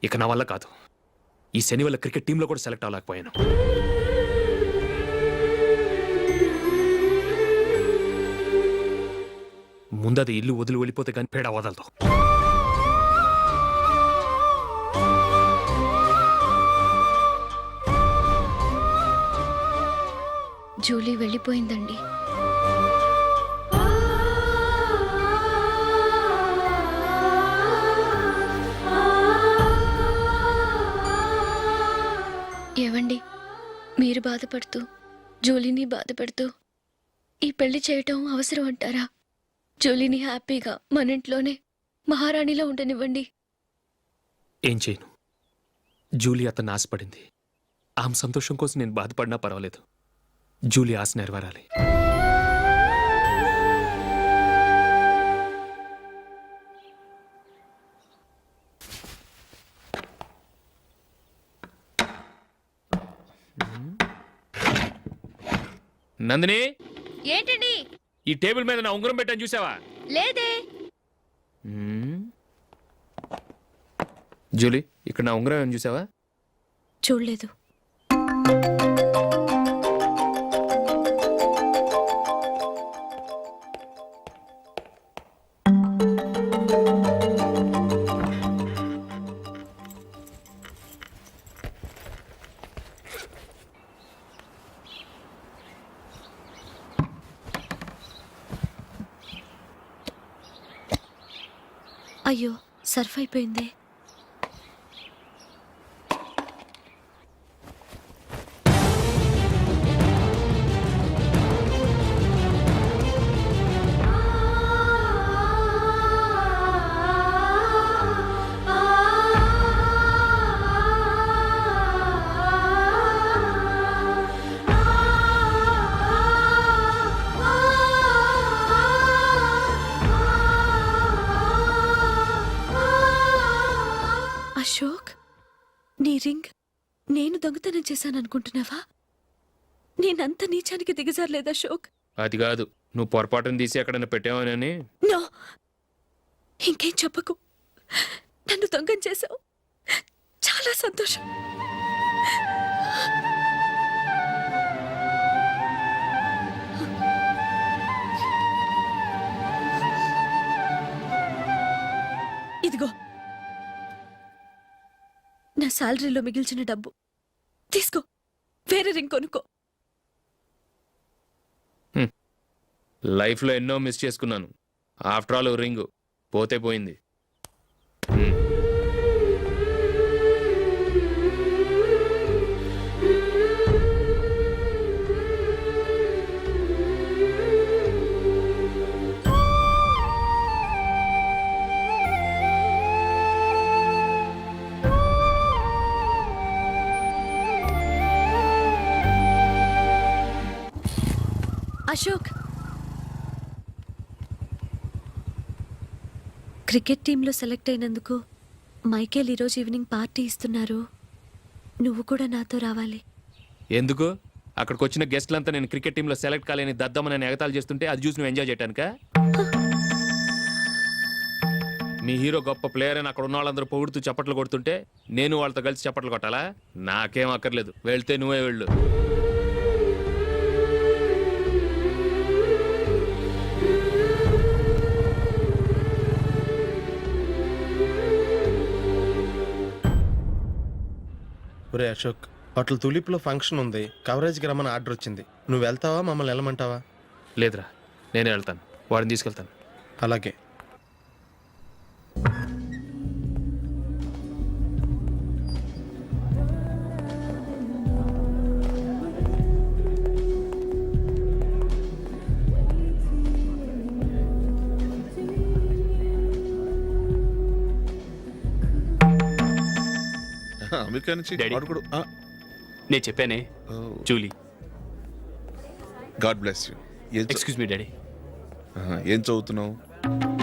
ఇక నా వల్ల కాదు. ఈ శని వల్ల క్రికెట్ టీంలో కూడా సెలెక్ట్ అవ్వలేకపోయాను. ముందది ఇల్లు వదిలి వెళ్ళిపోతే కానీ పేడ వదలదు. జూలీ వెళ్ళిపోయిందండి. ఏవండి, మీరు బాధపడుతూ జూలీని బాధపడుతూ ఈ పెళ్లి చేయటం అవసరం అంటారా? జూలీని హ్యాపీగా మన ఇంట్లోనే మహారాణిలో ఉండనివ్వండి. ఏం చేయను? జూలీ అతన్ని ఆశపడింది. ఆమె సంతోషం కోసం నేను బాధపడినా పర్వాలేదు. జూలీ ఆశ నెరవేరాలి. నందిని, ఏంటండి? ఈ టేబుల్ మీద నా ఉంగరం పెట్టాను చూసావా? లేదే. జూలీ, ఇక్కడ నా ఉంగరం ఏమని చూసావా? చూడలేదు. అయ్యో, సర్ఫ్ అయిపోయిందే. అశోక్, నీ రింగ్ నేను దొంగతనం చేశాననుకుంటున్నావా? నేనంత నీచానికి దిగజారలేదు అశోక్. అది కాదు, నువ్వు పొరపాటును తీసి ఎక్కడైనా పెట్టావని. నో, ఇంకేం చెప్పకు. నన్ను దొంగం చేశావు. చాలా సంతోషం. ఇదిగో నా శాలరీలో మిగిల్చిన డబ్బు తీసుకో. వేరే రింగ్ కొనుక్కో. లైఫ్లో ఎన్నో మిస్ చేసుకున్నాను. ఆఫ్టర్ ఆల్ రింగ్ పోతే పోయింది. అశోక్, క్రికెట్ టీంలో సెలెక్ట్ అయినందుకు మైకేల్ ఈరోజు ఈవినింగ్ పార్టీ ఇస్తున్నారు. నువ్వు కూడా నాతో రావాలి. ఎందుకు? అక్కడికి వచ్చిన గెస్ట్లంతా నేను క్రికెట్ టీంలో సెలెక్ట్ కాలేని దద్దమని ఎగతాలు చేస్తుంటే అది చూసి నువ్వు ఎంజాయ్ చేయటానికా? మీ హీరో గొప్ప ప్లేయర్ అని అక్కడ ఉన్న వాళ్ళందరూ పొగుడుతూ చప్పట్లు కొడుతుంటే నేను వాళ్ళతో కలిసి చప్పట్లు కొట్టాలా? నాకేం అక్కర్లేదు. వెళ్తే నువ్వే వెళ్ళు. ఒరే అశోక్, హోటల్ తులిప్లో ఫంక్షన్ ఉంది. కవరేజ్కి రమ్మని ఆర్డర్ వచ్చింది. నువ్వు వెళ్తావా, మమ్మల్ని వెళ్ళమంటావా? లేదురా, నేనే వెళ్తాను. వాడిని తీసుకెళ్తాను. అలాగే. అమెరికా నుంచి నేను చెప్పానే, Julie. God bless you. Excuse me daddy. ఏం చదువుతున్నావు?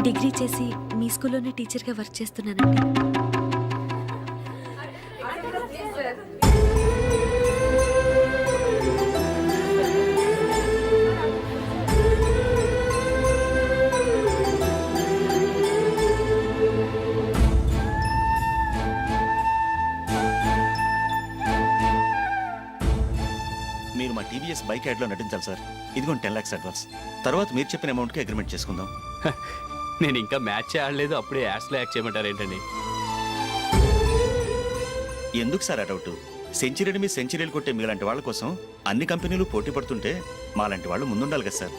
డిగ్రీ చేసి మీ స్కూల్లోనే టీచర్గా వర్క్ చేస్తున్నానండి. మీరు మా టీవీఎస్ బైక్ యాడ్లో నటించాలి సార్. ఇదిగోండి 10 lakhs అడ్వాన్స్. తర్వాత మీరు చెప్పిన అమౌంట్కి అగ్రిమెంట్ చేసుకుందాం. నేను ఇంకా మ్యాచ్ ఆడలేదు, అప్పుడే యాడ్స్లో యాక్ట్ చేయమంటారు ఏంటండి? ఎందుకు సార్ ఆ డౌట్? సెంచరీని మీద సెంచరీలు కొట్టే మీలాంటి వాళ్ళ కోసం అన్ని కంపెనీలు పోటీ పడుతుంటే మాలాంటి వాళ్ళు ముందుండాలి కదా సార్.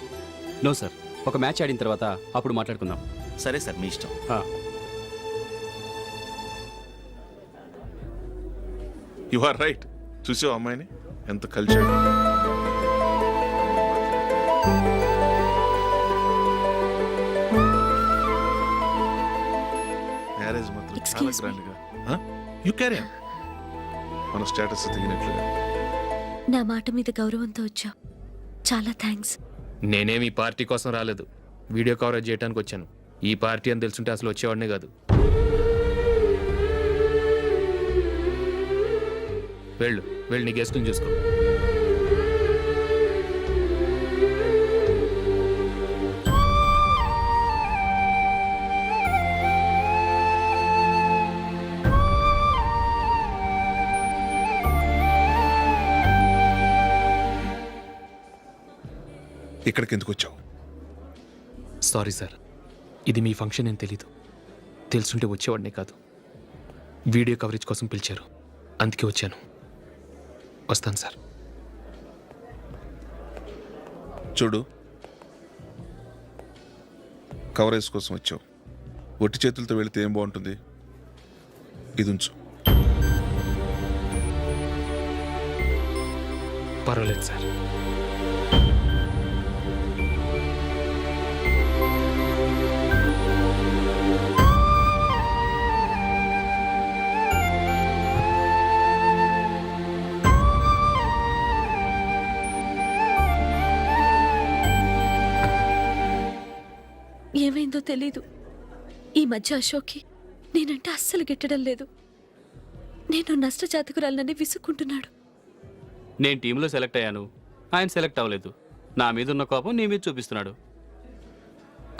నో సార్, ఒక మ్యాచ్ ఆడిన తర్వాత అప్పుడు మాట్లాడుకుందాం. సరే సార్, మీ ఇష్టం. You are right. చూసావు అమ్మాయిని ఎంత కలిసాడు. మ్యారేజ్ మాత్రం చాలా Excuse me. గ్రాండ్ గా. You carry on. మన స్టేటస్ దిగినట్లుగా. నా మాట మీద గౌరవంతో వచ్చావు. చాలా థ్యాంక్స్. నేనేమి ఈ పార్టీ కోసం రాలేదు, వీడియో కవరేజ్ చేయడానికి వచ్చాను. ఈ పార్టీ అని తెలుసుంటే అసలు వచ్చేవాడినే కాదు. వెళ్ళు వెళ్ళు, నీ గెస్ట్ని చూసుకో. ఇక్కడికి ఎందుకు వచ్చావు? సారీ సార్, ఇది మీ ఫంక్షన్ అని తెలీదు. తెలుసుంటే వచ్చేవాడినే కాదు. వీడియో కవరేజ్ కోసం పిలిచారు, అందుకే వచ్చాను. వస్తాను సార్. చూడు, కవరేజ్ కోసం వచ్చావు. ఒట్టి చేతులతో వెళితే ఏం బాగుంటుంది? ఇది ఉంచు. పర్వాలేదు సార్. ఏమైందో తెలీదు. ఈ మధ్య అశోక్కి నేనంటే అస్సలు గిట్టడం లేదు. నేను నష్టజాతకురాలనని విసుక్కుంటున్నాడు. నేను టీంలో సెలెక్ట్ అయ్యాను, ఆయన సెలెక్ట్ అవ్వలేదు. నా మీద ఉన్న కోపం నీ మీద చూపిస్తున్నాడు.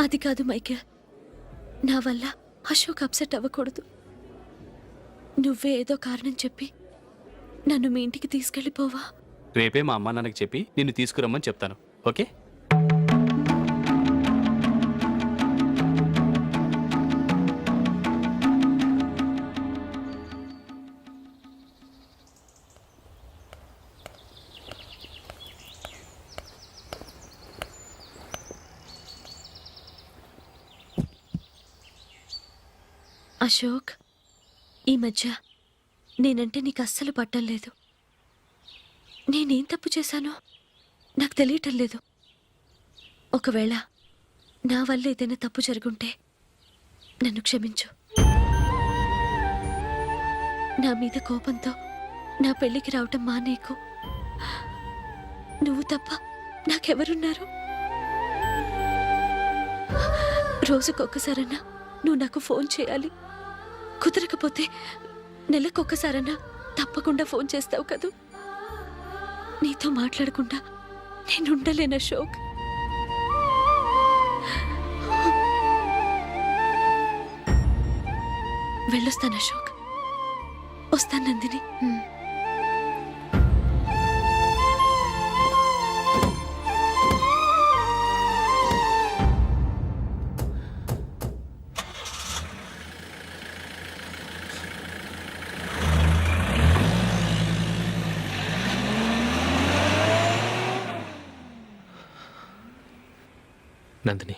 అది కాదు మైకేల్, నా వల్ల అశోక్ అప్సెట్ అవ్వకూడదు. నువ్వే ఏదో కారణం చెప్పి నన్ను మీ ఇంటికి తీసుకెళ్ళిపోవా? రేపే మా అమ్మ నాన్నకి చెప్పి నిన్ను తీసుకురమ్మని చెప్తాను. ఓకే? అశోక్, ఈ మధ్య నేనంటే నీకు అస్సలు పట్టం లేదు. నేనేం తప్పు చేశానో నాకు తెలియటం లేదు. ఒకవేళ నా వల్ల ఏదైనా తప్పు జరుగుంటే నన్ను క్షమించు. నా మీద కోపంతో నా పెళ్లికి రావటం మానేకు. నువ్వు తప్ప నాకెవరున్నారు? రోజుకొక్కసారన్నా నువ్వు నాకు ఫోన్ చేయాలి. కుదరకపోతే నెలకొక్కసారన్నా తప్పకుండా ఫోన్ చేస్తావు కదూ. నీతో మాట్లాడకుండా నేనుండలేను అశోక్. వెళ్ళొస్తాను అశోక్. వస్తాను నందిని. నందిని,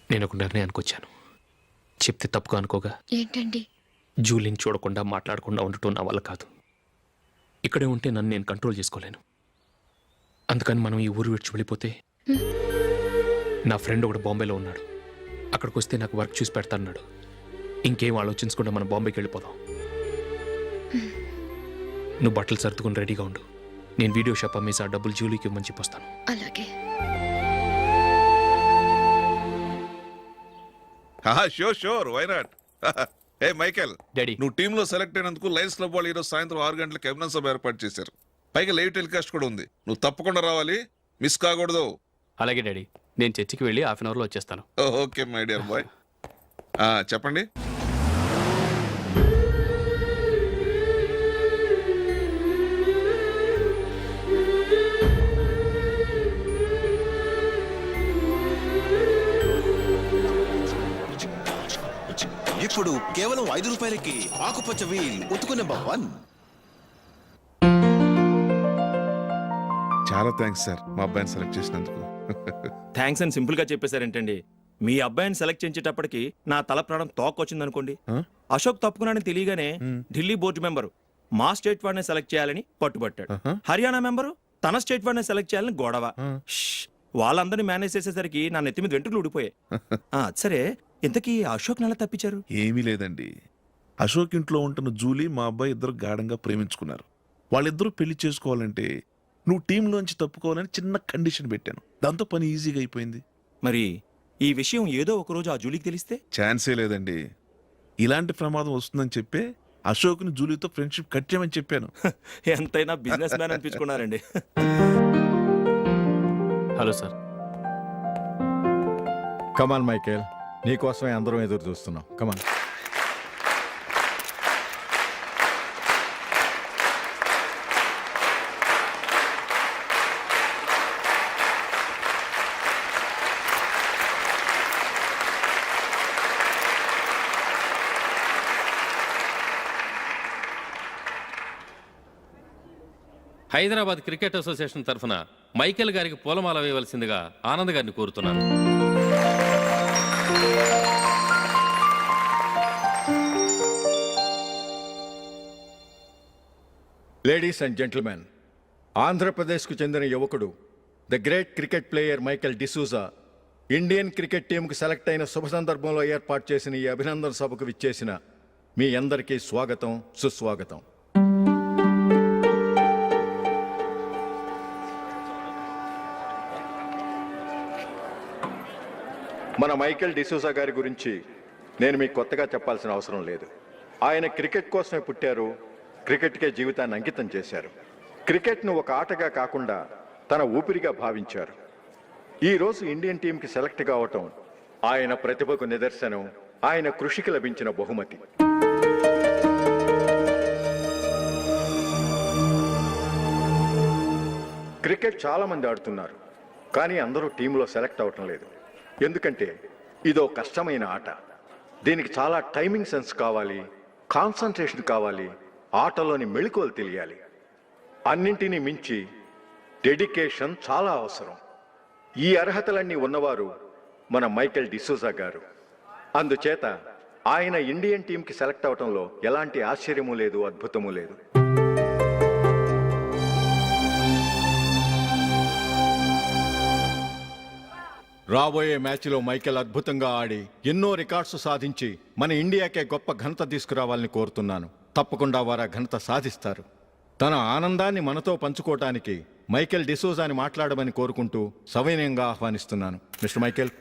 నేను ఒక నిర్ణయానికి వచ్చాను. చెప్తే తప్పుగా అనుకోగా. ఏంటండి? జూలీని చూడకుండా మాట్లాడకుండా ఉండటం నా వల్ల కాదు. ఇక్కడే ఉంటే నన్ను నేను కంట్రోల్ చేసుకోలేను. అందుకని మనం ఈ ఊరు విడిచి వెళ్ళిపోతే, నా ఫ్రెండ్ ఒకడు బాంబేలో ఉన్నాడు, అక్కడికి వస్తే నాకు వర్క్ చూసి పెడతాన్నాడు. ఇంకేం ఆలోచించకుండా మనం బాంబేకి వెళ్ళిపోదాం. నువ్వు బట్టలు సర్దుకుని రెడీగా ఉండు. నేను వీడియో షాప్ అమ్మేసి ఆ డబ్బులు జూలీకి ఇవ్వమని చెప్పొస్తాను. అలాగే. Sure, why not? ఏ మైకేల్, డాడీ, నువ్వు టీంలో సెలెక్ట్ అయినందుకు లయన్స్ క్లబ్ వాళ్ళు ఈరోజు సాయంత్రం 6 గంటలకు అభినందన సభ ఏర్పాటు చేశారు. పైగా లైవ్ టెలికాస్ట్ కూడా ఉంది. నువ్వు తప్పకుండా రావాలి, మిస్ కాకూడదు. అలాగే డాడీ, నేను చర్చికి వెళ్ళి హాఫ్ అన్ అవర్లో వచ్చేస్తాను. Okay my dear bye. చెప్పండి. ఇప్పుడు కేవలం 5 రూపాయలకి ఆకుపచ్చ వీల్ ఉతుకు నెంబర్ 1. చాలా థ్యాంక్స్ సార్ మా అబ్బాయిని సెలెక్ట్ చేసినందుకు. థ్యాంక్స్ అని సింపుల్ గా చెప్పేశారేంటండి? మీ అబ్బాయిని సెలెక్ట్ చేసేటప్పటికి నా తల ప్రాణం తోకొచ్చిందనుకోండి. అశోక్ తప్పుకున్నాడని తెలియగానే ఢిల్లీ బోర్డు మెంబరు మా స్టేట్ వాడిని సెలెక్ట్ చేయాలని పట్టుబట్టాడు. హర్యానా మెంబరు తన స్టేట్ వాడిని సెలెక్ట్ చేయాలని గొడవ. వాళ్ళందరినీ మేనేజ్ చేసేసరికి నా నెత్తి మీద వెంట్రుకలు ఊడిపోయాయి. సరే, ఇంతకీ అశోక్ నెల తప్పించారు? ఏమీ లేదండి, అశోక్ ఇంట్లో ఉంటున్న జూలీ మా అబ్బాయి ఇద్దరు గాఢంగా ప్రేమించుకున్నారు. వాళ్ళిద్దరూ పెళ్లి చేసుకోవాలంటే నువ్వు టీంలోంచి తప్పుకోవాలని చిన్న కండిషన్ పెట్టాను. దాంతో పని ఈజీగా అయిపోయింది. మరి ఈ విషయం ఏదో ఒక రోజు ఆ జూలీకి తెలిస్తే? ఛాన్సే లేదండి. ఇలాంటి ప్రమాదం వస్తుందని చెప్పే అశోక్ని జూలీతో ఫ్రెండ్షిప్ కట్ చేయమని చెప్పాను. ఎంతైనా బిజినెస్ మ్యాన్ అనిపించుకున్నారండి. Hello sir. కమాన్ మైకేల్, నీకోసమే అందరం ఎదురు చూస్తున్నాం. కమాన్. హైదరాబాద్ క్రికెట్ అసోసియేషన్ తరఫున మైకేల్ గారికి పూలమాల వేయవలసిందిగా ఆనంద్ గారిని కోరుతున్నాను. లేడీస్ అండ్ జెంటిల్మెన్, ఆంధ్రప్రదేశ్కు చెందిన యువకుడు the great cricket player Michael D'Souza Indian cricket టీంకు సెలెక్ట్ అయిన శుభ సందర్భంలో ఏర్పాటు చేసిన ఈ అభినందన సభకు విచ్చేసిన మీ అందరికీ స్వాగతం, సుస్వాగతం. మన మైకేల్ డిసూజా గారి గురించి నేను మీకు కొత్తగా చెప్పాల్సిన అవసరం లేదు. ఆయన క్రికెట్ కోసమే పుట్టారు, క్రికెట్కే జీవితాన్ని అంకితం చేశారు. క్రికెట్ను ఒక ఆటగా కాకుండా తన ఊపిరిగా భావించారు. ఈరోజు ఇండియన్ టీంకి సెలెక్ట్ కావటం ఆయన ప్రతిభకు నిదర్శనం, ఆయన కృషికి లభించిన బహుమతి. క్రికెట్ చాలా మంది ఆడుతున్నారు, కానీ అందరూ టీంలో సెలెక్ట్ అవటం లేదు. ఎందుకంటే ఇదో కష్టమైన ఆట. దీనికి చాలా టైమింగ్ సెన్స్ కావాలి, కాన్సన్ట్రేషన్ కావాలి, ఆటలోని మెళకువలు తెలియాలి. అన్నింటినీ మించి డెడికేషన్ చాలా అవసరం. ఈ అర్హతలన్నీ ఉన్నవారు మన మైకేల్ డిసూజా గారు. అందుచేత ఆయన ఇండియన్ టీంకి సెలెక్ట్ అవటంలో ఎలాంటి ఆశ్చర్యమూ లేదు, అద్భుతమూ లేదు. రాబోయే మ్యాచ్లో మైకేల్ అద్భుతంగా ఆడి ఎన్నో రికార్డ్స్ సాధించి మన ఇండియాకే గొప్ప ఘనత తీసుకురావాలని కోరుతున్నాను. తప్పకుండా వారు ఆ ఘనత సాధిస్తారు. తన ఆనందాన్ని మనతో పంచుకోవటానికి మైకేల్ డిసూజాని మాట్లాడమని కోరుకుంటూ సవినయంగా ఆహ్వానిస్తున్నాను. Mister Michael.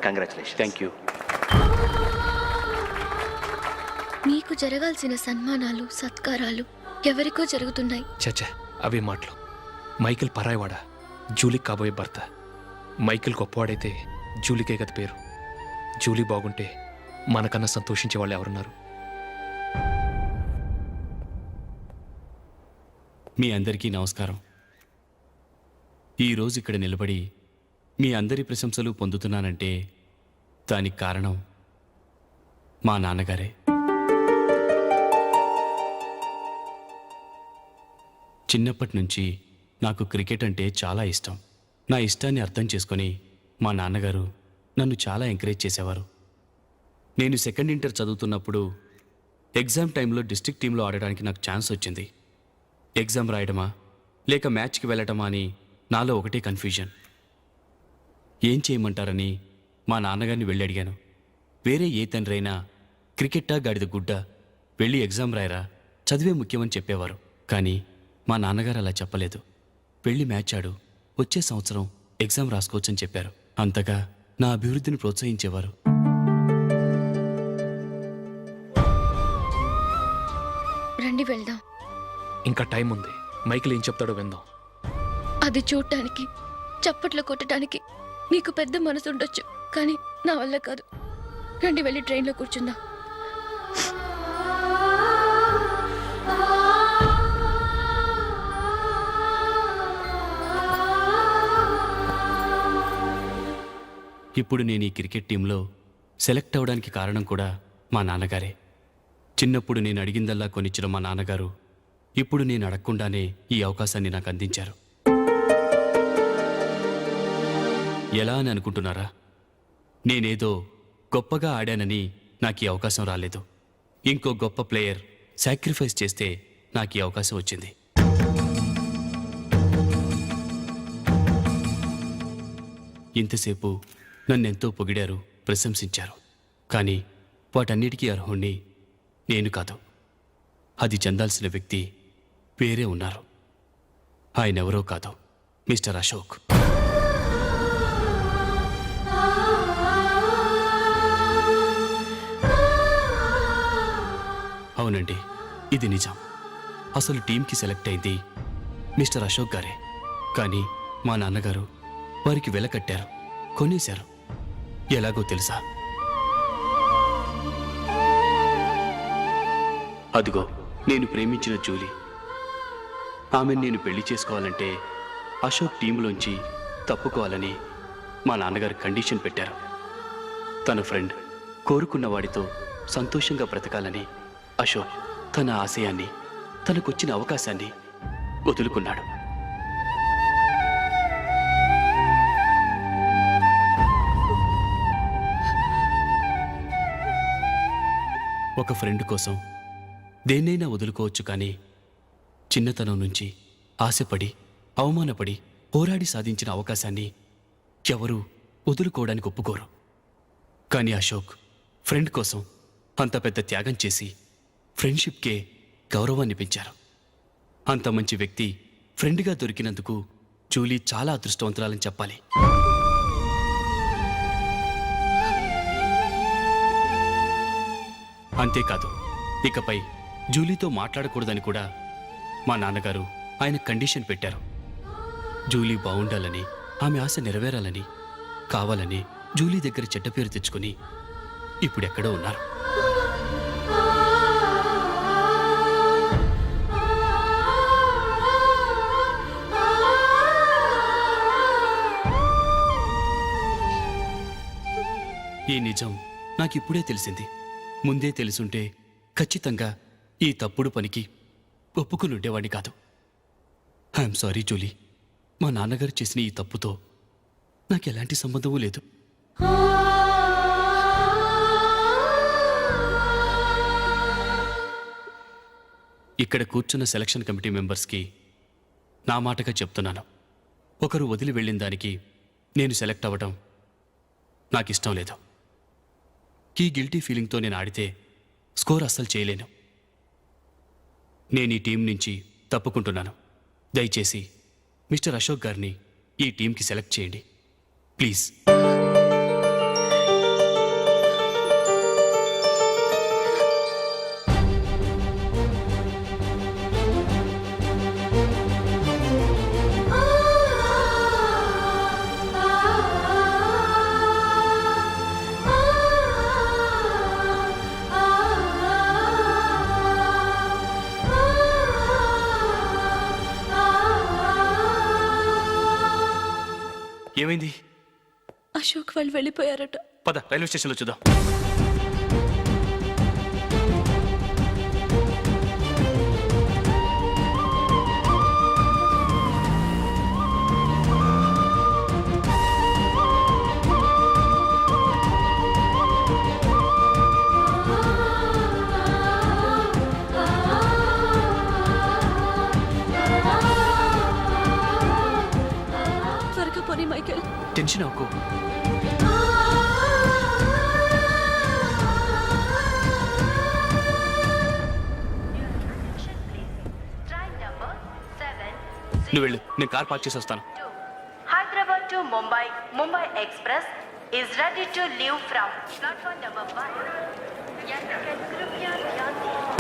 Congratulation. Thank you. మీకు జరగాల్సిన సన్మానాలు, సత్కారాలు ఎవరికో జరుగుతున్నాయి. చచ్చా, అవే మాటలు. మైకేల్ పరాయవాడా, జూలీకి కాబోయే భర్త. మైకేల్ గొప్పవాడైతే జూలీకే కదా పేరు. జూలీ బాగుంటే మనకన్నా సంతోషించే వాళ్ళు ఎవరున్నారు? మీ అందరికీ నమస్కారం. ఈరోజు ఇక్కడ నిలబడి మీ అందరి ప్రశంసలు పొందుతున్నానంటే దానికి కారణం మా నాన్నగారే. చిన్నప్పటి నుంచి నాకు క్రికెట్ అంటే చాలా ఇష్టం. నా ఇష్టాన్ని అర్థం చేసుకొని మా నాన్నగారు నన్ను చాలా ఎంకరేజ్ చేసేవారు. నేను సెకండ్ ఇంటర్ చదువుతున్నప్పుడు ఎగ్జామ్ టైంలో డిస్ట్రిక్ట్ టీంలో ఆడడానికి నాకు ఛాన్స్ వచ్చింది. ఎగ్జామ్ రాయడమా లేక మ్యాచ్కి వెళ్ళటమా అని నాలో ఒకటే కన్ఫ్యూజన్. ఏం చేయమంటారని మా నాన్నగారిని వెళ్ళి అడిగాను. వేరే ఏ తండ్రి అయినా క్రికెట్టా గాడిద గుడ్డ, వెళ్ళి ఎగ్జామ్ రాయరా, చదివే ముఖ్యమని చెప్పేవారు. కానీ మా నాన్నగారు అలా చెప్పలేదు. వెళ్ళి మ్యాచ్ ఆడు, వచ్చే సంవత్సరం ఎగ్జామ్ రాసుకోవచ్చని చెప్పారు. అంతగా నా అభివృద్ధిని ప్రోత్సహించేవారు. రండి వెళ్దాం. ఇంకా టైం ఉంది. మైకేల్ ఏం చెప్తాడో విందాం. అది చూడటానికి, చప్పట్లు కొట్టడానికి మీకు పెద్ద మనసు ఉండొచ్చు, కానీ నా వల్ల కాదు. రండి వెళ్ళి ట్రైన్లో కూర్చుందాం. ఇప్పుడు నేను ఈ క్రికెట్ టీంలో సెలెక్ట్ అవ్వడానికి కారణం కూడా మా నాన్నగారే. చిన్నప్పుడు నేను అడిగిందల్లా కొనిచ్చిన మా నాన్నగారు ఇప్పుడు నేను అడగకుండానే ఈ అవకాశాన్ని నాకు అందించారు. ఎలా అని అనుకుంటున్నారా? నేనేదో గొప్పగా ఆడానని నాకు ఈ అవకాశం రాలేదు. ఇంకో గొప్ప ప్లేయర్ సాక్రిఫైస్ చేస్తే నాకు ఈ అవకాశం వచ్చింది. ఇంతసేపు నన్నెంతో పొగిడారు, ప్రశంసించారు. కానీ వాటన్నిటికీ అర్హుణ్ణి నేను కాదు. అది చెందాల్సిన వ్యక్తి వేరే ఉన్నారు. ఆయనెవరో కాదు, మిస్టర్ అశోక్. అవునండి, ఇది నిజం. అసలు టీంకి సెలెక్ట్ అయింది మిస్టర్ అశోక్ గారే. కానీ మా నాన్నగారు వారికి వెల కట్టారు, కొనేశారు. ఎలాగో తెలుసా? అదిగో నేను ప్రేమించిన జూలీ. ఆమెను నేను పెళ్లి చేసుకోవాలంటే అశోక్ టీంలోంచి తప్పుకోవాలని మా నాన్నగారు కండిషన్ పెట్టారు. తన ఫ్రెండ్ కోరుకున్న వాడితో సంతోషంగా బ్రతకాలని అశోక్ తన ఆశయాన్ని, తనకొచ్చిన అవకాశాన్ని వదులుకున్నాడు. ఒక ఫ్రెండ్ కోసం దేన్నైనా వదులుకోవచ్చు, కానీ చిన్నతనం నుంచి ఆశపడి, అవమానపడి, పోరాడి సాధించిన అవకాశాన్ని ఎవరూ వదులుకోవడానికి ఒప్పుకోరు. కానీ అశోక్ ఫ్రెండ్ కోసం అంత పెద్ద త్యాగం చేసి ఫ్రెండ్షిప్కే గౌరవాన్ని పెంచారు. అంత మంచి వ్యక్తి ఫ్రెండ్గా దొరికినందుకు జూలీ చాలా అదృష్టవంతురాలని చెప్పాలి. అంతేకాదు, ఇకపై జూలీతో మాట్లాడకూడదని కూడా మా నాన్నగారు ఆయన కండిషన్ పెట్టారు. జూలీ బాగుండాలని, ఆమె ఆశ నెరవేరాలని, కావాలని జూలీ దగ్గర చెడ్డ పేరు తెచ్చుకుని ఇప్పుడెక్కడో ఉన్నారు. ఈ నిజం నాకిప్పుడే తెలిసింది. ముందే తెలుసుంటే ఖచ్చితంగా ఈ తప్పుడు పనికి ఒప్పుకుని ఉండేవాడిని కాదు. I'm sorry Julie. మా నాన్నగారు చేసిన ఈ తప్పుతో నాకు ఎలాంటి సంబంధమూ లేదు. ఇక్కడ కూర్చున్న సెలక్షన్ కమిటీ మెంబర్స్కి నా మాటగా చెప్తున్నాను. ఒకరు వదిలి వెళ్ళిన దానికి నేను సెలెక్ట్ అవ్వడం నాకు ఇష్టం లేదు. ఈ గిల్టీ ఫీలింగ్తో నేను ఆడితే స్కోర్ అస్సలు చేయలేను. నేను ఈ టీం నుంచి తప్పుకుంటున్నాను. దయచేసి మిస్టర్ అశోక్ గారిని ఈ టీంకి సెలెక్ట్ చేయండి ప్లీజ్. ఏమైంది? అశోక్ వాళ్ళు వెళ్ళిపోయారట. పద రైల్వే స్టేషన్లో చూద్దాం. త్వరగా పోనీ మైకేల్. టెన్షన్ అవ్వకు. నువ్వు వెళ్ళు, నేను కార్ పార్క్ చేసి వస్తాను. Hyderabad to Mumbai, Mumbai Express is ready to leave from platform number 1. Yatrikan, कृपया ध्यान दें.